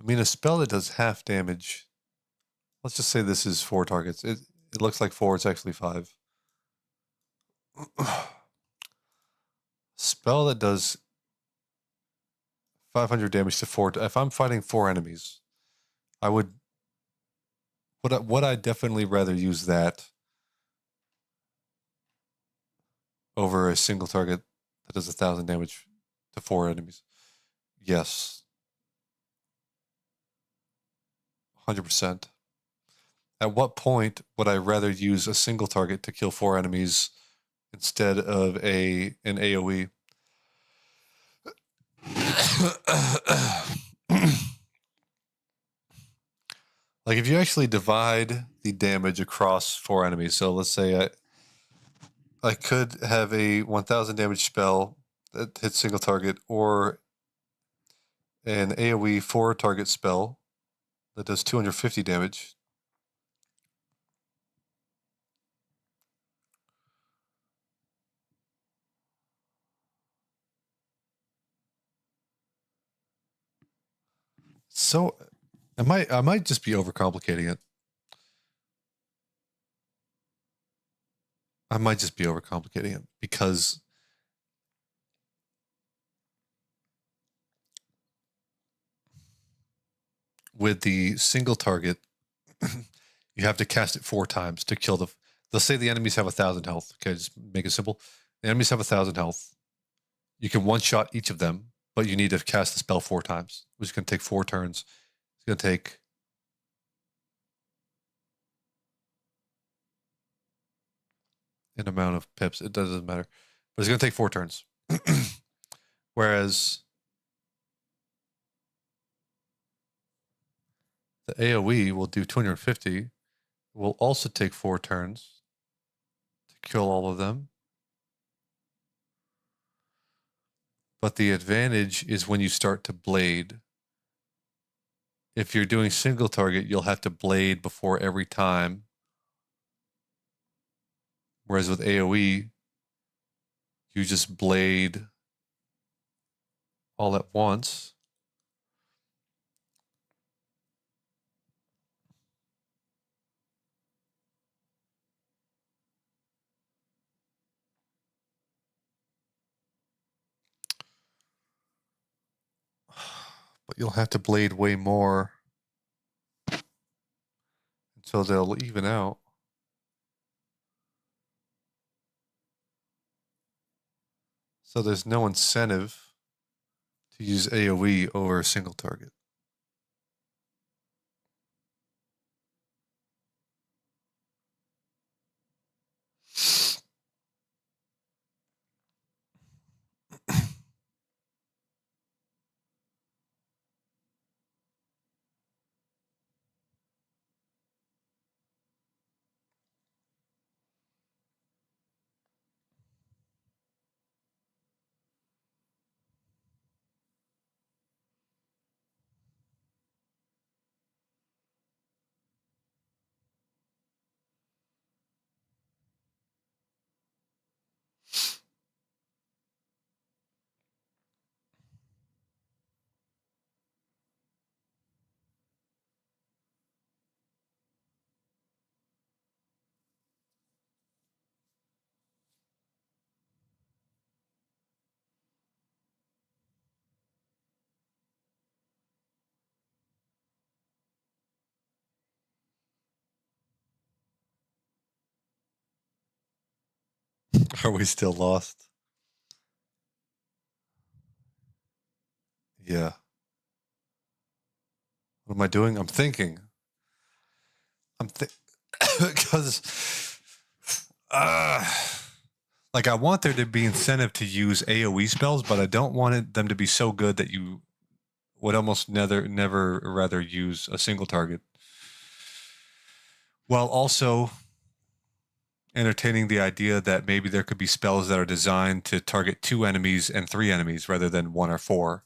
I mean, a spell that does half damage. Let's just say this is 4 targets. It looks like 4. It's actually 5. Spell that does 500 damage to 4. If I'm fighting 4 enemies, I would. Would I definitely rather use that over a single target that does 1,000 damage to 4 enemies? Yes. 100%. At what point would I rather use a single target to kill 4 enemies instead of an AoE? Like, if you actually divide the damage across 4 enemies, so let's say I could have a 1,000 damage spell that hits single target, or an AoE 4 target spell that does 250 damage. So I might just be overcomplicating it. I might just be overcomplicating it because with the single target, you have to cast it 4 times to kill the. Let's say the enemies have 1,000 health. Okay, just make it simple. The enemies have 1,000 health. You can one shot each of them, but you need to cast the spell 4 times, which is going to take 4 turns. It's going to take an amount of pips. It doesn't matter, but it's going to take 4 turns. Whereas the AoE will do 250. Will also take 4 turns to kill all of them. But the advantage is when you start to blade. If you're doing single target, you'll have to blade before every time. Whereas with AoE, you just blade all at once. But you'll have to blade way more until they'll even out. So there's no incentive to use AoE over a single target. Are we still lost? Yeah. What am I doing? I'm thinking. Because like I want there to be incentive to use AoE spells, but I don't want them to be so good that you would almost never rather use a single target. While also entertaining the idea that maybe there could be spells that are designed to target 2 enemies and 3 enemies rather than 1 or 4.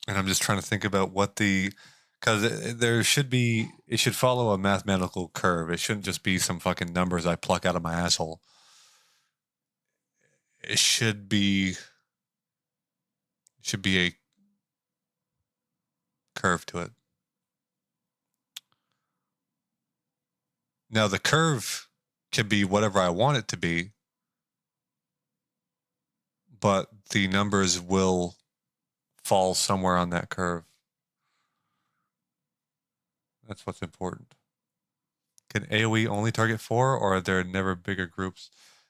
And I'm just trying to think about what because there should be, it should follow a mathematical curve. It shouldn't just be some fucking numbers I pluck out of my asshole. It should be a curve to it. Now the curve can be whatever I want it to be, but the numbers will fall somewhere on that curve. That's what's important. Can AoE only target 4, or are there never bigger groups?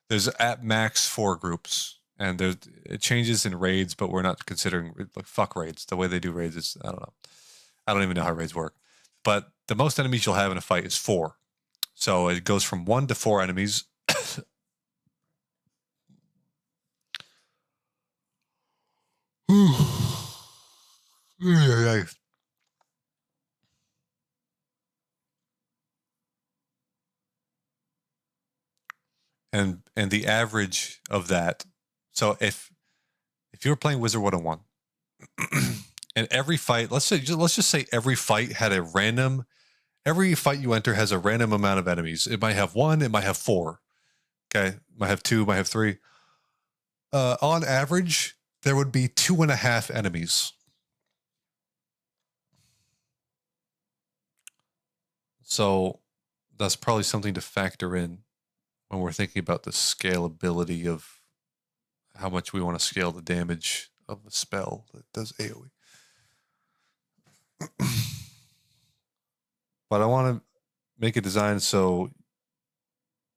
There's at max 4 groups, and it changes in raids, but we're not considering, like, fuck raids. The way they do raids is, I don't know. I don't even know how raids work. But the most enemies you'll have in a fight is 4. So it goes from 1 to 4 enemies. And the average of that. So if you were playing Wizard 101 and every fight, let's just say every fight had a random. Every fight you enter has a random amount of enemies. It might have one, it might have four. Okay, might have two, might have three. On average, there would be 2.5 enemies. So that's probably something to factor in when we're thinking about the scalability of how much we want to scale the damage of the spell that does AoE. But I want to make a design so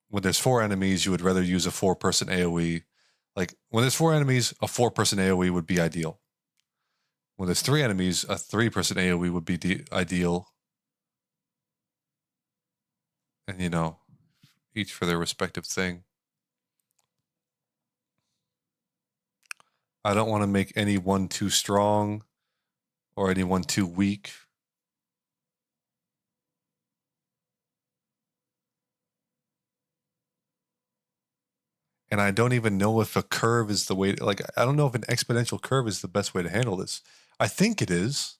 when there's 4 enemies, you would rather use a 4-person AoE. Like when there's 4 enemies, a 4-person AoE would be ideal. When there's 3 enemies, a 3-person AoE would be ideal. And you know, each for their respective thing. I don't want to make any one too strong or any one too weak. And I don't even know if a curve is the way to, like, I don't know if an exponential curve is the best way to handle this. I think it is,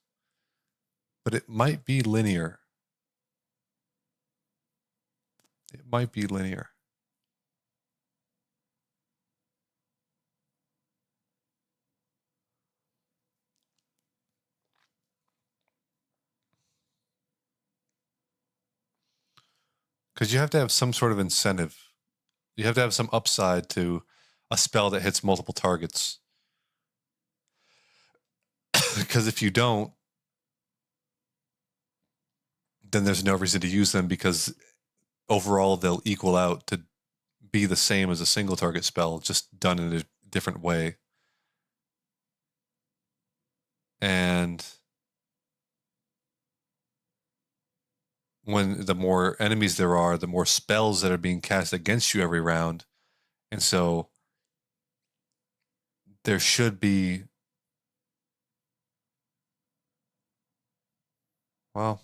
but it might be linear. It might be linear. Because you have to have some sort of incentive. You have to have some upside to a spell that hits multiple targets. Because if you don't, then there's no reason to use them because overall they'll equal out to be the same as a single target spell, just done in a different way. And when the more enemies there are, the more spells that are being cast against you every round. And so there should be, well,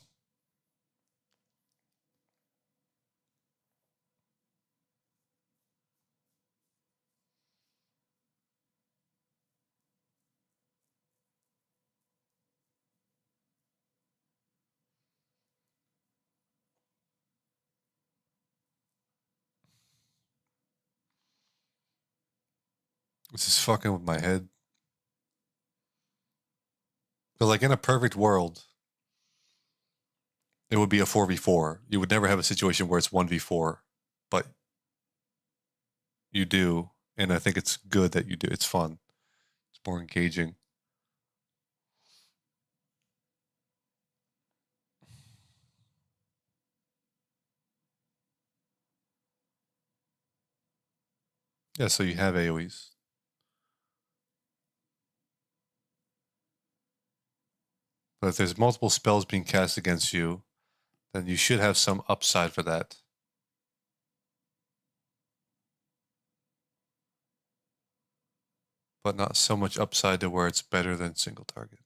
this is fucking with my head. But like in a perfect world, it would be a 4v4. You would never have a situation where it's 1v4, but you do. And I think it's good that you do. It's fun. It's more engaging. Yeah, so you have AoEs. But if there's multiple spells being cast against you, then you should have some upside for that. But not so much upside to where it's better than single target.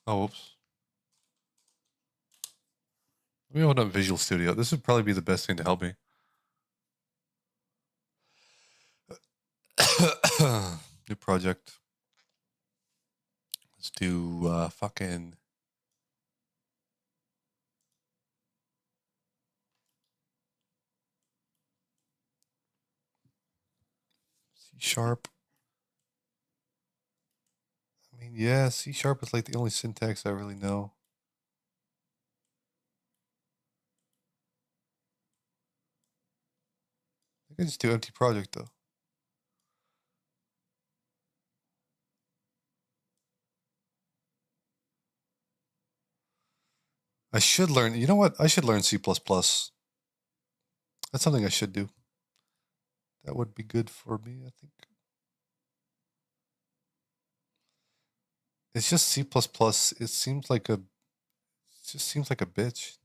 Oh, whoops. Let me open up Visual Studio. This would probably be the best thing to help me. New project. Let's do fucking C#. I mean, yeah, C# is like the only syntax I really know. I can just do empty project though. I should learn, you know what? I should learn C++. That's something I should do. That would be good for me, I think. It's just C++. It seems like a. It just seems like a bitch.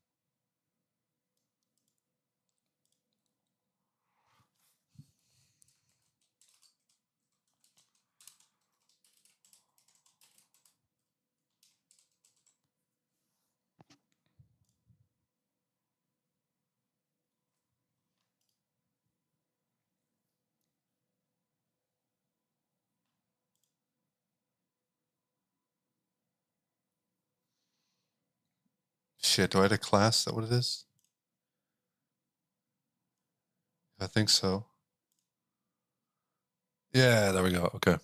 Shit, do I have a class? Is that what it is? I think so. Yeah, there we go. Okay.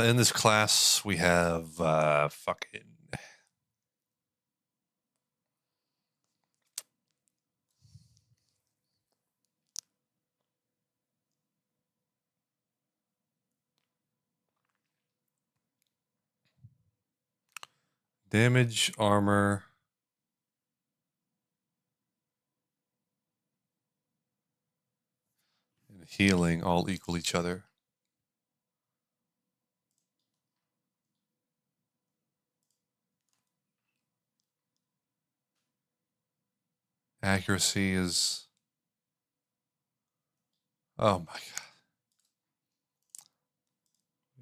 In this class, we have fucking. Damage, armor. And healing all equal each other. Accuracy is. Oh my god.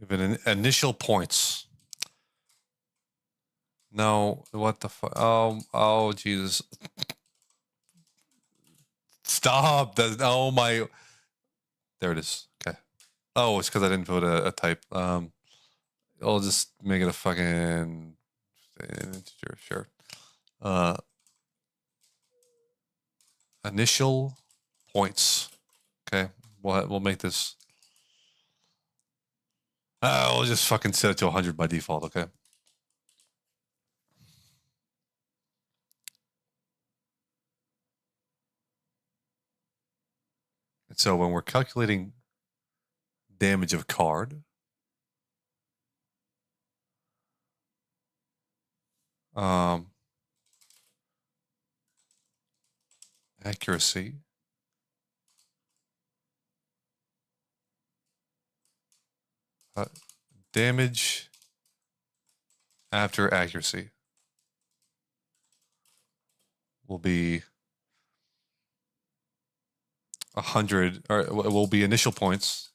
Even initial points. No, what the fuck? Oh, Jesus. Stop. Oh my. There it is. Okay. Oh, it's because I didn't put a type. I'll just make it a fucking integer. Sure. Initial points. Okay. We'll make this. We'll just fucking set it to 100 by default. Okay. And so when we're calculating damage of card, accuracy, damage after accuracy will be 100, or it will be initial points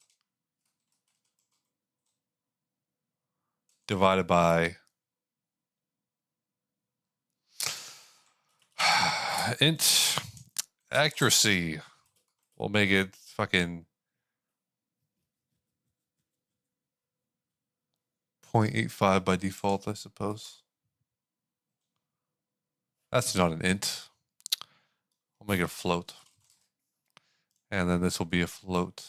divided by int accuracy. We'll make it fucking 0.85 by default, I suppose. That's not an int. I'll make it a float. And then this will be a float.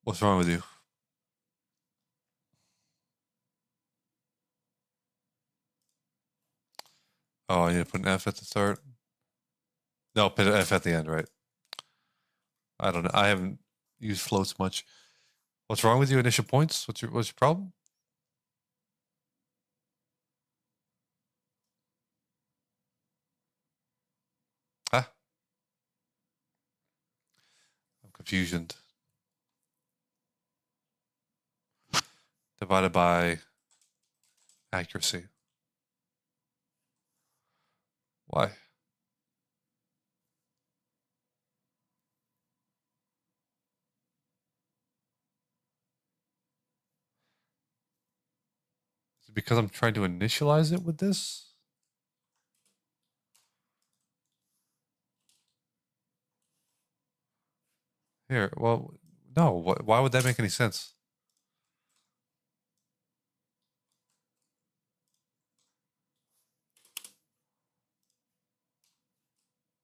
What's wrong with you? Oh, I need to put an F at the start? No, put an F at the end, right? I don't know. I haven't used floats much. What's wrong with you? Initial points? What's your problem? Huh? I'm confused. Divided by accuracy. Why? Is it because I'm trying to initialize it with this? Here, well, no. Why would that make any sense?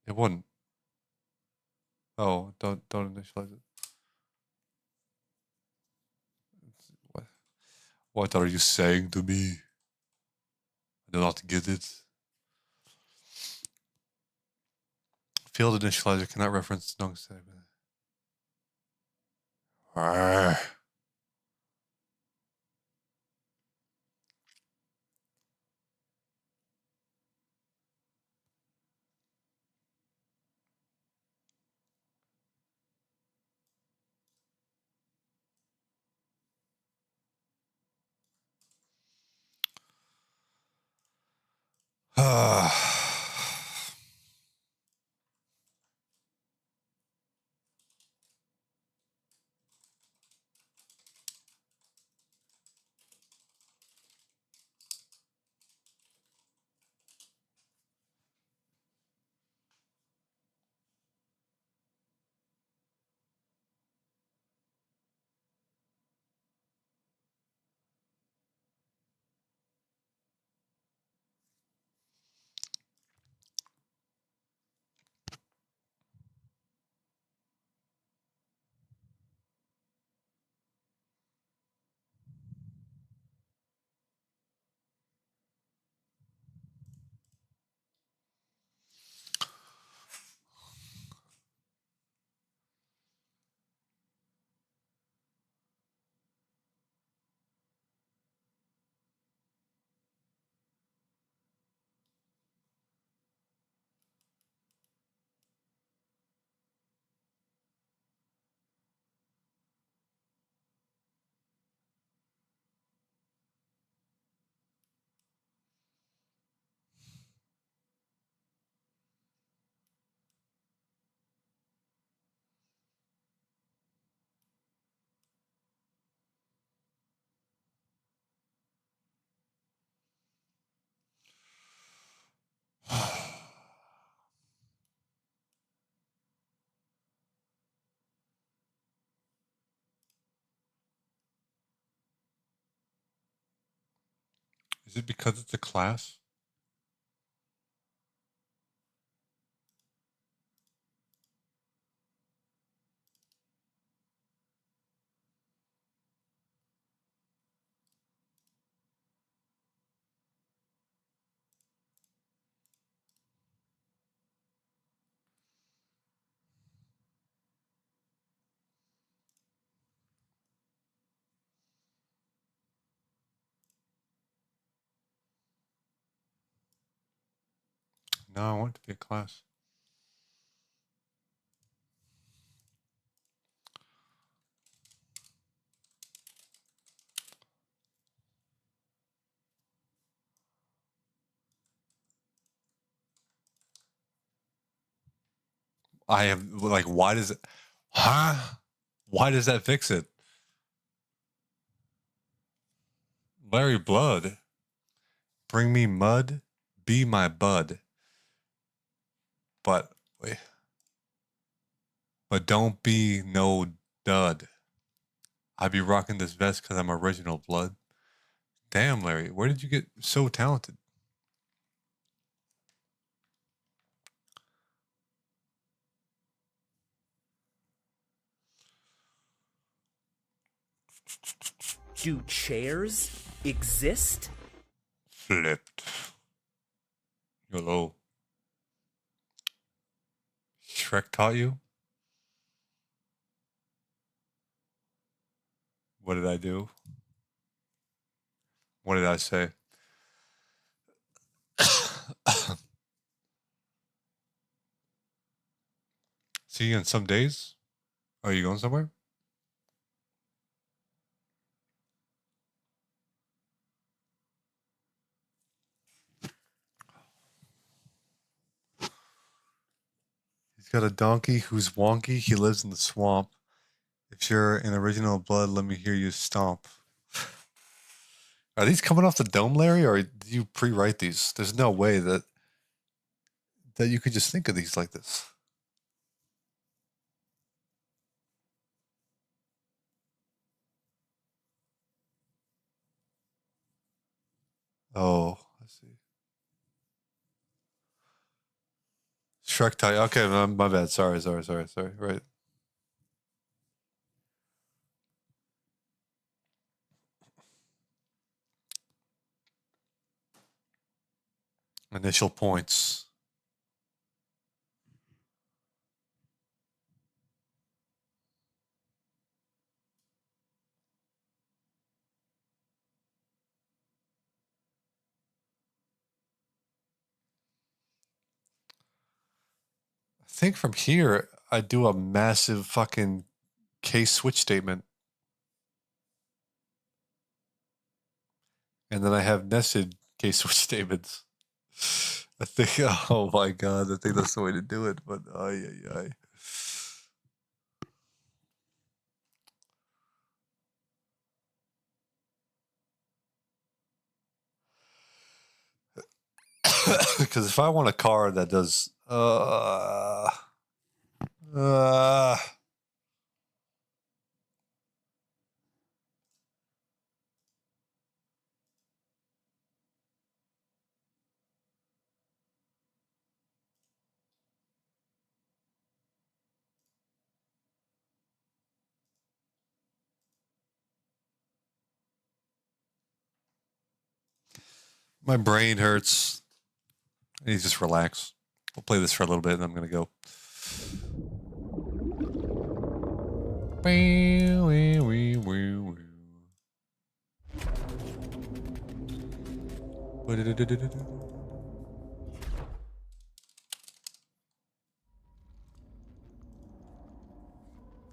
It wouldn't. Oh, don't initialize it. What are you saying to me? I do not get it. Field initializer cannot reference non-static. Is it because it's a class? No, I want it to be a class. I have like, why does it? Huh? Why does that fix it? Larry Blood, bring me mud, be my bud. But wait, but don't be no dud. I be rocking this vest because I'm original blood. Damn, Larry, where did you get so talented? Do chairs exist? Flipped. YOLO. Shrek taught you? What did I do? What did I say? See you in some days? Are you going somewhere? He's got a donkey who's wonky. He lives in the swamp. If you're in original blood, let me hear you stomp. Are these coming off the dome, Larry, or do you pre-write these? There's no way that you could just think of these like this. Oh, I see. Shrek tie. Okay, my bad. Sorry. Right. Initial points. I think from here, I do a massive fucking case switch statement. And then I have nested case switch statements. I think, oh my god, I think that's the way to do it, but ay, ay, ay. Because if I want a car that does, my brain hurts. I need to just relax. We'll play this for a little bit and I'm going to go.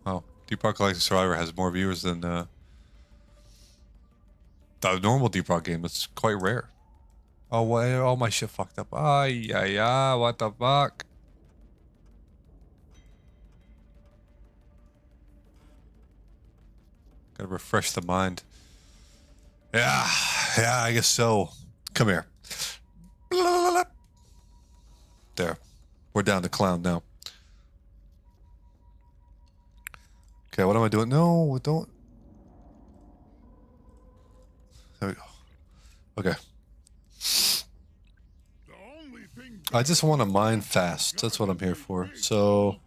Oh, Deep Rock Galactic Survivor has more viewers than the normal Deep Rock game. It's quite rare. Oh, why all my shit fucked up? Ay, ay, ay, what the fuck? Gotta refresh the mind. Yeah, I guess so. Come here. There. We're down to clown now. Okay, what am I doing? No, don't. There we go. Okay. I just want to mine fast. That's what I'm here for. So,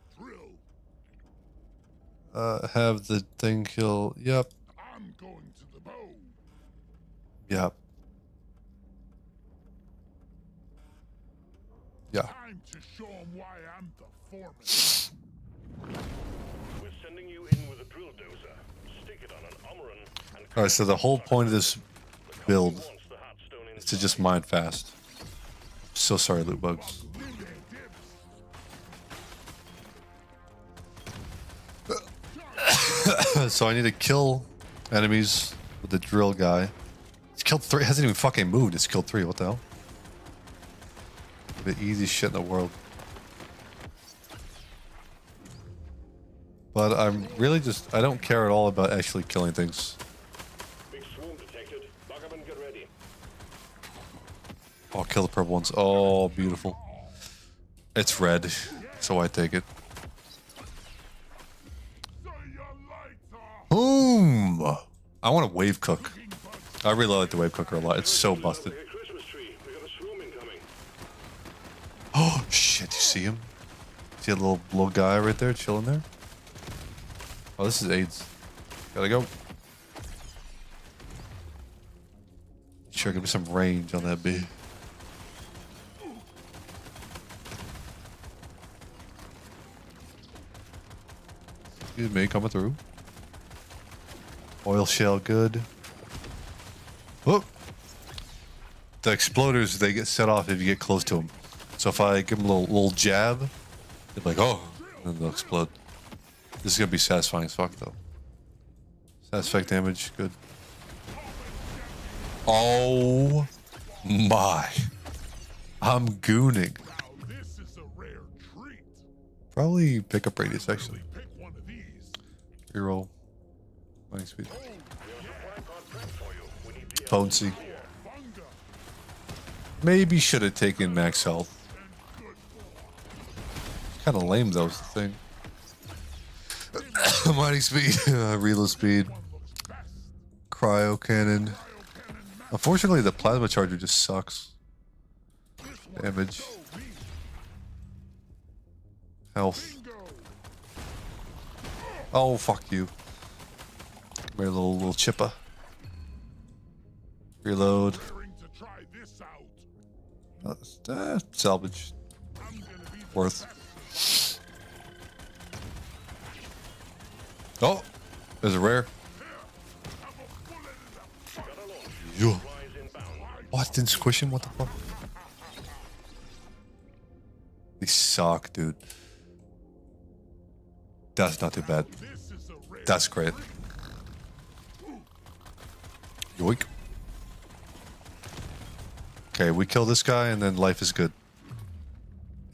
have the thing kill. Yep. I'm going to the bow. Yep. Yeah. Time to show 'em why I'm the foreman. We're sending you in with a drill dozer. Stick it on an Omeran and All right. So the whole point of this build wants the hot stone is to just mine fast. So sorry, loot bugs. So I need to kill enemies with the drill guy. It's killed 3. It hasn't even fucking moved. It's killed 3. What the hell? The easiest shit in the world. But I'm really just... I don't care at all about actually killing things. big swarm detected. Lock up and get ready. I'll kill the purple ones. Oh, beautiful. It's red, so I take it. Boom! I want a wave cook. I really like the wave cooker a lot. It's so busted. Like a Christmas tree. We got a swarm incoming. Oh shit! You see him? See a little guy right there chilling there? Oh, this is AIDS. Gotta go. Sure, give me some range on that bee. Excuse me, coming through. Oil shell, good. Whoop. The exploders, they get set off if you get close to them. So if I give them a little jab, they're like, oh, and then they'll explode. This is gonna be satisfying as fuck, though. Satisfact damage, good. Oh my! I'm gooning. Now this is a rare treat. Probably pickup radius actually. Pick one of these. Reroll. Mining speed. For you. We need the Potency. Bunga. Maybe should have taken max health. Kind of lame though, is the thing. Mining speed, reload speed, cryo cannon. Unfortunately, the plasma charger just sucks. Damage, health. Oh fuck you! Come here, little chippa. Reload. Daring to try this out. Salvage. I'm gonna be the Worth. Oh, there's a rare. Yo. What? Didn't squish him? What the fuck? They suck, dude. That's not too bad. This is a rare. That's great. Yoink. Okay, we kill this guy and then life is good.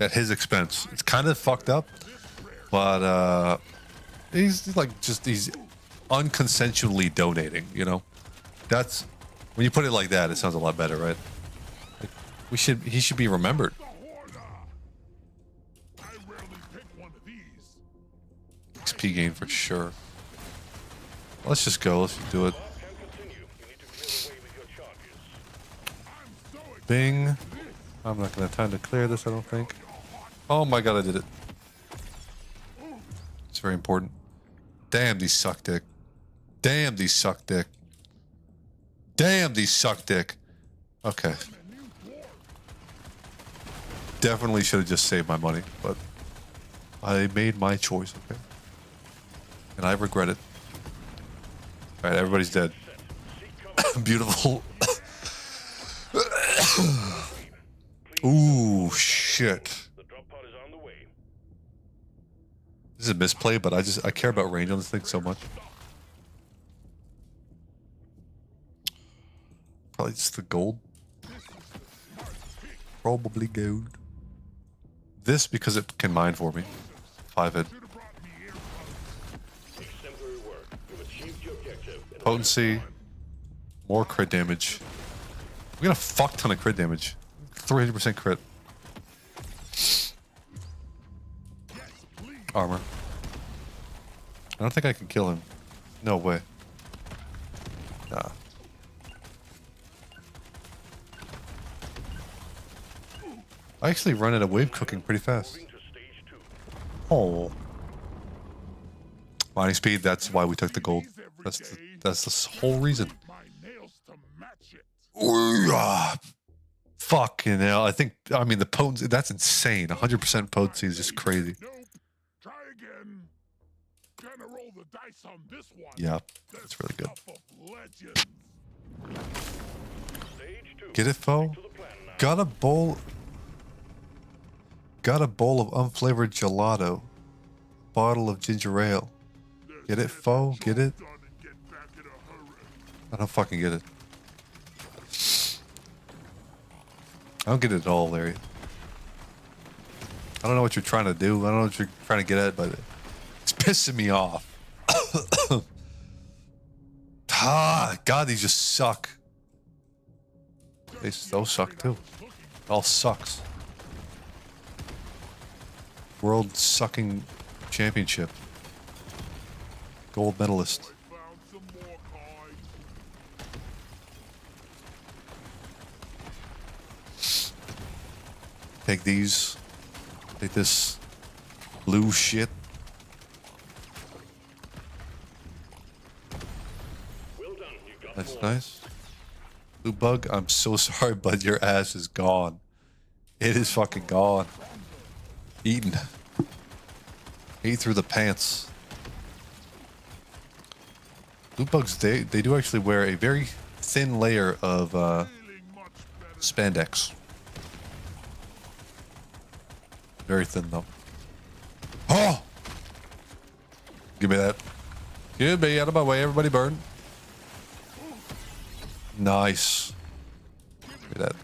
at his expense. It's kind of fucked up, but he's like he's unconsensually donating. You know, that's when you put it like that, it sounds a lot better, right? Like, he should be remembered. I rarely pick one of these. XP gain for sure. Let's just go. Let's do it. Can continue. You need to clear the way with your charges. Bing. I'm not gonna have time to clear this, I don't think. Oh my god, I did it. It's very important. Damn, these suck dick. Damn, these suck dick. Damn, these suck dick. Okay. Definitely should have just saved my money, but I made my choice, okay? And I regret it. Alright, everybody's dead. Beautiful. Ooh, shit. The drop pod is on the way. This is a misplay, but I care about range on this thing so much. Probably just the gold. Probably gold. This because it can mine for me. 5 hit. Exemplary work. You've achieved your objective. In Potency. More crit damage. We got a fuck ton of crit damage. 300% crit. Armor. I don't think I can kill him. No way. Nah. I actually run out of wave cooking pretty fast. moving to stage 2. Oh. Mining speed, that's why we took the gold. That's the whole reason. My nails to match it. Ooh, ah. Fucking hell. I mean, the potency, that's insane. 100% potency is just crazy. Nope. Try again. Gonna roll the dice on this one. Yeah, The that's really good. stuff of legends. Stage 2. Get it, foe? To the plan now. Got a bowl of unflavored gelato. Bottle of ginger ale. Get it, foe? Get it? Done and get back in a hurry. I don't fucking get it. I don't get it at all, Larry. I don't know what you're trying to do. I don't know what you're trying to get at, but it's pissing me off. Ah, God, these just suck. They so suck too. It all sucks. World Sucking Championship. Gold medalist. Found some more cards. Take these. Take this blue shit. Well done. You got That's one. nice. Blue bug, I'm so sorry, but your ass is gone. It is fucking gone. Eaten. Ate through the pants. Blue bugs, they do actually wear a very thin layer of Feeling much better. spandex. Very thin though. Oh! Give me that. Give me out of my way, everybody burn. Nice. Give me that.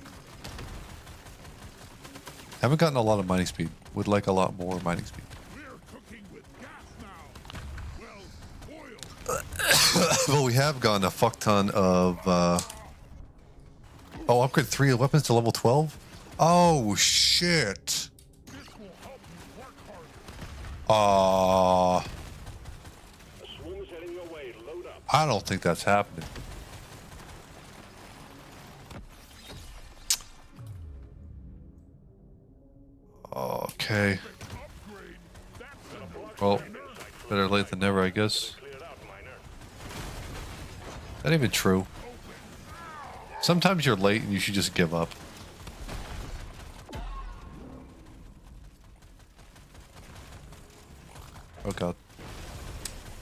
Haven't gotten a lot of mining speed. Would like a lot more mining speed. We're cooking with gas now. Well, oil. Well, we have gotten a fuck ton of oh, upgrade 3 weapons to level 12? Oh shit. This will help you work harder. A swarm's heading your way. Load up. I don't think that's happening. Okay. Upgrade. That's Well, better late than never, I guess. Clear it out, miner. That ain't even true. Sometimes you're late and you should just give up. Oh god.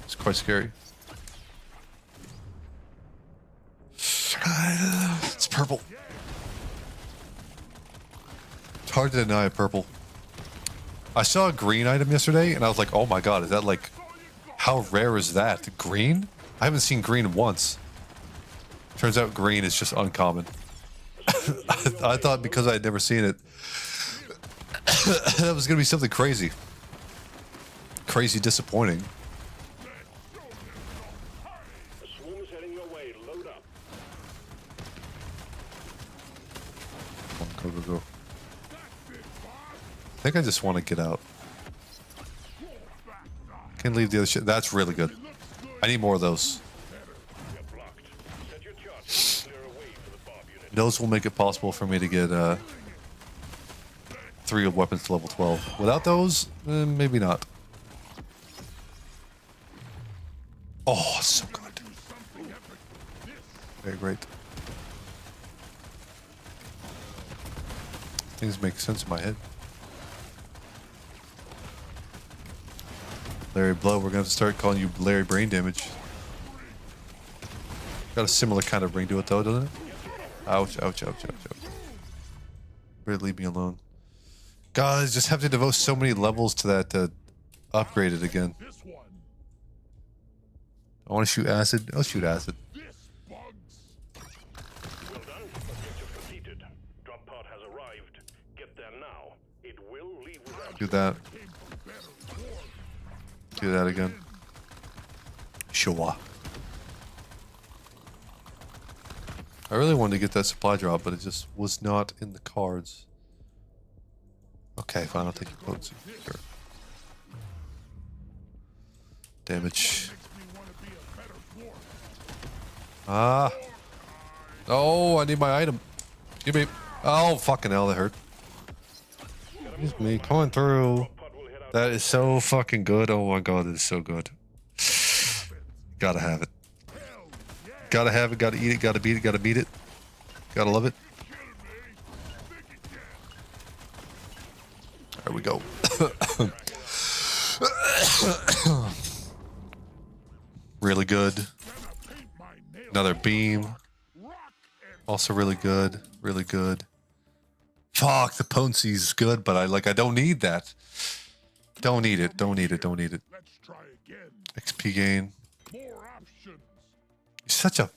It's quite scary. It's purple. It's hard to deny purple. I saw a green item yesterday and I was like, oh my god, is that like, how rare is that? Green? I haven't seen green once. Turns out green is just uncommon. I thought because I had never seen it, that was gonna be something crazy. Crazy disappointing. The swarm is heading your way. Load up. Go, go, go. I think I just want to get out. Can leave the other shit. That's really good. I need more of those. You're blocked. Set your charge. Clear away for the Bob unit. Those will make it possible for me to get 3 weapons to level 12. Without those, maybe not. Oh, so good. Very great. Things make sense in my head. Larry Blood, we're gonna have to start calling you Larry Brain Damage. Got a similar kind of ring to it though, doesn't it? Ouch, ouch, ouch, ouch, ouch. Better leave me alone. Guys, just have to devote so many levels to that to upgrade it again. This one. I want to shoot acid. I'll shoot acid. This bugs. Well done. Objective completed. Drop pod has arrived. Get there now. It will leave without Do that. Came from better war. Do that again. Sure. I really wanted to get that supply drop, but it just was not in the cards. Okay, fine. I'll take your potency. Sure. Damage. Makes me want to be a better dwarf. Ah. Oh, I need my item. Give me. Oh, fucking hell, that hurt. Excuse me. Coming through. pod will head out. That is so fucking good. Oh my god, it is so good. Gotta have it. Gotta have it, gotta eat it, gotta beat it, gotta beat it. Gotta love it. There we go. Really good. Paint my nails. Another beam. Rock and Also really good. Really good. Fuck, the potency's good, but I don't need that. Don't need it. Don't need it. Don't need it. let's try again. XP gain. More options. You're such a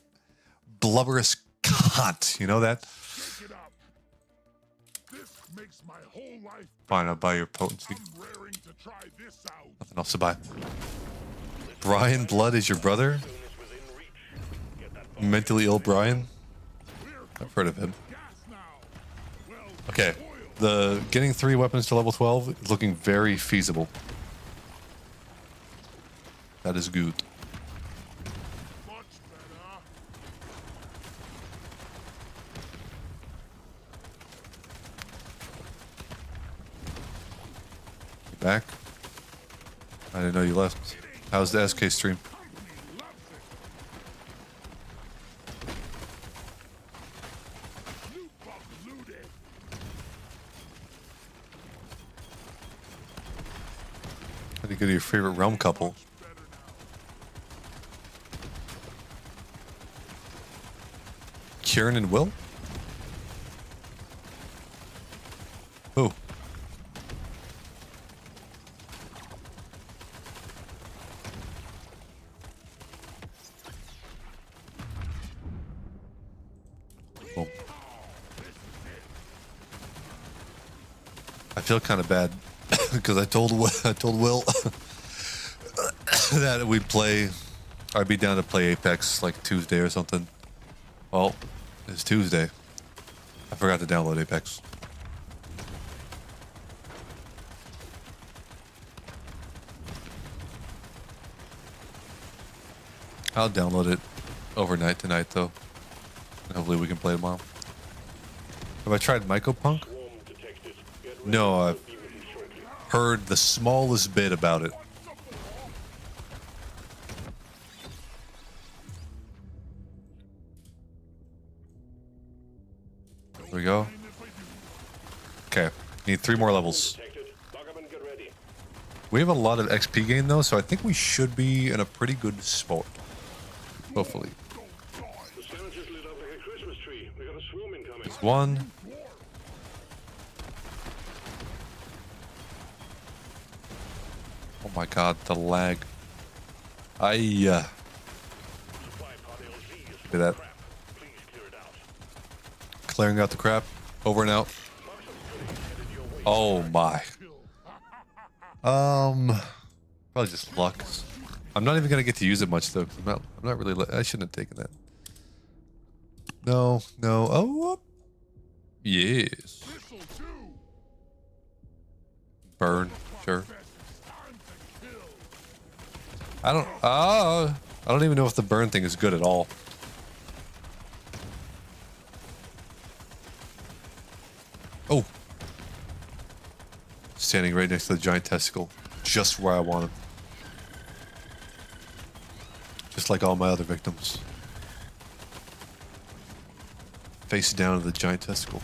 blubberous cunt. You know that? Pick it up. This makes my whole life. Fine, I'll buy your potency. I'm raring to try this out. Nothing else to buy. Brian Blood is your brother? Zone is within reach. Get that bomb. Mentally ill Brian? We're I've heard of him. gas now. Well, Okay. oil. The getting 3 weapons to level 12 is looking very feasible. That is good. Much better. You back? I didn't know you left. How's the SK stream? Company loves it. Loot bug looted. How do you go to your favorite realm couple? Much better now. Kieran and Will? Who? Oh. I feel kind of bad because I told Will that we'd play. I'd be down to play Apex like Tuesday or something. Well, it's Tuesday. I forgot to download Apex. I'll download it overnight tonight though. And hopefully we can play tomorrow. Have I tried Mycopunk? Swarm detected. Get ready. No, I've Be with you shortly. heard the smallest bit about it. There we go. Okay, need 3 more levels. Detected. Lock up and get ready. We have a lot of XP gain though, so I think we should be in a pretty good spot. Hopefully. The scavengers lit up like a Christmas tree. We got a swarm incoming. There's one. Oh my god, the lag. Supply pod LZ is Look at that. crap. Please clear it out. Clearing out the crap. Over and out. Box of goodies headed your way. Oh my. Probably just luck. I'm not even gonna get to use it much though. 'Cause I'm not really. I shouldn't have taken that. No. Oh. Yes. Burn. Sure. I don't even know if the burn thing is good at all. Oh. Standing right next to the giant testicle. Just where I want him. Just like all my other victims. Face down to the giant testicle.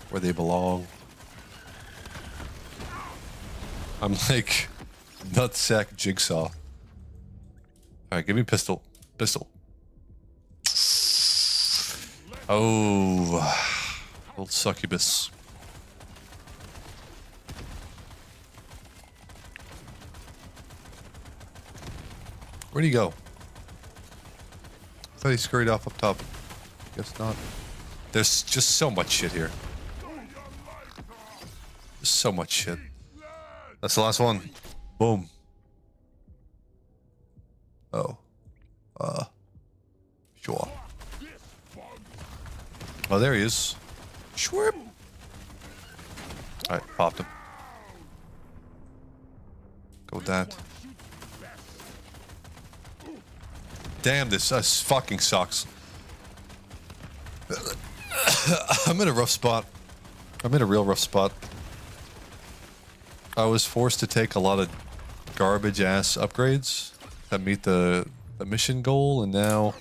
Where they belong. I'm like nutsack Jigsaw. Alright, give me pistol. Pistol. Oh. Old succubus. Where'd he go? I thought he scurried off up top. Guess not. There's just so much shit here. There's so much shit. That's the last one. Boom. Oh. Sure. Oh, there he is. Shwip. Alright, popped him. Go with that. Damn, this fucking sucks. I'm in a rough spot. I'm in a real rough spot. I was forced to take a lot of garbage ass upgrades that meet the mission goal, and now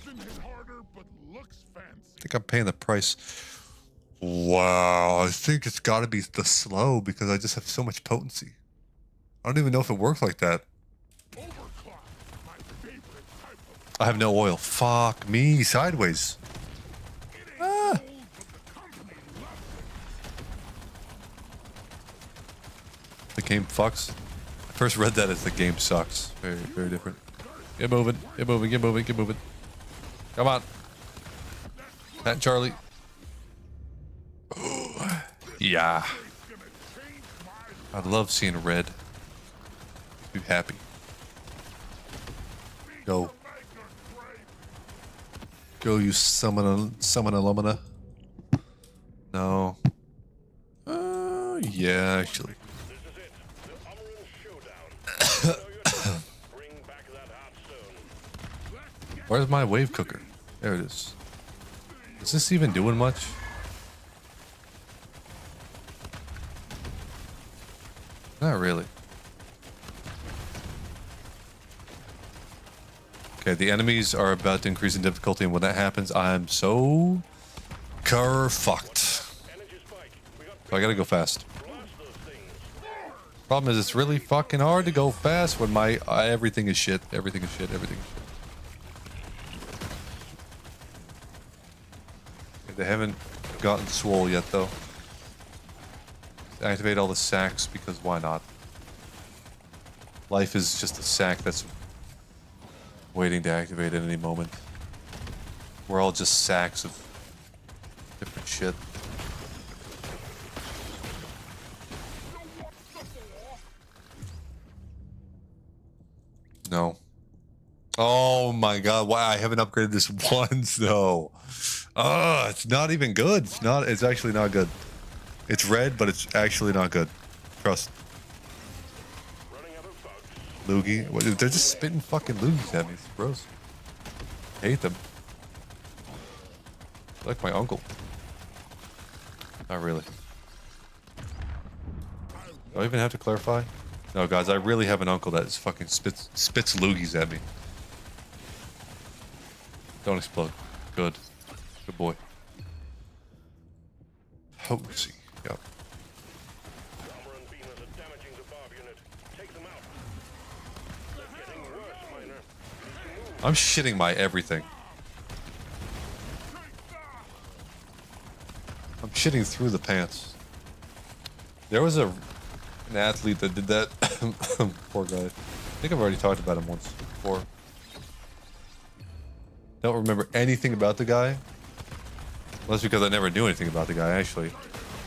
I think I'm paying the price. Wow, I think it's got to be the slow because I just have so much potency. I don't even know if it works like that. I have no oil. Fuck me, sideways. Ah. The game fucks. I first read that as the game sucks. Very, very different. Get moving. Get moving. Get moving. Get moving. Come on. That Charlie. Yeah. I love seeing red. Be happy. Go. Go, you summon alumina. No. Yeah, actually. Where's my wave cooker? There it is. Is this even doing much? Not really. Okay, the enemies are about to increase in difficulty, and when that happens, I'm so fucked. So I gotta go fast. Problem is, it's really fucking hard to go fast when my everything is shit. Everything is shit. Everything is shit. Okay, they haven't gotten swole yet, though. Activate all the sacks because why not? Life is just a sack that's waiting to activate at any moment. We're all just sacks of different shit. No. Oh my god, why I haven't upgraded this once though. It's not even good. It's actually not good. It's red, but it's actually not good. Trust. Loogie. What, they're just spitting fucking loogies at me. It's gross. I hate them. They're like my uncle. Not really. Do I even have to clarify? No, guys, I really have an uncle that is fucking spits loogies at me. Don't explode. Good. Good boy. Potency. Yep. I'm shitting my everything. I'm shitting through the pants. There was an athlete that did that. Poor guy. I think I've already talked about him once before. Don't remember anything about the guy. Well, that's because I never knew anything about the guy, actually.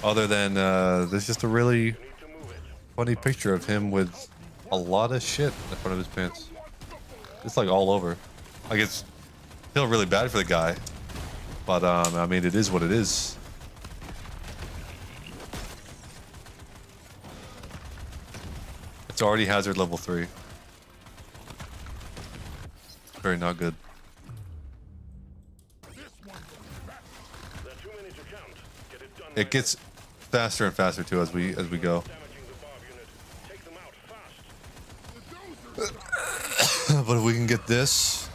Other than there's just a really funny picture of him with a lot of shit in the front of his pants. It's like all over. Like it's feel really bad for the guy, but I mean it is what it is. It's already hazard level 3. Very not good. It gets faster and faster too as we go. But if we can get this.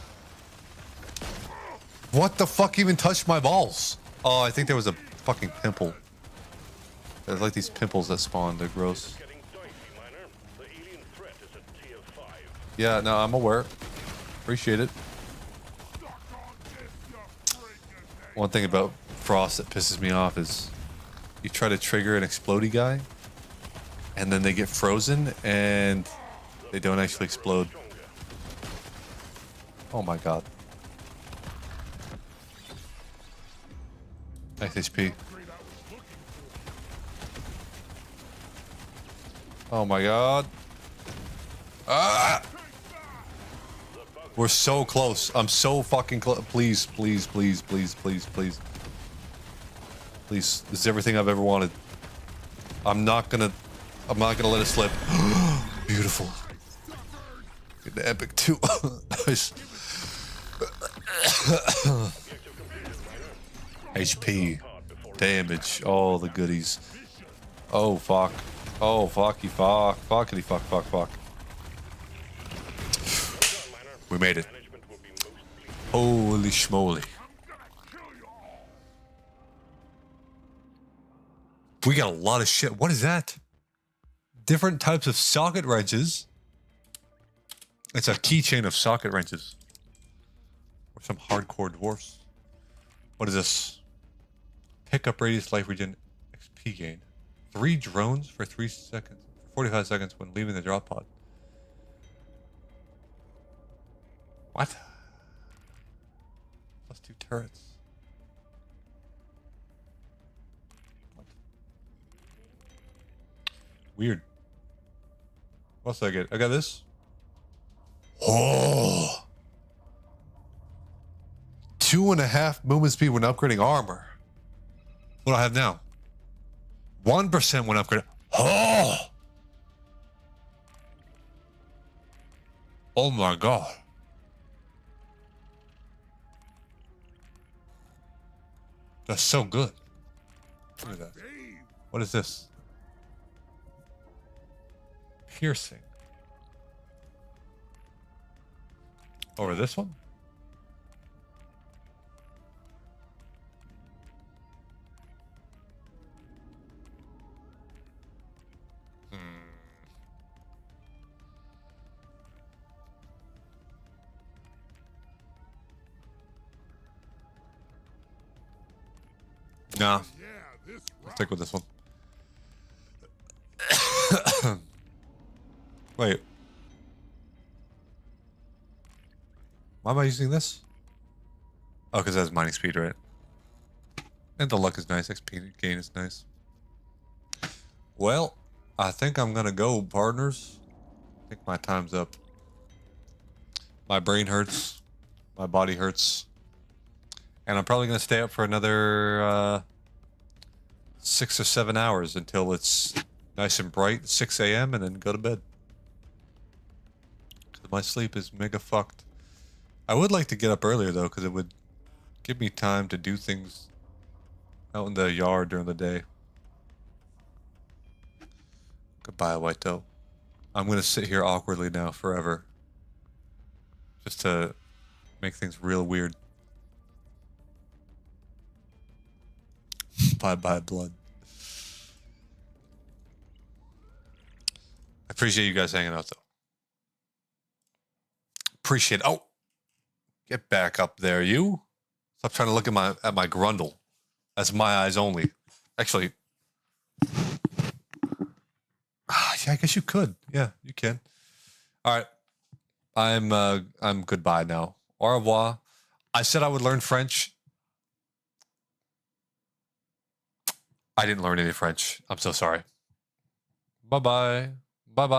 What the fuck even touched my balls? Oh, I think there was a fucking pimple. There's like these pimples that spawn. They're gross. Yeah, no, I'm aware. Appreciate it. One thing about Frost that pisses me off is you try to trigger an explodey guy and then they get frozen and they don't actually explode. Oh my god. Nice HP. Oh my god. Ah! We're so close. I'm so fucking close. Please, please, please, please, please, please. Please. This is everything I've ever wanted. I'm not gonna let it slip. Beautiful. Get the epic too. Nice. HP. Damage. All the goodies. Oh fuck. Oh fucky fuck. Fuckity fuck fuck fuck. We made it. Holy schmoly. We got a lot of shit. What is that? Different types of socket wrenches. It's a keychain of socket wrenches. Or some hardcore dwarfs. What is this? Pickup radius life regen XP gain. 3 drones for 3 seconds. For 45 seconds when leaving the drop pod. What? Plus 2 turrets. What? Weird. What else did I get? I got this. Oh! 2.5 movement speed when upgrading armor. What do I have now? 1% when upgrading. Oh! Oh my god. That's so good. Look at that. What is this? Piercing. Over this one? Nah. I'll stick with this one. Wait. Why am I using this? Oh, because that's mining speed, right? And the luck is nice. XP gain is nice. Well, I think I'm gonna go, partners. I think my time's up. My brain hurts. My body hurts. And I'm probably going to stay up for another 6 or 7 hours until it's nice and bright, 6 a.m., and then go to bed. Because my sleep is mega fucked. I would like to get up earlier, though, because it would give me time to do things out in the yard during the day. Goodbye, White Toe. I'm going to sit here awkwardly now forever. Just to make things real weird. Bye-bye, blood. I appreciate you guys hanging out, though. Appreciate it. Oh! Get back up there, you. Stop trying to look at my grundle. That's my eyes only. Actually... yeah, I guess you could. Yeah, you can. All right. I'm goodbye now. Au revoir. I said I would learn French. I didn't learn any French. I'm so sorry. Bye bye. Bye bye.